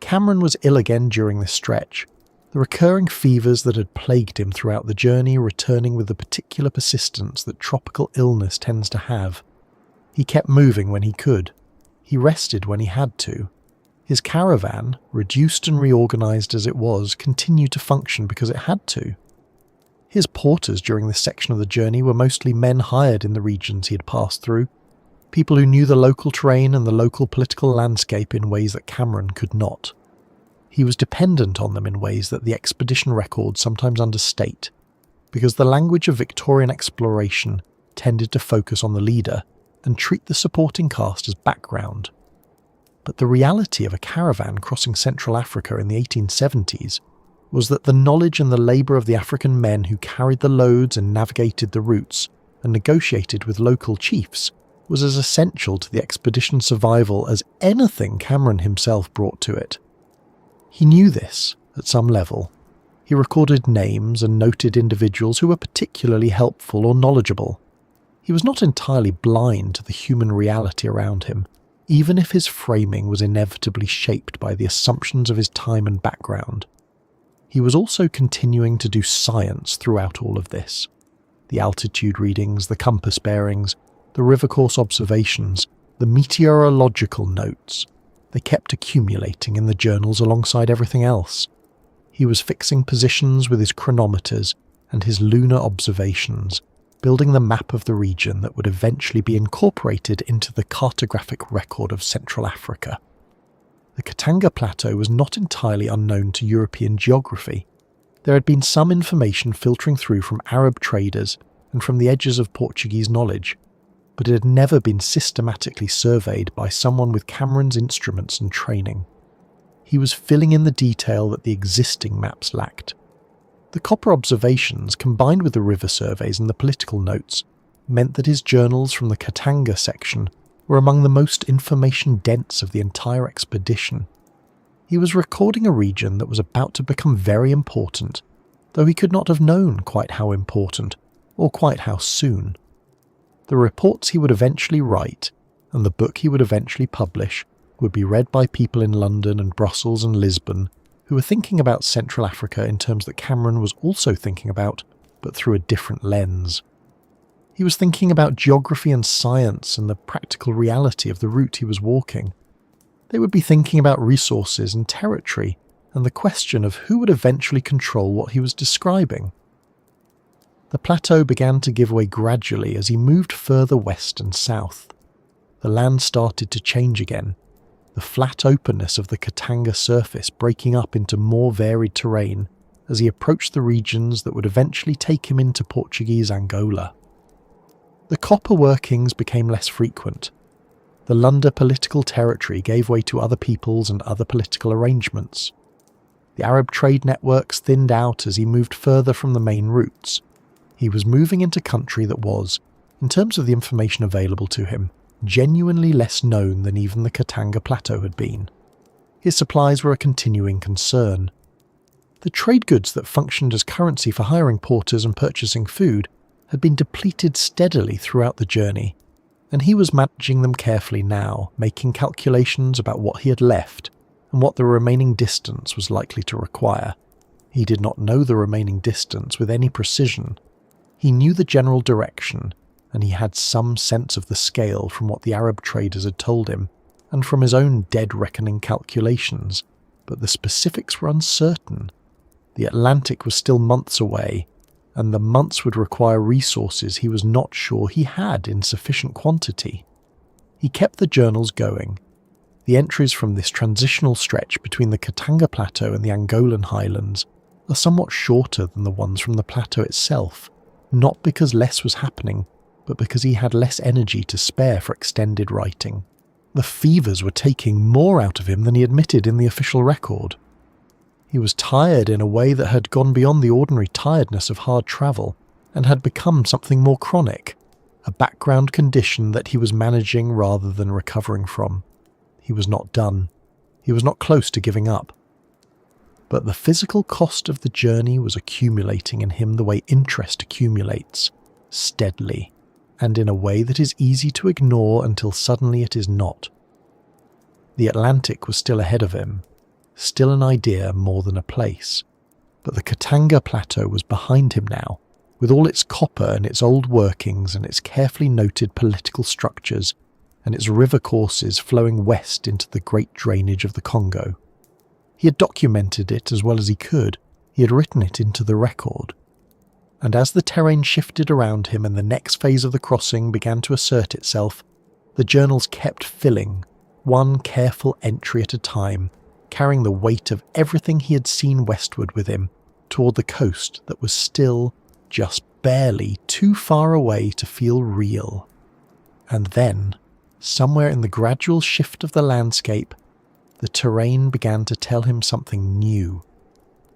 Cameron was ill again during this stretch, the recurring fevers that had plagued him throughout the journey returning with the particular persistence that tropical illness tends to have. He kept moving when he could. He rested when he had to. His caravan, reduced and reorganised as it was, continued to function because it had to. His porters during this section of the journey were mostly men hired in the regions he had passed through, people who knew the local terrain and the local political landscape in ways that Cameron could not. He was dependent on them in ways that the expedition records sometimes understate, because the language of Victorian exploration tended to focus on the leader and treat the supporting cast as background. But the reality of a caravan crossing Central Africa in the 1870s was that the knowledge and the labour of the African men who carried the loads and navigated the routes and negotiated with local chiefs was as essential to the expedition's survival as anything Cameron himself brought to it. He knew this, at some level. He recorded names and noted individuals who were particularly helpful or knowledgeable. He was not entirely blind to the human reality around him, even if his framing was inevitably shaped by the assumptions of his time and background. He was also continuing to do science throughout all of this. The altitude readings, the compass bearings, the river course observations, the meteorological notes. They kept accumulating in the journals alongside everything else. He was fixing positions with his chronometers and his lunar observations, building the map of the region that would eventually be incorporated into the cartographic record of Central Africa. The Katanga Plateau was not entirely unknown to European geography. There had been some information filtering through from Arab traders and from the edges of Portuguese knowledge, but it had never been systematically surveyed by someone with Cameron's instruments and training. He was filling in the detail that the existing maps lacked. The copper observations, combined with the river surveys and the political notes, meant that his journals from the Katanga section were among the most information-dense of the entire expedition. He was recording a region that was about to become very important, though he could not have known quite how important, or quite how soon. The reports he would eventually write, and the book he would eventually publish, would be read by people in London and Brussels and Lisbon who were thinking about Central Africa in terms that Cameron was also thinking about, but through a different lens. He was thinking about geography and science and the practical reality of the route he was walking. They would be thinking about resources and territory, and the question of who would eventually control what he was describing. The plateau began to give way gradually as he moved further west and south. The land started to change again, the flat openness of the Katanga surface breaking up into more varied terrain as he approached the regions that would eventually take him into Portuguese Angola. The copper workings became less frequent. The Lunda political territory gave way to other peoples and other political arrangements. The Arab trade networks thinned out as he moved further from the main routes. He was moving into country that was, in terms of the information available to him, genuinely less known than even the Katanga Plateau had been. His supplies were a continuing concern. The trade goods that functioned as currency for hiring porters and purchasing food had been depleted steadily throughout the journey, and he was managing them carefully now, making calculations about what he had left and what the remaining distance was likely to require. He did not know the remaining distance with any precision. He knew the general direction, and he had some sense of the scale from what the Arab traders had told him, and from his own dead-reckoning calculations, but the specifics were uncertain. The Atlantic was still months away, and the months would require resources he was not sure he had in sufficient quantity. He kept the journals going. The entries from this transitional stretch between the Katanga Plateau and the Angolan highlands are somewhat shorter than the ones from the plateau itself, not because less was happening, but because he had less energy to spare for extended writing. The fevers were taking more out of him than he admitted in the official record. He was tired in a way that had gone beyond the ordinary tiredness of hard travel and had become something more chronic, a background condition that he was managing rather than recovering from. He was not done. He was not close to giving up. But the physical cost of the journey was accumulating in him the way interest accumulates, steadily, and in a way that is easy to ignore until suddenly it is not. The Atlantic was still ahead of him, still an idea more than a place, but the Katanga Plateau was behind him now, with all its copper and its old workings and its carefully noted political structures and its river courses flowing west into the great drainage of the Congo. He had documented it as well as he could. He had written it into the record. And as the terrain shifted around him and the next phase of the crossing began to assert itself, the journals kept filling, one careful entry at a time, carrying the weight of everything he had seen westward with him toward the coast that was still just barely too far away to feel real. And then, somewhere in the gradual shift of the landscape, the terrain began to tell him something new.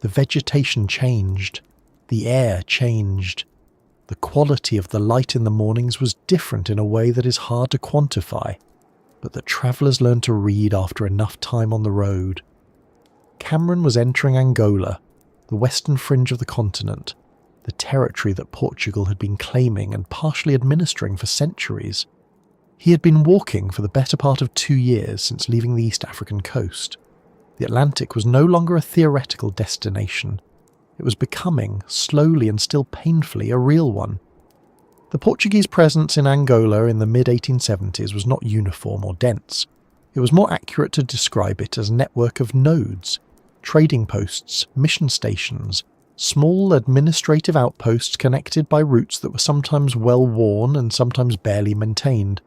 The vegetation changed. The air changed. The quality of the light in the mornings was different in a way that is hard to quantify, but that travellers learn to read after enough time on the road. Cameron was entering Angola, the western fringe of the continent, the territory that Portugal had been claiming and partially administering for centuries. He had been walking for the better part of 2 years since leaving the East African coast. The Atlantic was no longer a theoretical destination. It was becoming, slowly and still painfully, a real one. The Portuguese presence in Angola in the mid-1870s was not uniform or dense. It was more accurate to describe it as a network of nodes, trading posts, mission stations, small administrative outposts connected by routes that were sometimes well-worn and sometimes barely maintained.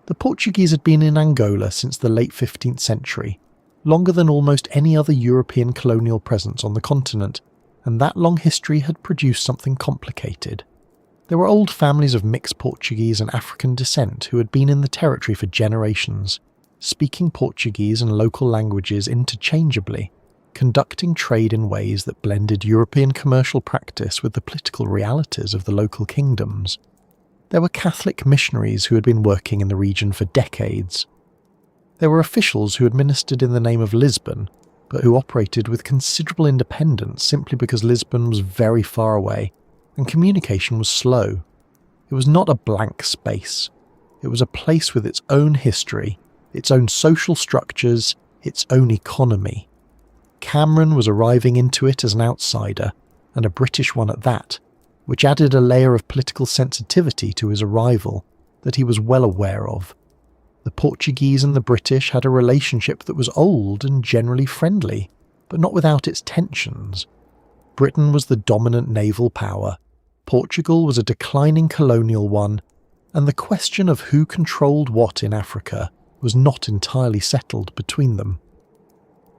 The Portuguese had been in Angola since the late 15th century, longer than almost any other European colonial presence on the continent, and that long history had produced something complicated. There were old families of mixed Portuguese and African descent who had been in the territory for generations, speaking Portuguese and local languages interchangeably, conducting trade in ways that blended European commercial practice with the political realities of the local kingdoms. There were Catholic missionaries who had been working in the region for decades. There were officials who administered in the name of Lisbon, but who operated with considerable independence simply because Lisbon was very far away and communication was slow. It was not a blank space. It was a place with its own history, its own social structures, its own economy. Cameron was arriving into it as an outsider, and a British one at that, which added a layer of political sensitivity to his arrival that he was well aware of. The Portuguese and the British had a relationship that was old and generally friendly, but not without its tensions. Britain was the dominant naval power, Portugal was a declining colonial one, and the question of who controlled what in Africa was not entirely settled between them.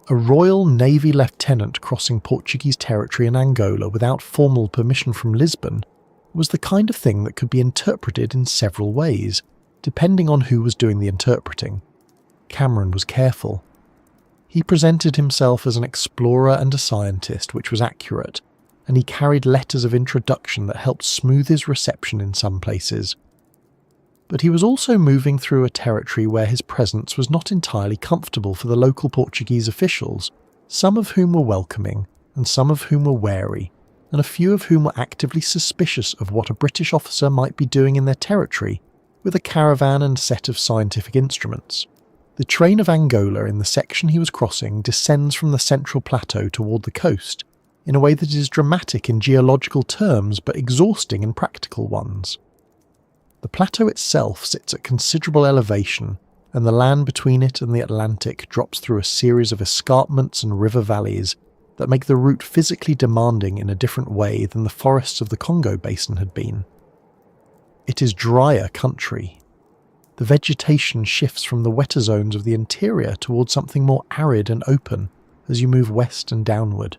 A Royal Navy lieutenant crossing Portuguese territory in Angola without formal permission from Lisbon was the kind of thing that could be interpreted in several ways, depending on who was doing the interpreting. Cameron was careful. He presented himself as an explorer and a scientist, which was accurate, and he carried letters of introduction that helped smooth his reception in some places. But he was also moving through a territory where his presence was not entirely comfortable for the local Portuguese officials, some of whom were welcoming and some of whom were wary, and a few of whom were actively suspicious of what a British officer might be doing in their territory with a caravan and set of scientific instruments. The train of Angola in the section he was crossing descends from the central plateau toward the coast, in a way that is dramatic in geological terms but exhausting in practical ones. The plateau itself sits at considerable elevation, and the land between it and the Atlantic drops through a series of escarpments and river valleys that make the route physically demanding in a different way than the forests of the Congo basin had been. It is drier country. The vegetation shifts from the wetter zones of the interior towards something more arid and open as you move west and downward.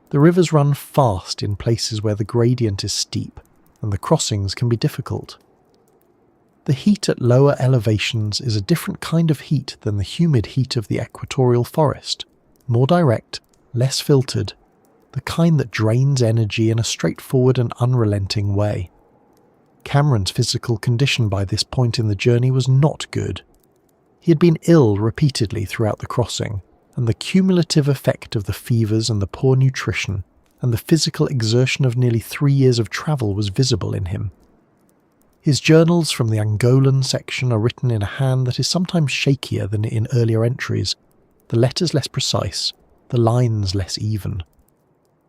The rivers run fast in places where the gradient is steep, and the crossings can be difficult. The heat at lower elevations is a different kind of heat than the humid heat of the equatorial forest, more direct, less filtered, the kind that drains energy in a straightforward and unrelenting way. Cameron's physical condition by this point in the journey was not good. He had been ill repeatedly throughout the crossing, and the cumulative effect of the fevers and the poor nutrition and the physical exertion of nearly 3 years of travel was visible in him. His journals from the Angolan section are written in a hand that is sometimes shakier than in earlier entries, the letters less precise, the lines less even.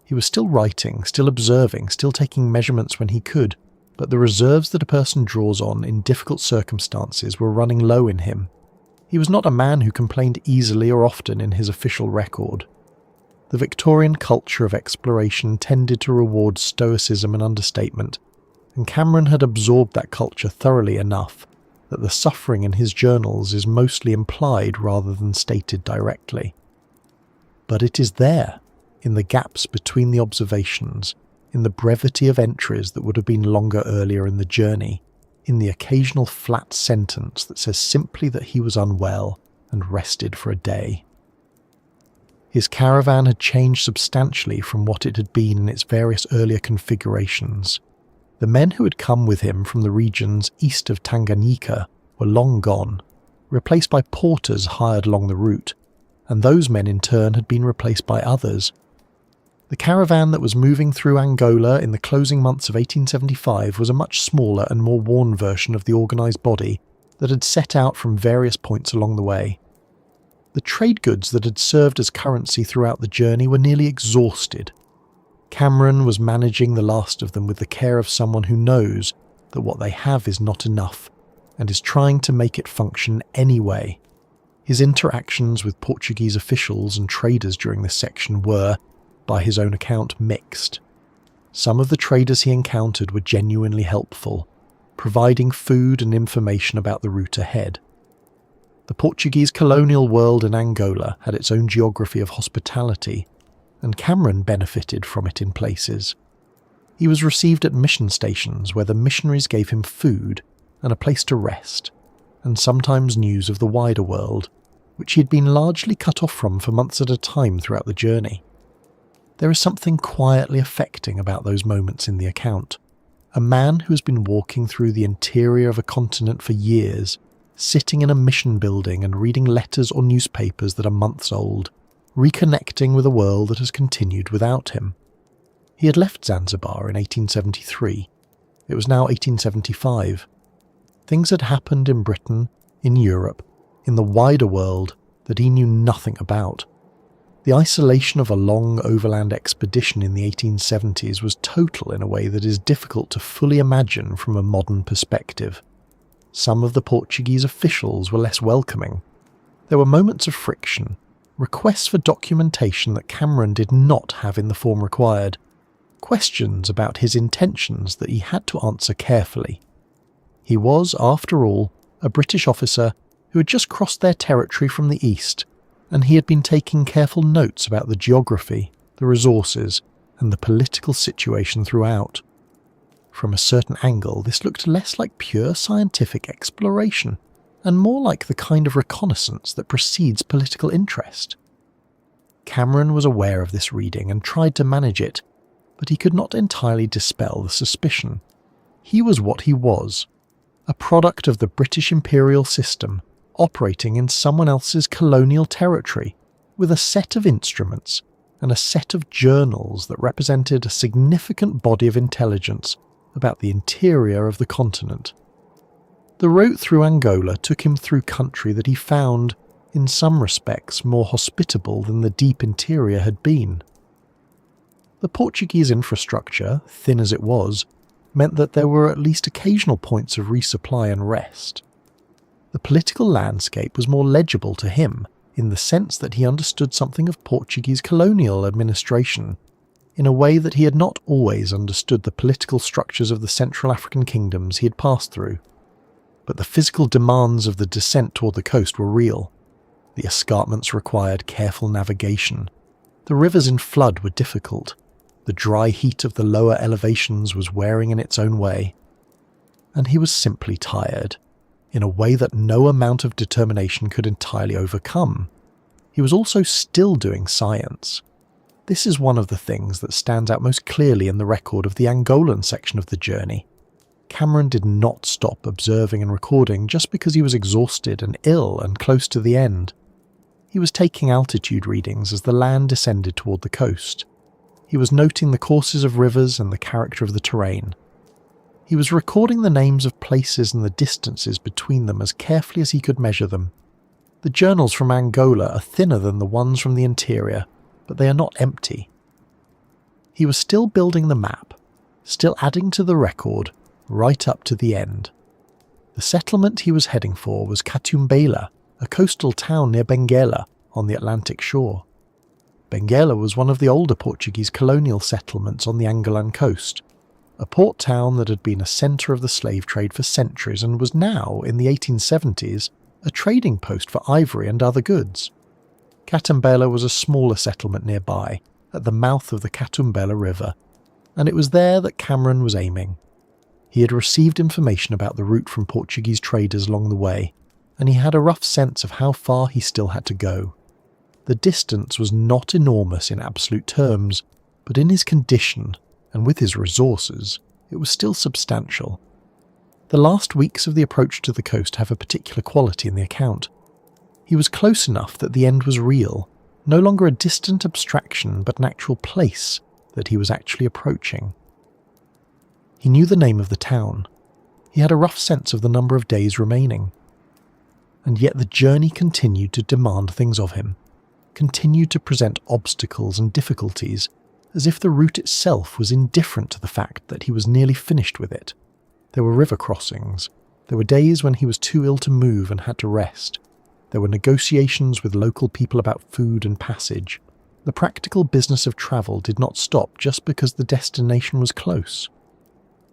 He was still writing, still observing, still taking measurements when he could, but the reserves that a person draws on in difficult circumstances were running low in him. He was not a man who complained easily or often in his official record. The Victorian culture of exploration tended to reward stoicism and understatement, and Cameron had absorbed that culture thoroughly enough that the suffering in his journals is mostly implied rather than stated directly. But it is there, in the gaps between the observations, in the brevity of entries that would have been longer earlier in the journey, in the occasional flat sentence that says simply that he was unwell and rested for a day. His caravan had changed substantially from what it had been in its various earlier configurations. The men who had come with him from the regions east of Tanganyika were long gone, replaced by porters hired along the route, and those men in turn had been replaced by others. The caravan that was moving through Angola in the closing months of 1875 was a much smaller and more worn version of the organised body that had set out from various points along the way. The trade goods that had served as currency throughout the journey were nearly exhausted. Cameron was managing the last of them with the care of someone who knows that what they have is not enough and is trying to make it function anyway. His interactions with Portuguese officials and traders during this section were, by his own account, mixed. Some of the traders he encountered were genuinely helpful, providing food and information about the route ahead. The Portuguese colonial world in Angola had its own geography of hospitality, and Cameron benefited from it in places. He was received at mission stations where the missionaries gave him food and a place to rest, and sometimes news of the wider world, which he had been largely cut off from for months at a time throughout the journey. There is something quietly affecting about those moments in the account. A man who has been walking through the interior of a continent for years, sitting in a mission building and reading letters or newspapers that are months old, reconnecting with a world that has continued without him. He had left Zanzibar in 1873. It was now 1875. Things had happened in Britain, in Europe, in the wider world that he knew nothing about. The isolation of a long overland expedition in the 1870s was total in a way that is difficult to fully imagine from a modern perspective. Some of the Portuguese officials were less welcoming. There were moments of friction, requests for documentation that Cameron did not have in the form required, questions about his intentions that he had to answer carefully. He was, after all, a British officer who had just crossed their territory from the east, and he had been taking careful notes about the geography, the resources, and the political situation throughout. From a certain angle, this looked less like pure scientific exploration, and more like the kind of reconnaissance that precedes political interest. Cameron was aware of this reading and tried to manage it, but he could not entirely dispel the suspicion. He was what he was, a product of the British imperial system, operating in someone else's colonial territory, with a set of instruments and a set of journals that represented a significant body of intelligence about the interior of the continent. The route through Angola took him through country that he found, in some respects, more hospitable than the deep interior had been. The Portuguese infrastructure, thin as it was, meant that there were at least occasional points of resupply and rest. The political landscape was more legible to him, in the sense that he understood something of Portuguese colonial administration, in a way that he had not always understood the political structures of the Central African kingdoms he had passed through. But the physical demands of the descent toward the coast were real. The escarpments required careful navigation. The rivers in flood were difficult. The dry heat of the lower elevations was wearing in its own way. And he was simply tired, in a way that no amount of determination could entirely overcome. He was also still doing science. This is one of the things that stands out most clearly in the record of the Angolan section of the journey. Cameron did not stop observing and recording just because he was exhausted and ill and close to the end. He was taking altitude readings as the land descended toward the coast. He was noting the courses of rivers and the character of the terrain. He was recording the names of places and the distances between them as carefully as he could measure them. The journals from Angola are thinner than the ones from the interior, but they are not empty. He was still building the map, still adding to the record, right up to the end. The settlement he was heading for was Katumbela, a coastal town near Benguela on the Atlantic shore. Benguela was one of the older Portuguese colonial settlements on the Angolan coast, a port town that had been a centre of the slave trade for centuries and was now, in the 1870s, a trading post for ivory and other goods. Katumbela was a smaller settlement nearby, at the mouth of the Katumbela River, and it was there that Cameron was aiming. He had received information about the route from Portuguese traders along the way, and he had a rough sense of how far he still had to go. The distance was not enormous in absolute terms, but in his condition, and with his resources, it was still substantial. The last weeks of the approach to the coast have a particular quality in the account. He was close enough that the end was real, no longer a distant abstraction but an actual place that he was actually approaching. He knew the name of the town. He had a rough sense of the number of days remaining. And yet the journey continued to demand things of him, continued to present obstacles and difficulties, as if the route itself was indifferent to the fact that he was nearly finished with it. There were river crossings. There were days when he was too ill to move and had to rest. There were negotiations with local people about food and passage. The practical business of travel did not stop just because the destination was close.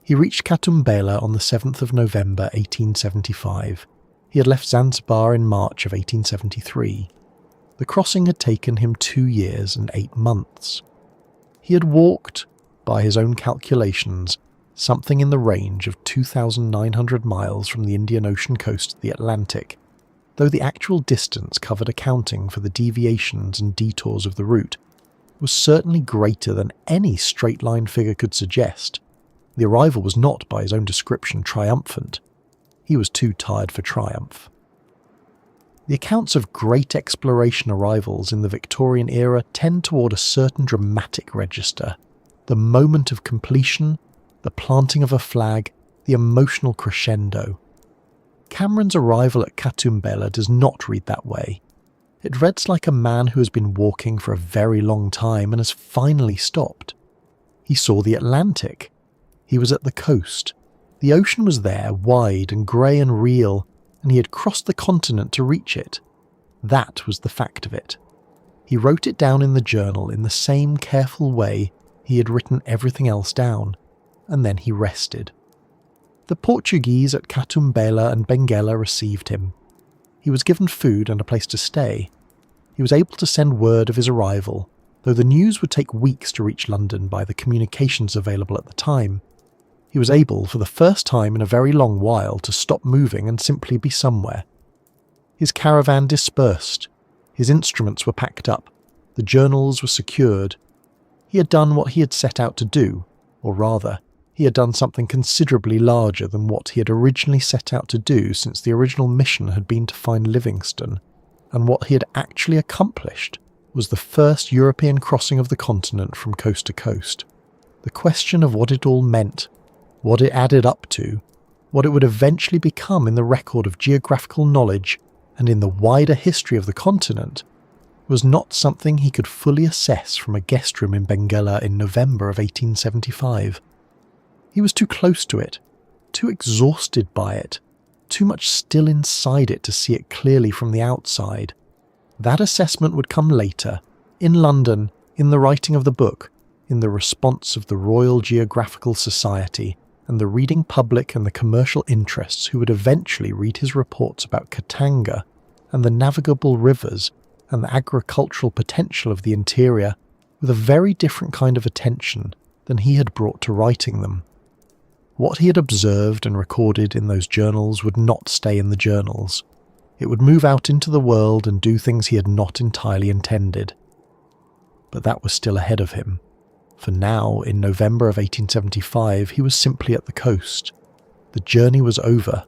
He reached Katumbela on the 7th of November 1875. He had left Zanzibar in March of 1873. The crossing had taken him 2 years and 8 months. He had walked, by his own calculations, something in the range of 2,900 miles from the Indian Ocean coast to the Atlantic, though the actual distance covered accounting for the deviations and detours of the route was certainly greater than any straight-line figure could suggest. The arrival was not, by his own description, triumphant. He was too tired for triumph. The accounts of great exploration arrivals in the Victorian era tend toward a certain dramatic register, the moment of completion, the planting of a flag, the emotional crescendo. Cameron's arrival at Katumbela does not read that way. It reads like a man who has been walking for a very long time and has finally stopped. He saw the Atlantic. He was at the coast. The ocean was there, wide and grey and real, and he had crossed the continent to reach it. That was the fact of it. He wrote it down in the journal in the same careful way he had written everything else down, and then he rested. The Portuguese at Katumbela and Benguela received him. He was given food and a place to stay. He was able to send word of his arrival, though the news would take weeks to reach London by the communications available at the time. He was able, for the first time in a very long while, to stop moving and simply be somewhere. His caravan dispersed. His instruments were packed up. The journals were secured. He had done what he had set out to do, or rather, he had done something considerably larger than what he had originally set out to do, since the original mission had been to find Livingstone, and what he had actually accomplished was the first European crossing of the continent from coast to coast. The question of what it all meant, what it added up to, what it would eventually become in the record of geographical knowledge and in the wider history of the continent, was not something he could fully assess from a guest room in Benguela in November of 1875. He was too close to it, too exhausted by it, too much still inside it to see it clearly from the outside. That assessment would come later, in London, in the writing of the book, in the response of the Royal Geographical Society, and the reading public and the commercial interests who would eventually read his reports about Katanga and the navigable rivers and the agricultural potential of the interior with a very different kind of attention than he had brought to writing them. What he had observed and recorded in those journals would not stay in the journals. It would move out into the world and do things he had not entirely intended. But that was still ahead of him, for now, in November of 1875, he was simply at the coast. The journey was over.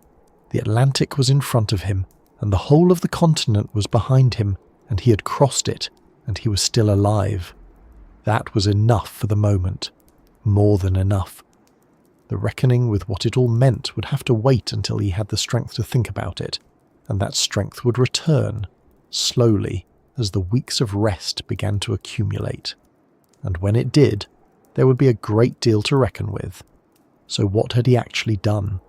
The Atlantic was in front of him, and the whole of the continent was behind him, and he had crossed it, and he was still alive. That was enough for the moment. More than enough. The reckoning with what it all meant would have to wait until he had the strength to think about it, and that strength would return, slowly, as the weeks of rest began to accumulate. And when it did, there would be a great deal to reckon with. So what had he actually done?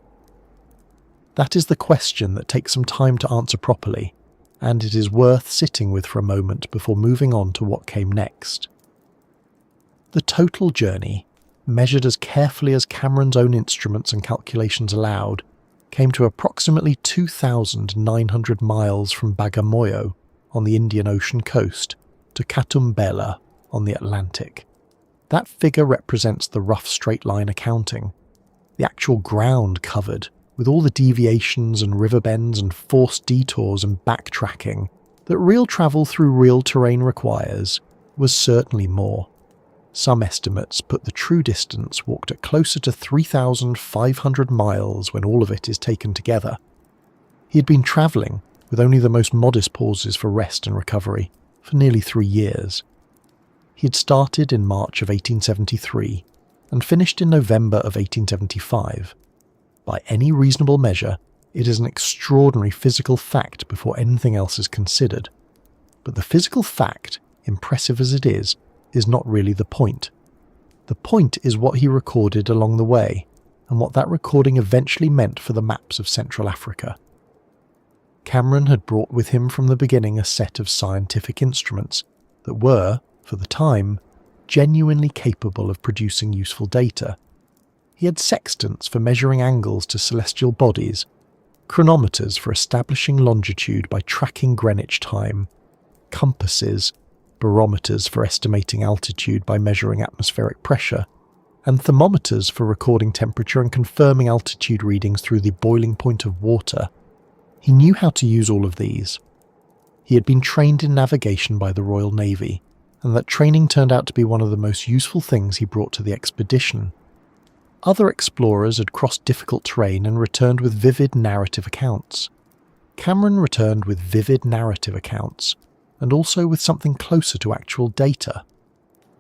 That is the question that takes some time to answer properly, and it is worth sitting with for a moment before moving on to what came next. The total journey, measured as carefully as Cameron's own instruments and calculations allowed, came to approximately 2,900 miles from Bagamoyo on the Indian Ocean coast to Katumbela on the Atlantic. That figure represents the rough straight line accounting, the actual ground covered, with all the deviations and river bends and forced detours and backtracking that real travel through real terrain requires, was certainly more. Some estimates put the true distance walked at closer to 3,500 miles when all of it is taken together. He had been travelling, with only the most modest pauses for rest and recovery, for nearly 3 years. He had started in March of 1873 and finished in November of 1875. By any reasonable measure, it is an extraordinary physical fact before anything else is considered. But the physical fact, impressive as it is not really the point. The point is what he recorded along the way, and what that recording eventually meant for the maps of Central Africa. Cameron had brought with him from the beginning a set of scientific instruments that were, for the time, genuinely capable of producing useful data. He had sextants for measuring angles to celestial bodies, chronometers for establishing longitude by tracking Greenwich time, compasses, barometers for estimating altitude by measuring atmospheric pressure, and thermometers for recording temperature and confirming altitude readings through the boiling point of water. He knew how to use all of these. He had been trained in navigation by the Royal Navy, and that training turned out to be one of the most useful things he brought to the expedition. Other explorers had crossed difficult terrain and returned with vivid narrative accounts. Cameron returned with vivid narrative accounts, and also with something closer to actual data.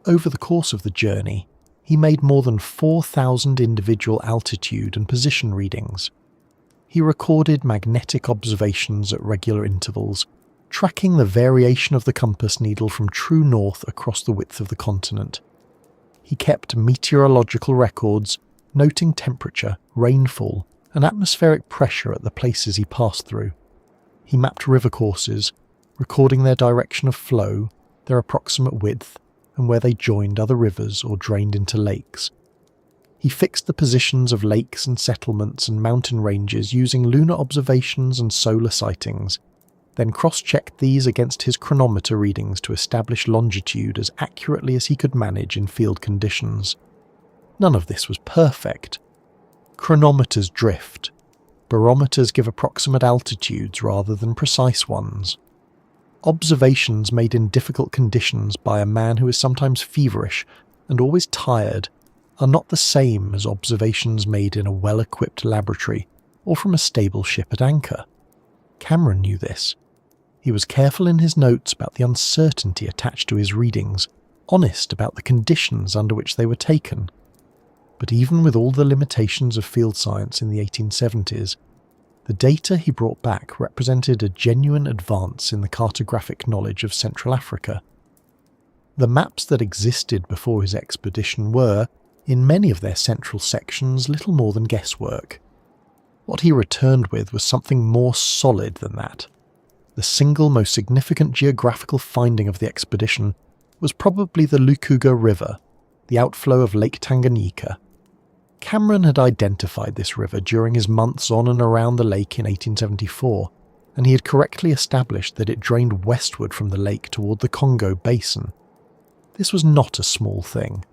Over the course of the journey, he made more than 4,000 individual altitude and position readings. He recorded magnetic observations at regular intervals, tracking the variation of the compass needle from true north across the width of the continent. He kept meteorological records, noting temperature, rainfall, and atmospheric pressure at the places he passed through. He mapped river courses, recording their direction of flow, their approximate width, and where they joined other rivers or drained into lakes. He fixed the positions of lakes and settlements and mountain ranges using lunar observations and solar sightings, then cross-checked these against his chronometer readings to establish longitude as accurately as he could manage in field conditions. None of this was perfect. Chronometers drift. Barometers give approximate altitudes rather than precise ones. Observations made in difficult conditions by a man who is sometimes feverish and always tired are not the same as observations made in a well-equipped laboratory or from a stable ship at anchor. Cameron knew this. He was careful in his notes about the uncertainty attached to his readings, honest about the conditions under which they were taken. But even with all the limitations of field science in the 1870s, the data he brought back represented a genuine advance in the cartographic knowledge of Central Africa. The maps that existed before his expedition were, in many of their central sections, little more than guesswork. What he returned with was something more solid than that. The single most significant geographical finding of the expedition was probably the Lukuga River, the outflow of Lake Tanganyika. Cameron had identified this river during his months on and around the lake in 1874, and he had correctly established that it drained westward from the lake toward the Congo basin. This was not a small thing.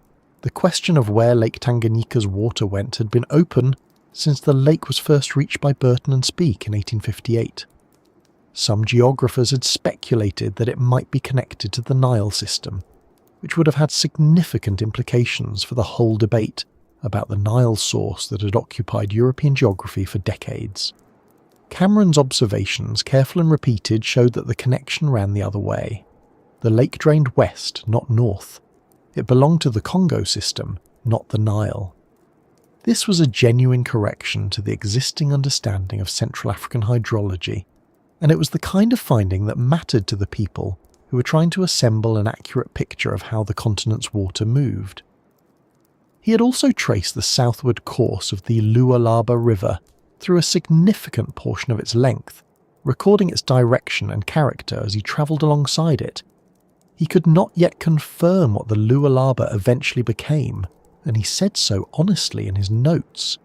The question of where Lake Tanganyika's water went had been open since the lake was first reached by Burton and Speke in 1858. Some geographers had speculated that it might be connected to the Nile system, which would have had significant implications for the whole debate about the Nile source that had occupied European geography for decades. Cameron's observations, careful and repeated, showed that the connection ran the other way. The lake drained west, not north. It belonged to the Congo system, not the Nile. This was a genuine correction to the existing understanding of Central African hydrology, and it was the kind of finding that mattered to the people who were trying to assemble an accurate picture of how the continent's water moved. He had also traced the southward course of the Lualaba River through a significant portion of its length, recording its direction and character as he travelled alongside it. He could not yet confirm what the Lualaba eventually became, and he said so honestly in his notes,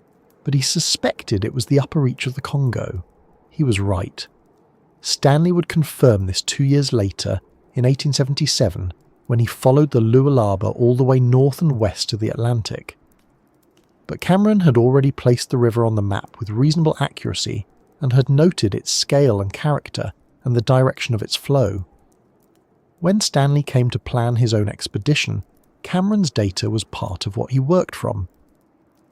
but he suspected it was the upper reach of the Congo. He was right. Stanley would confirm this 2 years later, in 1877, when he followed the Lualaba all the way north and west to the Atlantic. But Cameron had already placed the river on the map with reasonable accuracy and had noted its scale and character and the direction of its flow. When Stanley came to plan his own expedition, Cameron's data was part of what he worked from.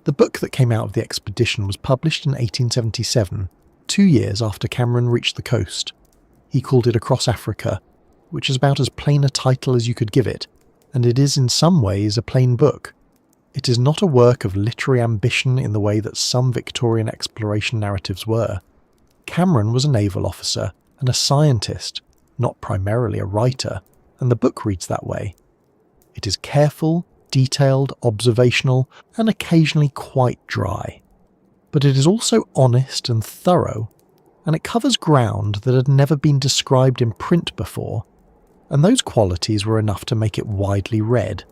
The book that came out of the expedition was published in 1877, 2 years after Cameron reached the coast. He called it Across Africa, which is about as plain a title as you could give it, and it is in some ways a plain book. It is not a work of literary ambition in the way that some Victorian exploration narratives were. Cameron was a naval officer and a scientist, not primarily a writer, and the book reads that way. It is careful, detailed, observational, and occasionally quite dry. But it is also honest and thorough, and it covers ground that had never been described in print before, and those qualities were enough to make it widely read.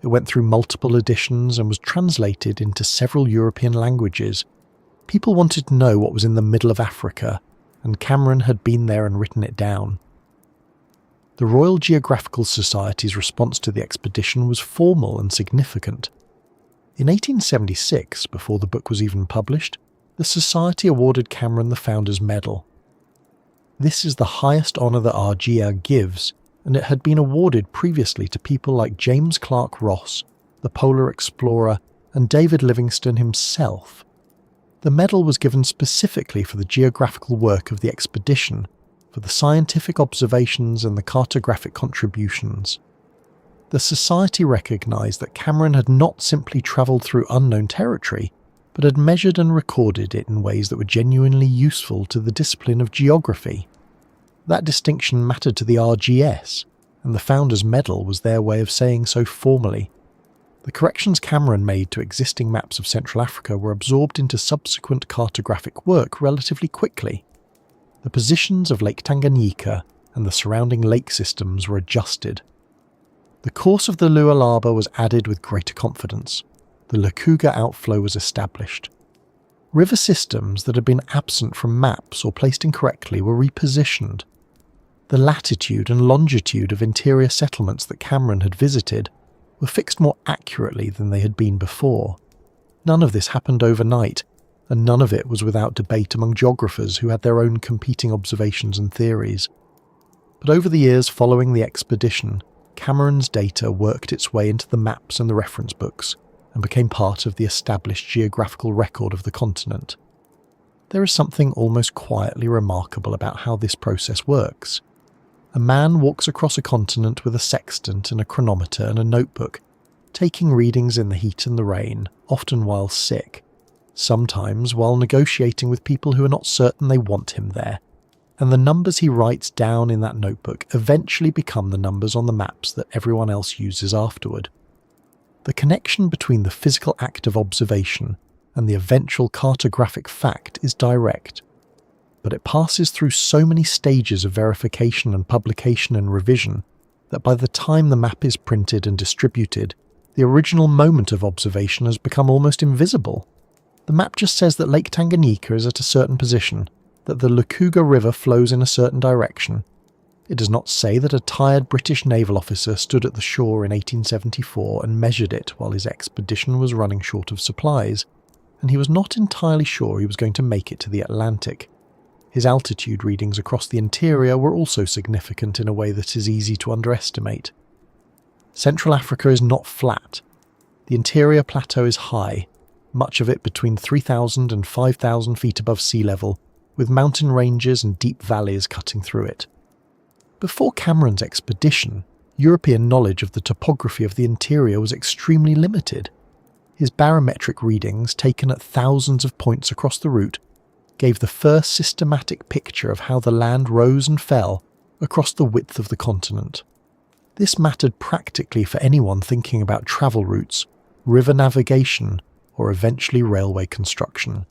It went through multiple editions and was translated into several European languages. People wanted to know what was in the middle of Africa, and Cameron had been there and written it down. The Royal Geographical Society's response to the expedition was formal and significant. In 1876, before the book was even published, the Society awarded Cameron the Founders Medal. This is the highest honour that RGA gives, and it had been awarded previously to people like James Clark Ross, the polar explorer, and David Livingstone himself. The medal was given specifically for the geographical work of the expedition, for the scientific observations and the cartographic contributions. The Society recognised that Cameron had not simply travelled through unknown territory, but had measured and recorded it in ways that were genuinely useful to the discipline of geography. That distinction mattered to the RGS, and the Founders Medal was their way of saying so formally. The corrections Cameron made to existing maps of Central Africa were absorbed into subsequent cartographic work relatively quickly. The positions of Lake Tanganyika and the surrounding lake systems were adjusted. The course of the Lualaba was added with greater confidence. The Lukuga outflow was established. River systems that had been absent from maps or placed incorrectly were repositioned. The latitude and longitude of interior settlements that Cameron had visited were fixed more accurately than they had been before. None of this happened overnight, and none of it was without debate among geographers who had their own competing observations and theories. But over the years following the expedition, Cameron's data worked its way into the maps and the reference books, and became part of the established geographical record of the continent. There is something almost quietly remarkable about how this process works. A man walks across a continent with a sextant and a chronometer and a notebook, taking readings in the heat and the rain, often while sick, sometimes while negotiating with people who are not certain they want him there, and the numbers he writes down in that notebook eventually become the numbers on the maps that everyone else uses afterward. The connection between the physical act of observation and the eventual cartographic fact is direct, but it passes through so many stages of verification and publication and revision that by the time the map is printed and distributed, the original moment of observation has become almost invisible. The map just says that Lake Tanganyika is at a certain position, that the Lukuga River flows in a certain direction. It does not say that a tired British naval officer stood at the shore in 1874 and measured it while his expedition was running short of supplies, and he was not entirely sure he was going to make it to the Atlantic. His altitude readings across the interior were also significant in a way that is easy to underestimate. Central Africa is not flat. The interior plateau is high, much of it between 3,000 and 5,000 feet above sea level, with mountain ranges and deep valleys cutting through it. Before Cameron's expedition, European knowledge of the topography of the interior was extremely limited. His barometric readings, taken at thousands of points across the route, gave the first systematic picture of how the land rose and fell across the width of the continent. This mattered practically for anyone thinking about travel routes, river navigation, or eventually railway construction.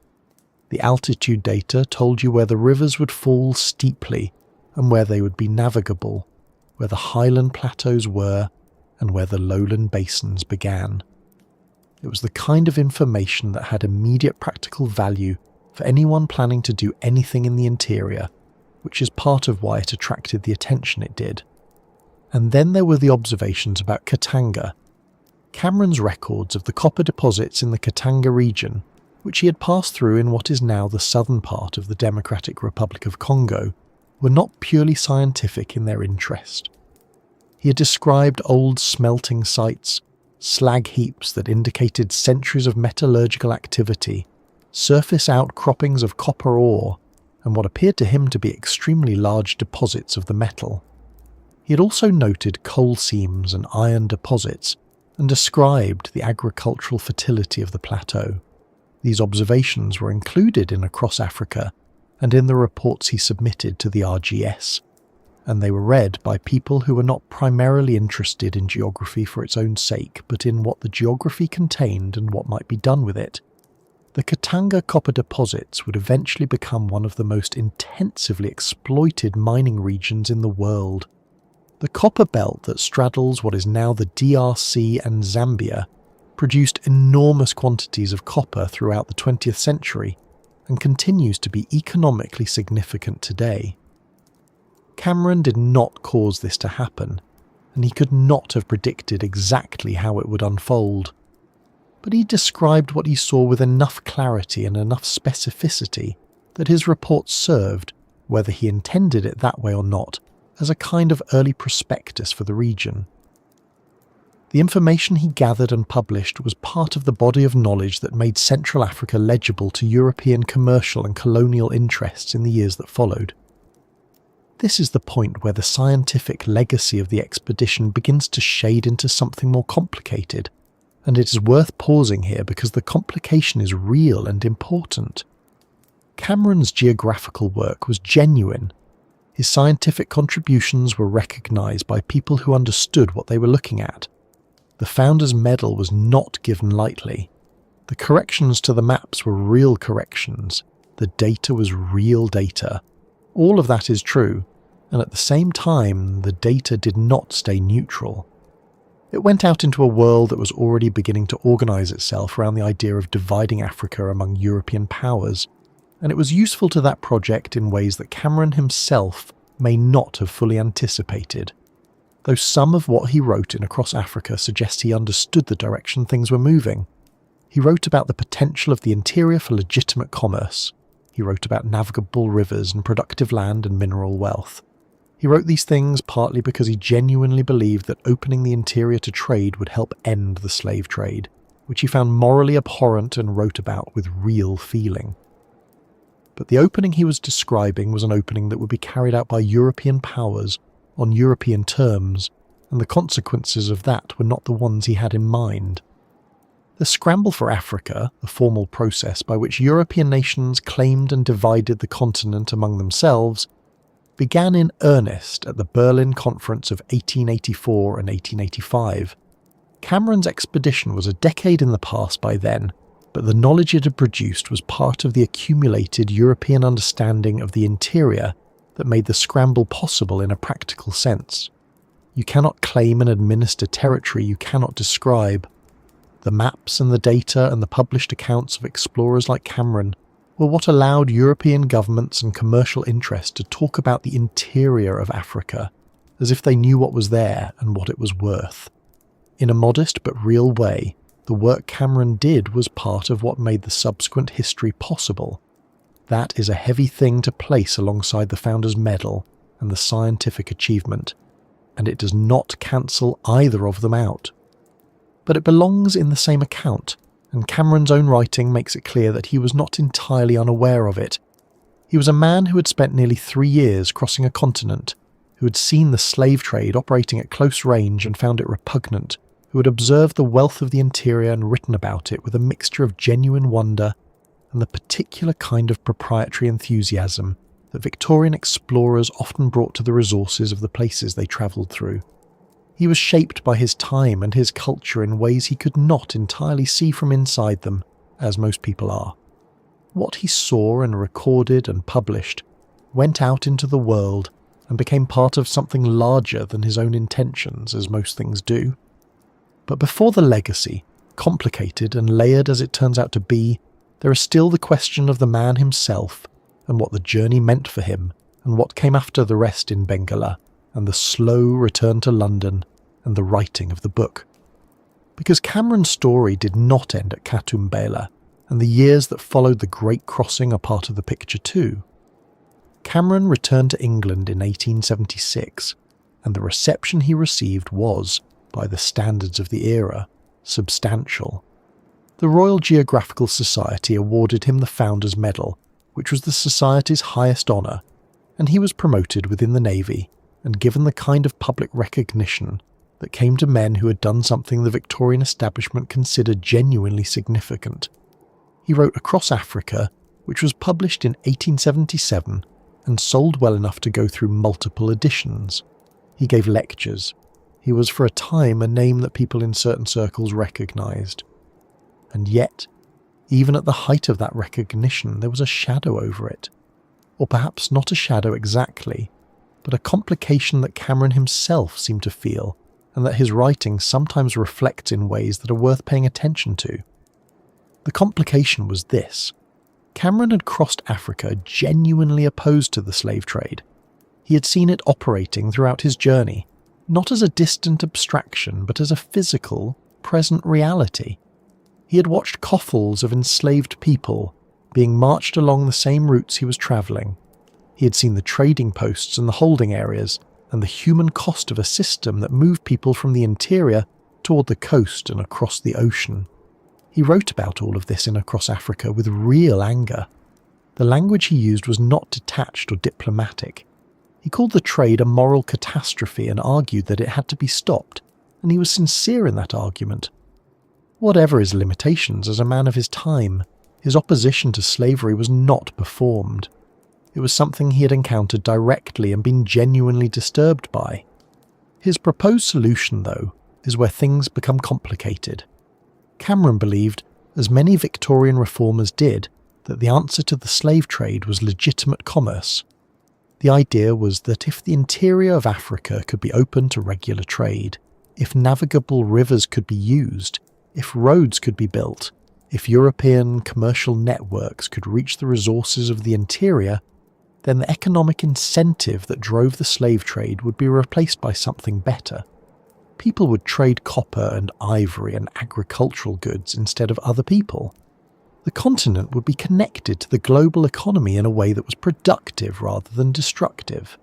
The altitude data told you where the rivers would fall steeply and where they would be navigable, where the highland plateaus were and where the lowland basins began. It was the kind of information that had immediate practical value for anyone planning to do anything in the interior, which is part of why it attracted the attention it did. And then there were the observations about Katanga. Cameron's records of the copper deposits in the Katanga region, which he had passed through in what is now the southern part of the Democratic Republic of Congo, were not purely scientific in their interest. He had described old smelting sites, slag heaps that indicated centuries of metallurgical activity, surface outcroppings of copper ore, and what appeared to him to be extremely large deposits of the metal. He had also noted coal seams and iron deposits, and described the agricultural fertility of the plateau. These observations were included in Across Africa and in the reports he submitted to the RGS, and they were read by people who were not primarily interested in geography for its own sake, but in what the geography contained and what might be done with it. The Katanga copper deposits would eventually become one of the most intensively exploited mining regions in the world. The copper belt that straddles what is now the DRC and Zambia produced enormous quantities of copper throughout the 20th century and continues to be economically significant today. Cameron did not cause this to happen, and he could not have predicted exactly how it would unfold. But he described what he saw with enough clarity and enough specificity that his report served, whether he intended it that way or not, as a kind of early prospectus for the region. The information he gathered and published was part of the body of knowledge that made Central Africa legible to European commercial and colonial interests in the years that followed. This is the point where the scientific legacy of the expedition begins to shade into something more complicated, and it is worth pausing here because the complication is real and important. Cameron's geographical work was genuine. His scientific contributions were recognised by people who understood what they were looking at. The Founder's Medal was not given lightly. The corrections to the maps were real corrections. The data was real data. All of that is true, and at the same time, the data did not stay neutral. It went out into a world that was already beginning to organise itself around the idea of dividing Africa among European powers, and it was useful to that project in ways that Cameron himself may not have fully anticipated. Though some of what he wrote in Across Africa suggests he understood the direction things were moving. He wrote about the potential of the interior for legitimate commerce. He wrote about navigable rivers and productive land and mineral wealth. He wrote these things partly because he genuinely believed that opening the interior to trade would help end the slave trade, which he found morally abhorrent and wrote about with real feeling. But the opening he was describing was an opening that would be carried out by European powers on European terms, and the consequences of that were not the ones he had in mind. The scramble for Africa, the formal process by which European nations claimed and divided the continent among themselves, began in earnest at the Berlin Conference of 1884 and 1885. Cameron's expedition was a decade in the past by then, but the knowledge it had produced was part of the accumulated European understanding of the interior that made the scramble possible in a practical sense. You cannot claim and administer territory you cannot describe. The maps and the data and the published accounts of explorers like Cameron were what allowed European governments and commercial interests to talk about the interior of Africa as if they knew what was there and what it was worth. In a modest but real way, the work Cameron did was part of what made the subsequent history possible. That is a heavy thing to place alongside the Founder's Medal and the scientific achievement, and it does not cancel either of them out. But it belongs in the same account, and Cameron's own writing makes it clear that he was not entirely unaware of it. He was a man who had spent nearly 3 years crossing a continent, who had seen the slave trade operating at close range and found it repugnant, who had observed the wealth of the interior and written about it with a mixture of genuine wonder and the particular kind of proprietary enthusiasm that Victorian explorers often brought to the resources of the places they travelled through. He was shaped by his time and his culture in ways he could not entirely see from inside them, as most people are. What he saw and recorded and published went out into the world and became part of something larger than his own intentions, as most things do. But before the legacy, complicated and layered as it turns out to be, there is still the question of the man himself and what the journey meant for him and what came after the rest in Bengala and the slow return to London and the writing of the book. Because Cameron's story did not end at Katumbela, and the years that followed the Great Crossing are part of the picture too. Cameron returned to England in 1876, and the reception he received was, by the standards of the era, substantial. The Royal Geographical Society awarded him the Founder's Medal, which was the Society's highest honour, and he was promoted within the Navy and given the kind of public recognition that came to men who had done something the Victorian establishment considered genuinely significant. He wrote Across Africa, which was published in 1877 and sold well enough to go through multiple editions. He gave lectures. He was for a time a name that people in certain circles recognised. And yet, even at the height of that recognition, there was a shadow over it. Or perhaps not a shadow exactly, but a complication that Cameron himself seemed to feel, and that his writing sometimes reflects in ways that are worth paying attention to. The complication was this. Cameron had crossed Africa genuinely opposed to the slave trade. He had seen it operating throughout his journey, not as a distant abstraction, but as a physical, present reality. He had watched coffles of enslaved people being marched along the same routes he was travelling. He had seen the trading posts and the holding areas, and the human cost of a system that moved people from the interior toward the coast and across the ocean. He wrote about all of this in Across Africa with real anger. The language he used was not detached or diplomatic. He called the trade a moral catastrophe and argued that it had to be stopped, and he was sincere in that argument. Whatever his limitations as a man of his time, his opposition to slavery was not performed. It was something he had encountered directly and been genuinely disturbed by. His proposed solution, though, is where things become complicated. Cameron believed, as many Victorian reformers did, that the answer to the slave trade was legitimate commerce. The idea was that if the interior of Africa could be open to regular trade, if navigable rivers could be used, if roads could be built, if European commercial networks could reach the resources of the interior, then the economic incentive that drove the slave trade would be replaced by something better. People would trade copper and ivory and agricultural goods instead of other people. The continent would be connected to the global economy in a way that was productive rather than destructive.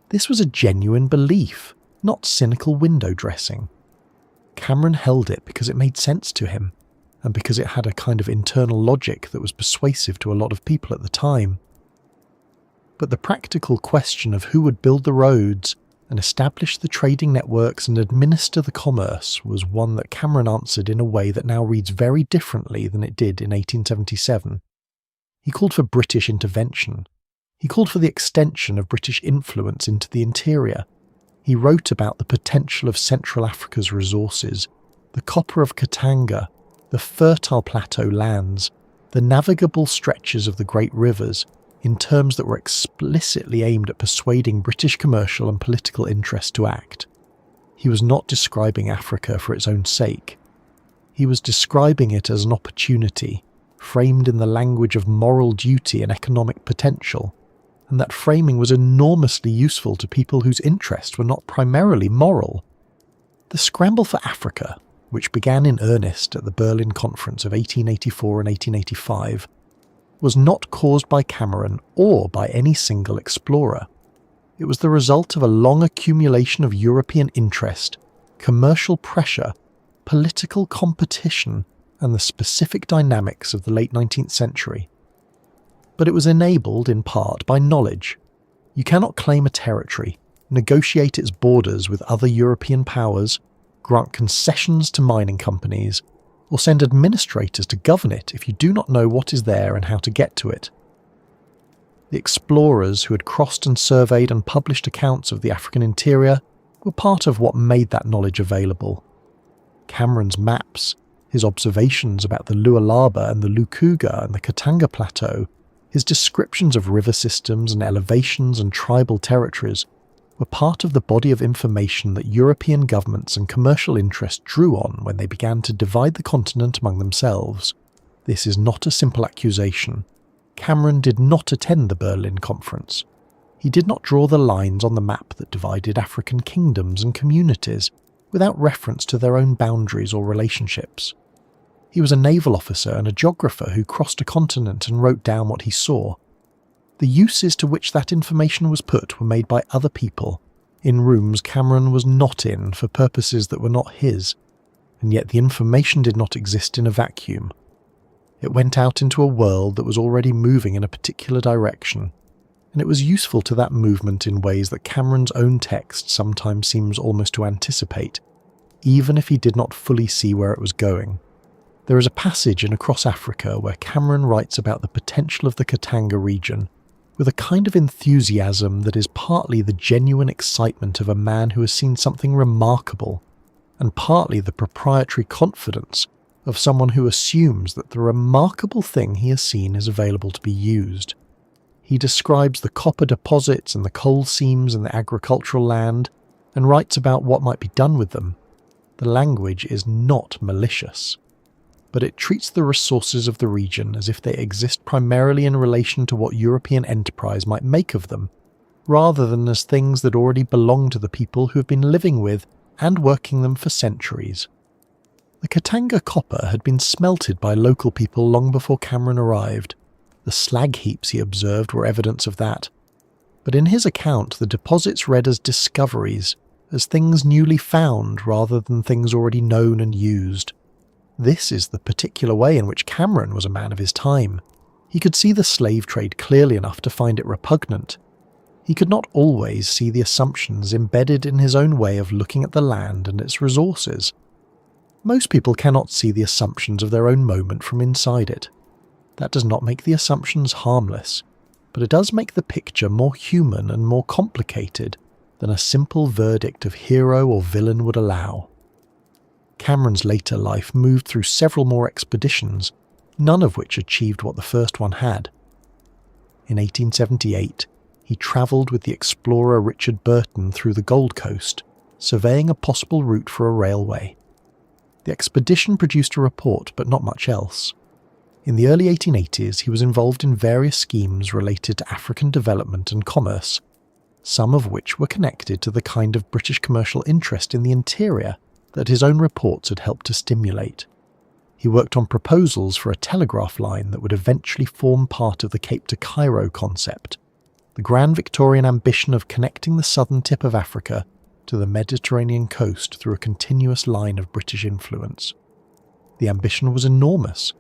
This was a genuine belief, not cynical window dressing. Cameron held it because it made sense to him, and because it had a kind of internal logic that was persuasive to a lot of people at the time. But the practical question of who would build the roads and establish the trading networks and administer the commerce was one that Cameron answered in a way that now reads very differently than it did in 1877. He called for British intervention. He called for the extension of British influence into the interior. He wrote about the potential of Central Africa's resources, the copper of Katanga, the fertile plateau lands, the navigable stretches of the great rivers, in terms that were explicitly aimed at persuading British commercial and political interests to act. He was not describing Africa for its own sake. He was describing it as an opportunity, framed in the language of moral duty and economic potential, and that framing was enormously useful to people whose interests were not primarily moral. The scramble for Africa, which began in earnest at the Berlin Conference of 1884 and 1885, was not caused by Cameron or by any single explorer. It was the result of a long accumulation of European interest, commercial pressure, political competition, and the specific dynamics of the late 19th century. But it was enabled in part by knowledge. You cannot claim a territory, negotiate its borders with other European powers, grant concessions to mining companies, or send administrators to govern it if you do not know what is there and how to get to it. The explorers who had crossed and surveyed and published accounts of the African interior were part of what made that knowledge available. Cameron's maps, his observations about the Lualaba and the Lukuga and the Katanga Plateau, his descriptions of river systems and elevations and tribal territories were part of the body of information that European governments and commercial interests drew on when they began to divide the continent among themselves. This is not a simple accusation. Cameron did not attend the Berlin Conference. He did not draw the lines on the map that divided African kingdoms and communities without reference to their own boundaries or relationships. He was a naval officer and a geographer who crossed a continent and wrote down what he saw. The uses to which that information was put were made by other people, in rooms Cameron was not in for purposes that were not his, and yet the information did not exist in a vacuum. It went out into a world that was already moving in a particular direction, and it was useful to that movement in ways that Cameron's own text sometimes seems almost to anticipate, even if he did not fully see where it was going. There is a passage in Across Africa where Cameron writes about the potential of the Katanga region with a kind of enthusiasm that is partly the genuine excitement of a man who has seen something remarkable, and partly the proprietary confidence of someone who assumes that the remarkable thing he has seen is available to be used. He describes the copper deposits and the coal seams in the agricultural land, and writes about what might be done with them. The language is not malicious, but it treats the resources of the region as if they exist primarily in relation to what European enterprise might make of them, rather than as things that already belong to the people who have been living with and working them for centuries. The Katanga copper had been smelted by local people long before Cameron arrived. The slag heaps he observed were evidence of that. But in his account, the deposits read as discoveries, as things newly found rather than things already known and used. This is the particular way in which Cameron was a man of his time. He could see the slave trade clearly enough to find it repugnant. He could not always see the assumptions embedded in his own way of looking at the land and its resources. Most people cannot see the assumptions of their own moment from inside it. That does not make the assumptions harmless, but it does make the picture more human and more complicated than a simple verdict of hero or villain would allow. Cameron's later life moved through several more expeditions, none of which achieved what the first one had. In 1878, he travelled with the explorer Richard Burton through the Gold Coast, surveying a possible route for a railway. The expedition produced a report, but not much else. In the early 1880s, he was involved in various schemes related to African development and commerce, some of which were connected to the kind of British commercial interest in the interior that his own reports had helped to stimulate. He worked on proposals for a telegraph line that would eventually form part of the Cape to Cairo concept, the grand Victorian ambition of connecting the southern tip of Africa to the Mediterranean coast through a continuous line of British influence. The ambition was enormous.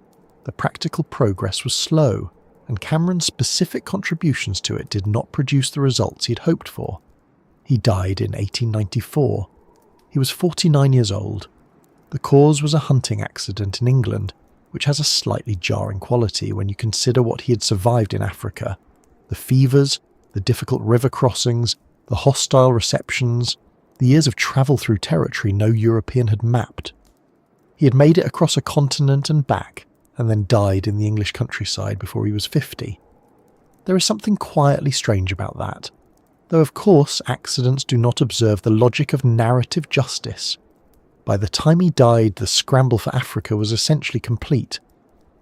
The practical progress was slow, and Cameron's specific contributions to it did not produce the results he'd hoped for. He died in 1894. He was 49 years old. The cause was a hunting accident in England, which has a slightly jarring quality when you consider what he had survived in Africa: the fevers, the difficult river crossings, the hostile receptions, the years of travel through territory no European had mapped. He had made it across a continent and back, and then died in the English countryside before he was 50. There is something quietly strange about that, though of course accidents do not observe the logic of narrative justice. By the time he died, the scramble for Africa was essentially complete.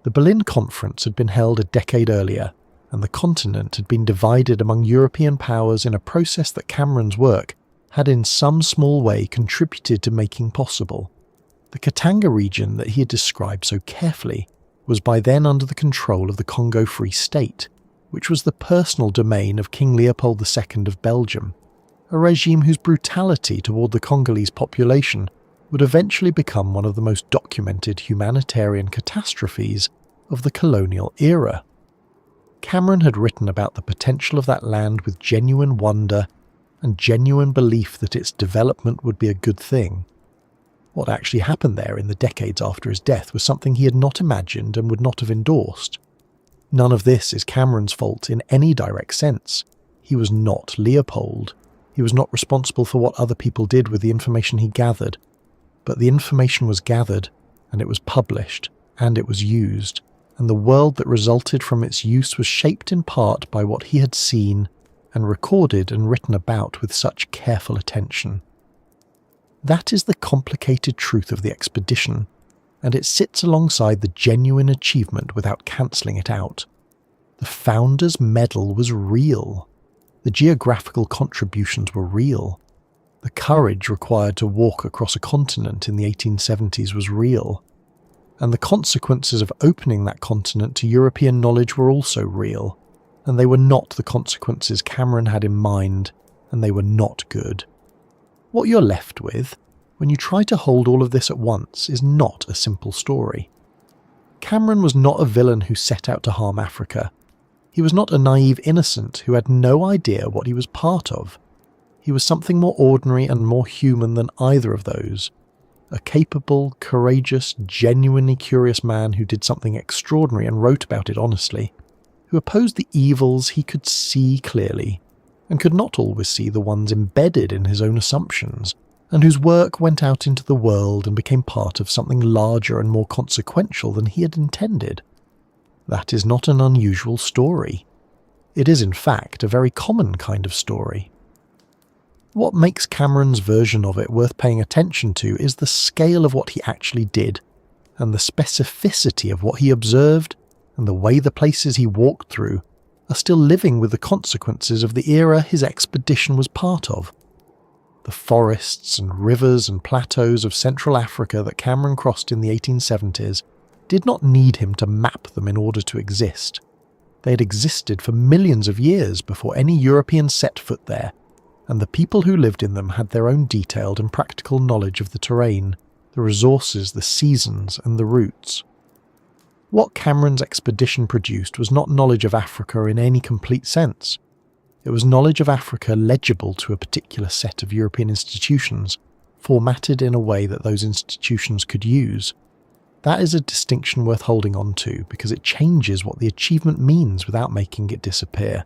The The Berlin Conference had been held a decade earlier, and the continent had been divided among European powers in a process that Cameron's work had in some small way contributed to making possible. The Katanga region that he had described so carefully was by then under the control of the Congo Free State, which was the personal domain of King Leopold II of Belgium, a regime whose brutality toward the Congolese population would eventually become one of the most documented humanitarian catastrophes of the colonial era. Cameron had written about the potential of that land with genuine wonder and genuine belief that its development would be a good thing. What actually happened there in the decades after his death was something he had not imagined and would not have endorsed. None of this is Cameron's fault in any direct sense. He was not Leopold. He was not responsible for what other people did with the information he gathered. But the information was gathered, and it was published, and it was used, and the world that resulted from its use was shaped in part by what he had seen and recorded and written about with such careful attention. That is the complicated truth of the expedition, and it sits alongside the genuine achievement without cancelling it out. The founder's medal was real. The geographical contributions were real. The courage required to walk across a continent in the 1870s was real. And the consequences of opening that continent to European knowledge were also real, and they were not the consequences Cameron had in mind, and they were not good. What you're left with, when you try to hold all of this at once, is not a simple story. Cameron was not a villain who set out to harm Africa. He was not a naive innocent who had no idea what he was part of. He was something more ordinary and more human than either of those. A capable, courageous, genuinely curious man who did something extraordinary and wrote about it honestly, who opposed the evils he could see clearly, and could not always see the ones embedded in his own assumptions, and whose work went out into the world and became part of something larger and more consequential than he had intended. That is not an unusual story. It is, in fact, a very common kind of story. What makes Cameron's version of it worth paying attention to is the scale of what he actually did, and the specificity of what he observed, and the way the places he walked through are still living with the consequences of the era his expedition was part of. The forests and rivers and plateaus of Central Africa that Cameron crossed in the 1870s did not need him to map them in order to exist. They had existed for millions of years before any European set foot there, and the people who lived in them had their own detailed and practical knowledge of the terrain, the resources, the seasons, and the routes. What Cameron's expedition produced was not knowledge of Africa in any complete sense. It was knowledge of Africa legible to a particular set of European institutions, formatted in a way that those institutions could use. That is a distinction worth holding on to because it changes what the achievement means without making it disappear.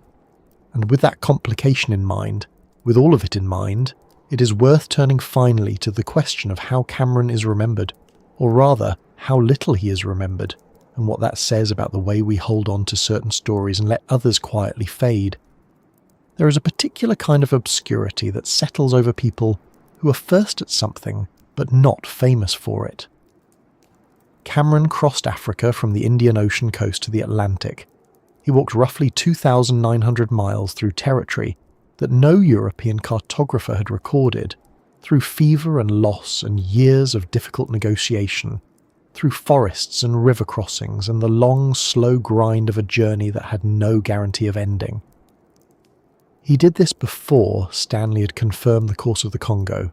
And with that complication in mind, with all of it in mind, it is worth turning finally to the question of how Cameron is remembered, or rather, how little he is remembered, and what that says about the way we hold on to certain stories and let others quietly fade. There is a particular kind of obscurity that settles over people who are first at something, but not famous for it. Cameron crossed Africa from the Indian Ocean coast to the Atlantic. He walked roughly 2,900 miles through territory that no European cartographer had recorded, through fever and loss and years of difficult negotiation, through forests and river crossings and the long, slow grind of a journey that had no guarantee of ending. He did this before Stanley had confirmed the course of the Congo,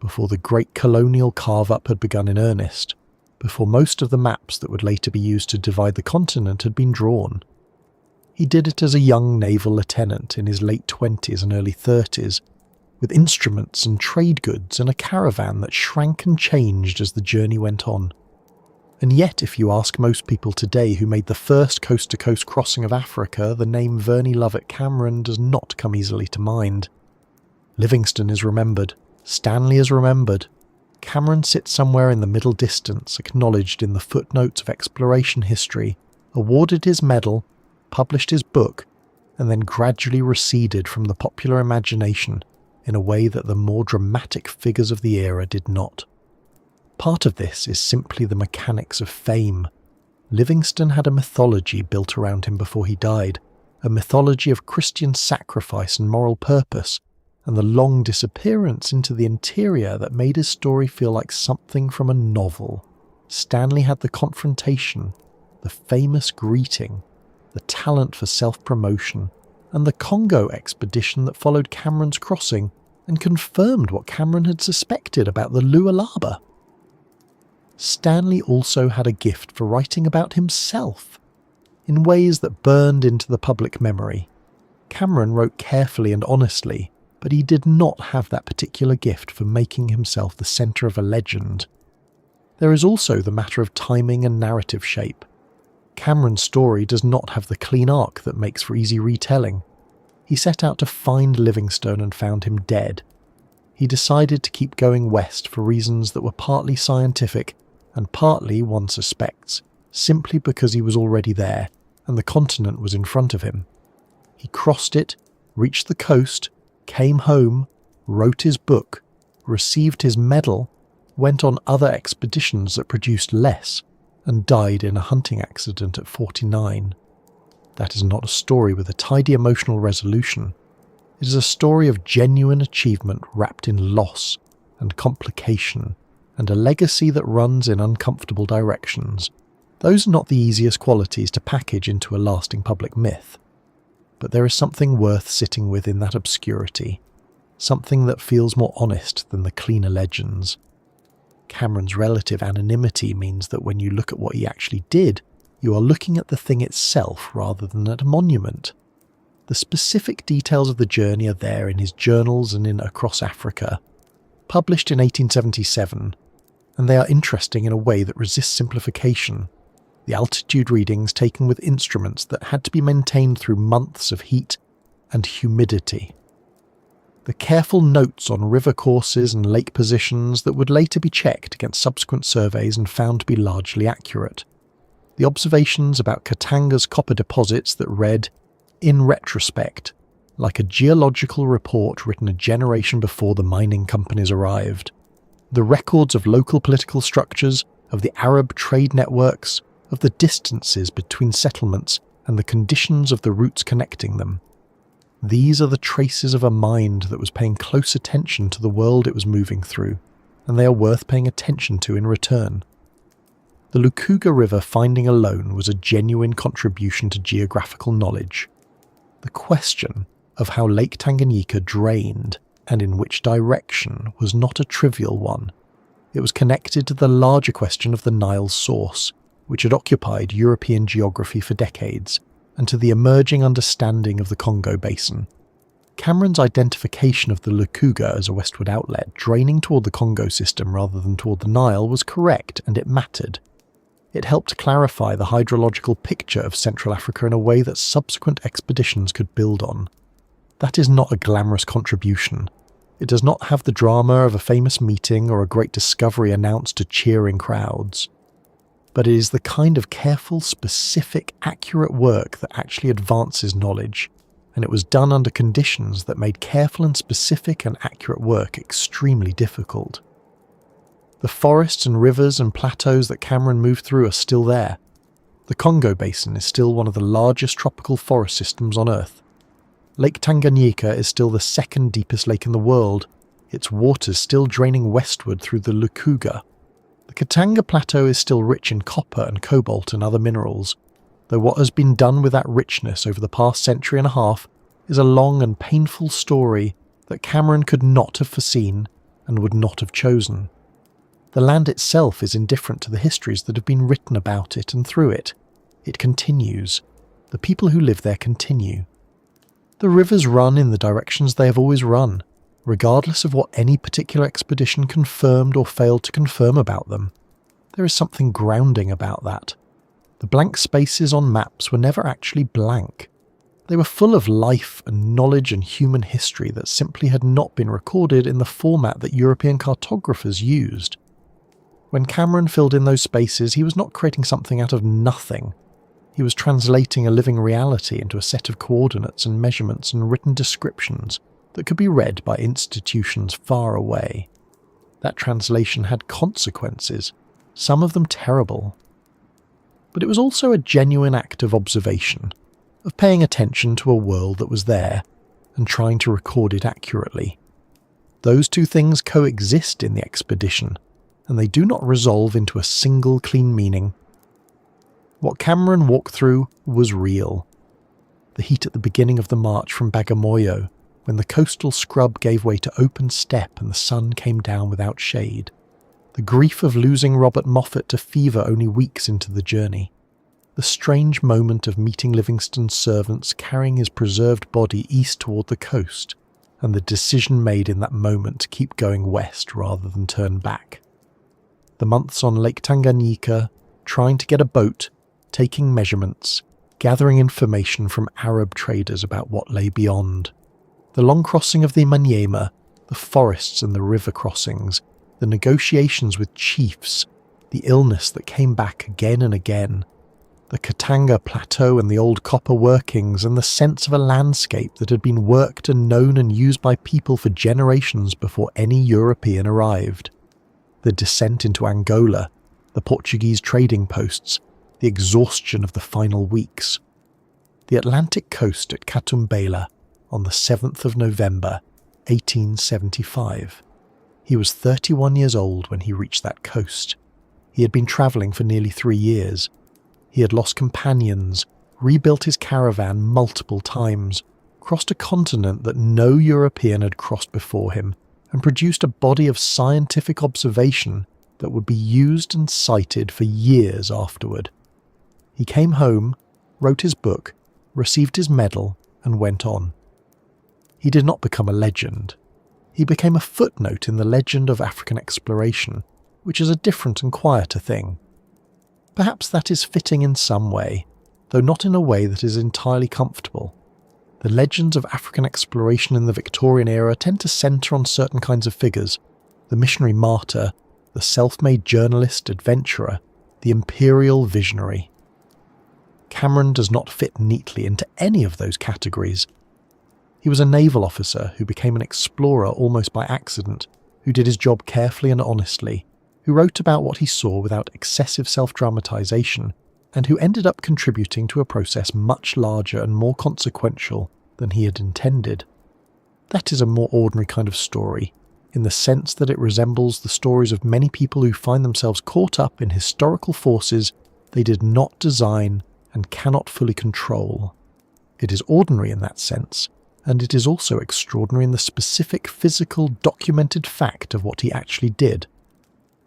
before the great colonial carve-up had begun in earnest, before most of the maps that would later be used to divide the continent had been drawn. He did it as a young naval lieutenant in his late 20s and early 30s, with instruments and trade goods and a caravan that shrank and changed as the journey went on. And yet, if you ask most people today who made the first coast-to-coast crossing of Africa, the name Verney Lovett Cameron does not come easily to mind. Livingstone is remembered. Stanley is remembered. Cameron sits somewhere in the middle distance, acknowledged in the footnotes of exploration history, awarded his medal, published his book, and then gradually receded from the popular imagination in a way that the more dramatic figures of the era did not. Part of this is simply the mechanics of fame. Livingstone had a mythology built around him before he died, a mythology of Christian sacrifice and moral purpose, and the long disappearance into the interior that made his story feel like something from a novel. Stanley had the confrontation, the famous greeting, the talent for self-promotion, and the Congo expedition that followed Cameron's crossing and confirmed what Cameron had suspected about the Lualaba. Stanley also had a gift for writing about himself, in ways that burned into the public memory. Cameron wrote carefully and honestly, but he did not have that particular gift for making himself the centre of a legend. There is also the matter of timing and narrative shape. Cameron's story does not have the clean arc that makes for easy retelling. He set out to find Livingstone and found him dead. He decided to keep going west for reasons that were partly scientific and partly, one suspects, simply because he was already there and the continent was in front of him. He crossed it, reached the coast, came home, wrote his book, received his medal, went on other expeditions that produced less, and died in a hunting accident at 49. That is not a story with a tidy emotional resolution. It is a story of genuine achievement wrapped in loss and complication, and a legacy that runs in uncomfortable directions. Those are not the easiest qualities to package into a lasting public myth. But there is something worth sitting with in that obscurity, something that feels more honest than the cleaner legends. Cameron's relative anonymity means that when you look at what he actually did, you are looking at the thing itself rather than at a monument. The specific details of the journey are there in his journals and in Across Africa, published in 1877, and they are interesting in a way that resists simplification. The altitude readings taken with instruments that had to be maintained through months of heat and humidity. The careful notes on river courses and lake positions that would later be checked against subsequent surveys and found to be largely accurate. The observations about Katanga's copper deposits that read, in retrospect, like a geological report written a generation before the mining companies arrived. The records of local political structures, of the Arab trade networks, of the distances between settlements and the conditions of the routes connecting them. These are the traces of a mind that was paying close attention to the world it was moving through, and they are worth paying attention to in return. The Lukuga River finding alone was a genuine contribution to geographical knowledge. The question of how Lake Tanganyika drained and in which direction was not a trivial one. It was connected to the larger question of the Nile's source, which had occupied European geography for decades, and to the emerging understanding of the Congo Basin. Cameron's identification of the Lukuga as a westward outlet draining toward the Congo system rather than toward the Nile was correct, and it mattered. It helped clarify the hydrological picture of Central Africa in a way that subsequent expeditions could build on. That is not a glamorous contribution. It does not have the drama of a famous meeting or a great discovery announced to cheering crowds. But it is the kind of careful, specific, accurate work that actually advances knowledge, and it was done under conditions that made careful and specific and accurate work extremely difficult. The forests and rivers and plateaus that Cameron moved through are still there. The Congo Basin is still one of the largest tropical forest systems on Earth. Lake Tanganyika is still the second deepest lake in the world, its waters still draining westward through the Lukuga. The Katanga Plateau is still rich in copper and cobalt and other minerals, though what has been done with that richness over the past century and a half is a long and painful story that Cameron could not have foreseen and would not have chosen. The land itself is indifferent to the histories that have been written about it and through it. It continues. The people who live there continue. The rivers run in the directions they have always run, regardless of what any particular expedition confirmed or failed to confirm about them. There is something grounding about that. The blank spaces on maps were never actually blank. They were full of life and knowledge and human history that simply had not been recorded in the format that European cartographers used. When Cameron filled in those spaces, he was not creating something out of nothing. He was translating a living reality into a set of coordinates and measurements and written descriptions that could be read by institutions far away. That translation had consequences, some of them terrible. but it was also a genuine act of observation, of paying attention to a world that was there and trying to record it accurately. Those two things coexist in the expedition, and they do not resolve into a single clean meaning. What Cameron walked through was real. The heat at the beginning of the march from Bagamoyo, when the coastal scrub gave way to open steppe and the sun came down without shade. The grief of losing Robert Moffat to fever only weeks into the journey. The strange moment of meeting Livingstone's servants carrying his preserved body east toward the coast, and the decision made in that moment to keep going west rather than turn back. The months on Lake Tanganyika, trying to get a boat, taking measurements, gathering information from Arab traders about what lay beyond. The long crossing of the Manyema, the forests and the river crossings, the negotiations with chiefs, the illness that came back again and again, the Katanga Plateau and the old copper workings, and the sense of a landscape that had been worked and known and used by people for generations before any European arrived. The descent into Angola, the Portuguese trading posts, the exhaustion of the final weeks. The Atlantic coast at Katumbela on the 7th of November, 1875. He was 31 years old when he reached that coast. He had been travelling for nearly 3 years. He had lost companions, rebuilt his caravan multiple times, crossed a continent that no European had crossed before him, and produced a body of scientific observation that would be used and cited for years afterward. He came home, wrote his book, received his medal, and went on. He did not become a legend. He became a footnote in the legend of African exploration, which is a different and quieter thing. Perhaps that is fitting in some way, though not in a way that is entirely comfortable. The legends of African exploration in the Victorian era tend to centre on certain kinds of figures: the missionary martyr, the self-made journalist adventurer, the imperial visionary. Cameron does not fit neatly into any of those categories. He was a naval officer who became an explorer almost by accident, who did his job carefully and honestly, who wrote about what he saw without excessive self-dramatisation, and who ended up contributing to a process much larger and more consequential than he had intended. That is a more ordinary kind of story, in the sense that it resembles the stories of many people who find themselves caught up in historical forces they did not design and cannot fully control. It is ordinary in that sense, and it is also extraordinary in the specific physical documented fact of what he actually did.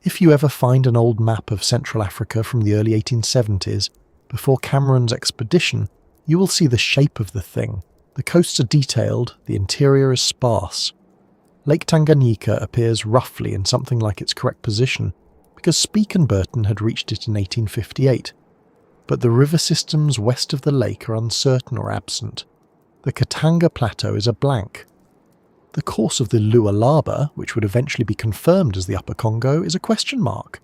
If you ever find an old map of Central Africa from the early 1870s, before Cameron's expedition, you will see the shape of the thing. The coasts are detailed, the interior is sparse. Lake Tanganyika appears roughly in something like its correct position, because Speke and Burton had reached it in 1858. But the river systems west of the lake are uncertain or absent. The Katanga Plateau is a blank. The course of the Lualaba, which would eventually be confirmed as the Upper Congo, is a question mark.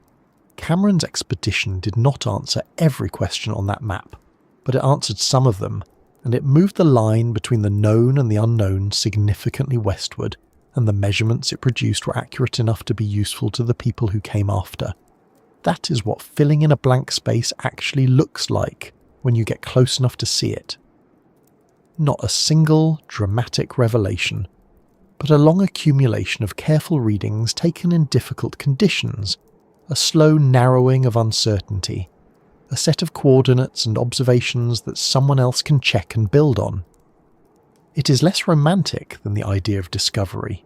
Cameron's expedition did not answer every question on that map, but it answered some of them, and it moved the line between the known and the unknown significantly westward, and the measurements it produced were accurate enough to be useful to the people who came after. That is what filling in a blank space actually looks like when you get close enough to see it. Not a single dramatic revelation, but a long accumulation of careful readings taken in difficult conditions, a slow narrowing of uncertainty, a set of coordinates and observations that someone else can check and build on. It is less romantic than the idea of discovery.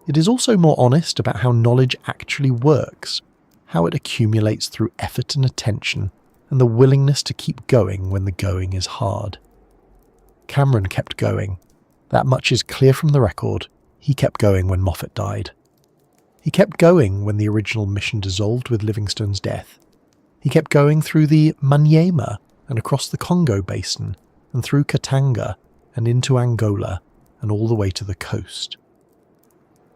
It is also more honest about how knowledge actually works, how it accumulates through effort and attention, and the willingness to keep going when the going is hard. Cameron kept going. That much is clear from the record. He kept going when Moffat died. He kept going when the original mission dissolved with Livingstone's death. He kept going through the Manyema and across the Congo Basin, and through Katanga and into Angola, and all the way to the coast.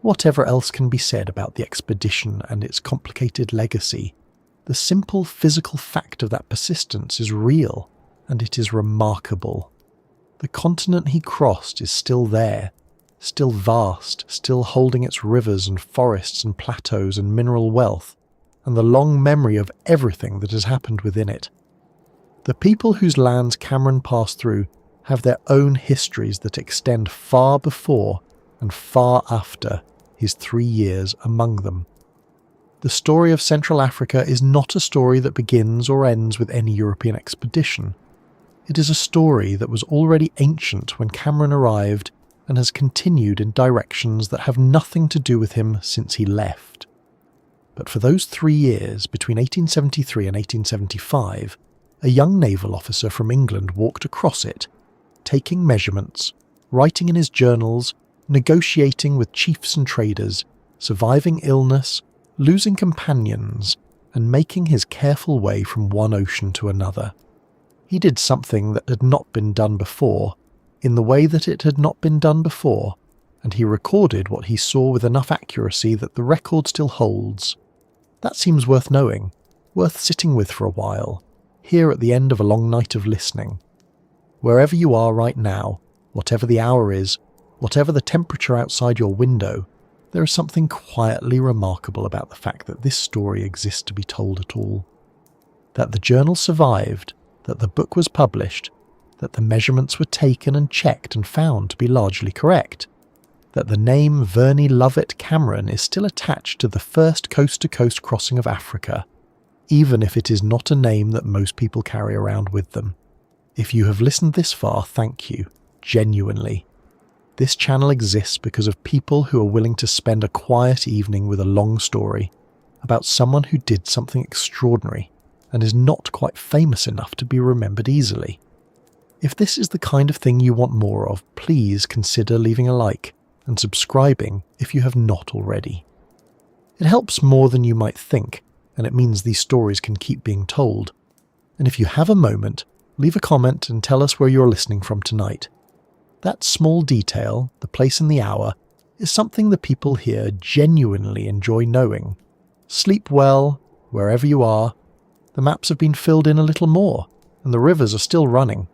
Whatever else can be said about the expedition and its complicated legacy, the simple physical fact of that persistence is real, and it is remarkable. The continent he crossed is still there, still vast, still holding its rivers and forests and plateaus and mineral wealth, and the long memory of everything that has happened within it. The people whose lands Cameron passed through have their own histories that extend far before and far after his 3 years among them. The story of Central Africa is not a story that begins or ends with any European expedition. It is a story that was already ancient when Cameron arrived and has continued in directions that have nothing to do with him since he left. But for those 3 years, between 1873 and 1875, a young naval officer from England walked across it, taking measurements, writing in his journals, negotiating with chiefs and traders, surviving illness, losing companions, and making his careful way from one ocean to another. He did something that had not been done before, in the way that it had not been done before, and he recorded what he saw with enough accuracy that the record still holds. That seems worth knowing, worth sitting with for a while, here at the end of a long night of listening. Wherever you are right now, whatever the hour is, whatever the temperature outside your window, there is something quietly remarkable about the fact that this story exists to be told at all. That the journal survived, that the book was published, that the measurements were taken and checked and found to be largely correct, that the name Verney Lovett Cameron is still attached to the first coast-to-coast crossing of Africa, even if it is not a name that most people carry around with them. If you have listened this far, thank you, genuinely. This channel exists because of people who are willing to spend a quiet evening with a long story about someone who did something extraordinary and is not quite famous enough to be remembered easily. If this is the kind of thing you want more of, please consider leaving a like and subscribing if you have not already. It helps more than you might think, and it means these stories can keep being told. And if you have a moment, leave a comment and tell us where you're listening from tonight. That small detail, the place and the hour, is something the people here genuinely enjoy knowing. Sleep well, wherever you are. The maps have been filled in a little more, and the rivers are still running.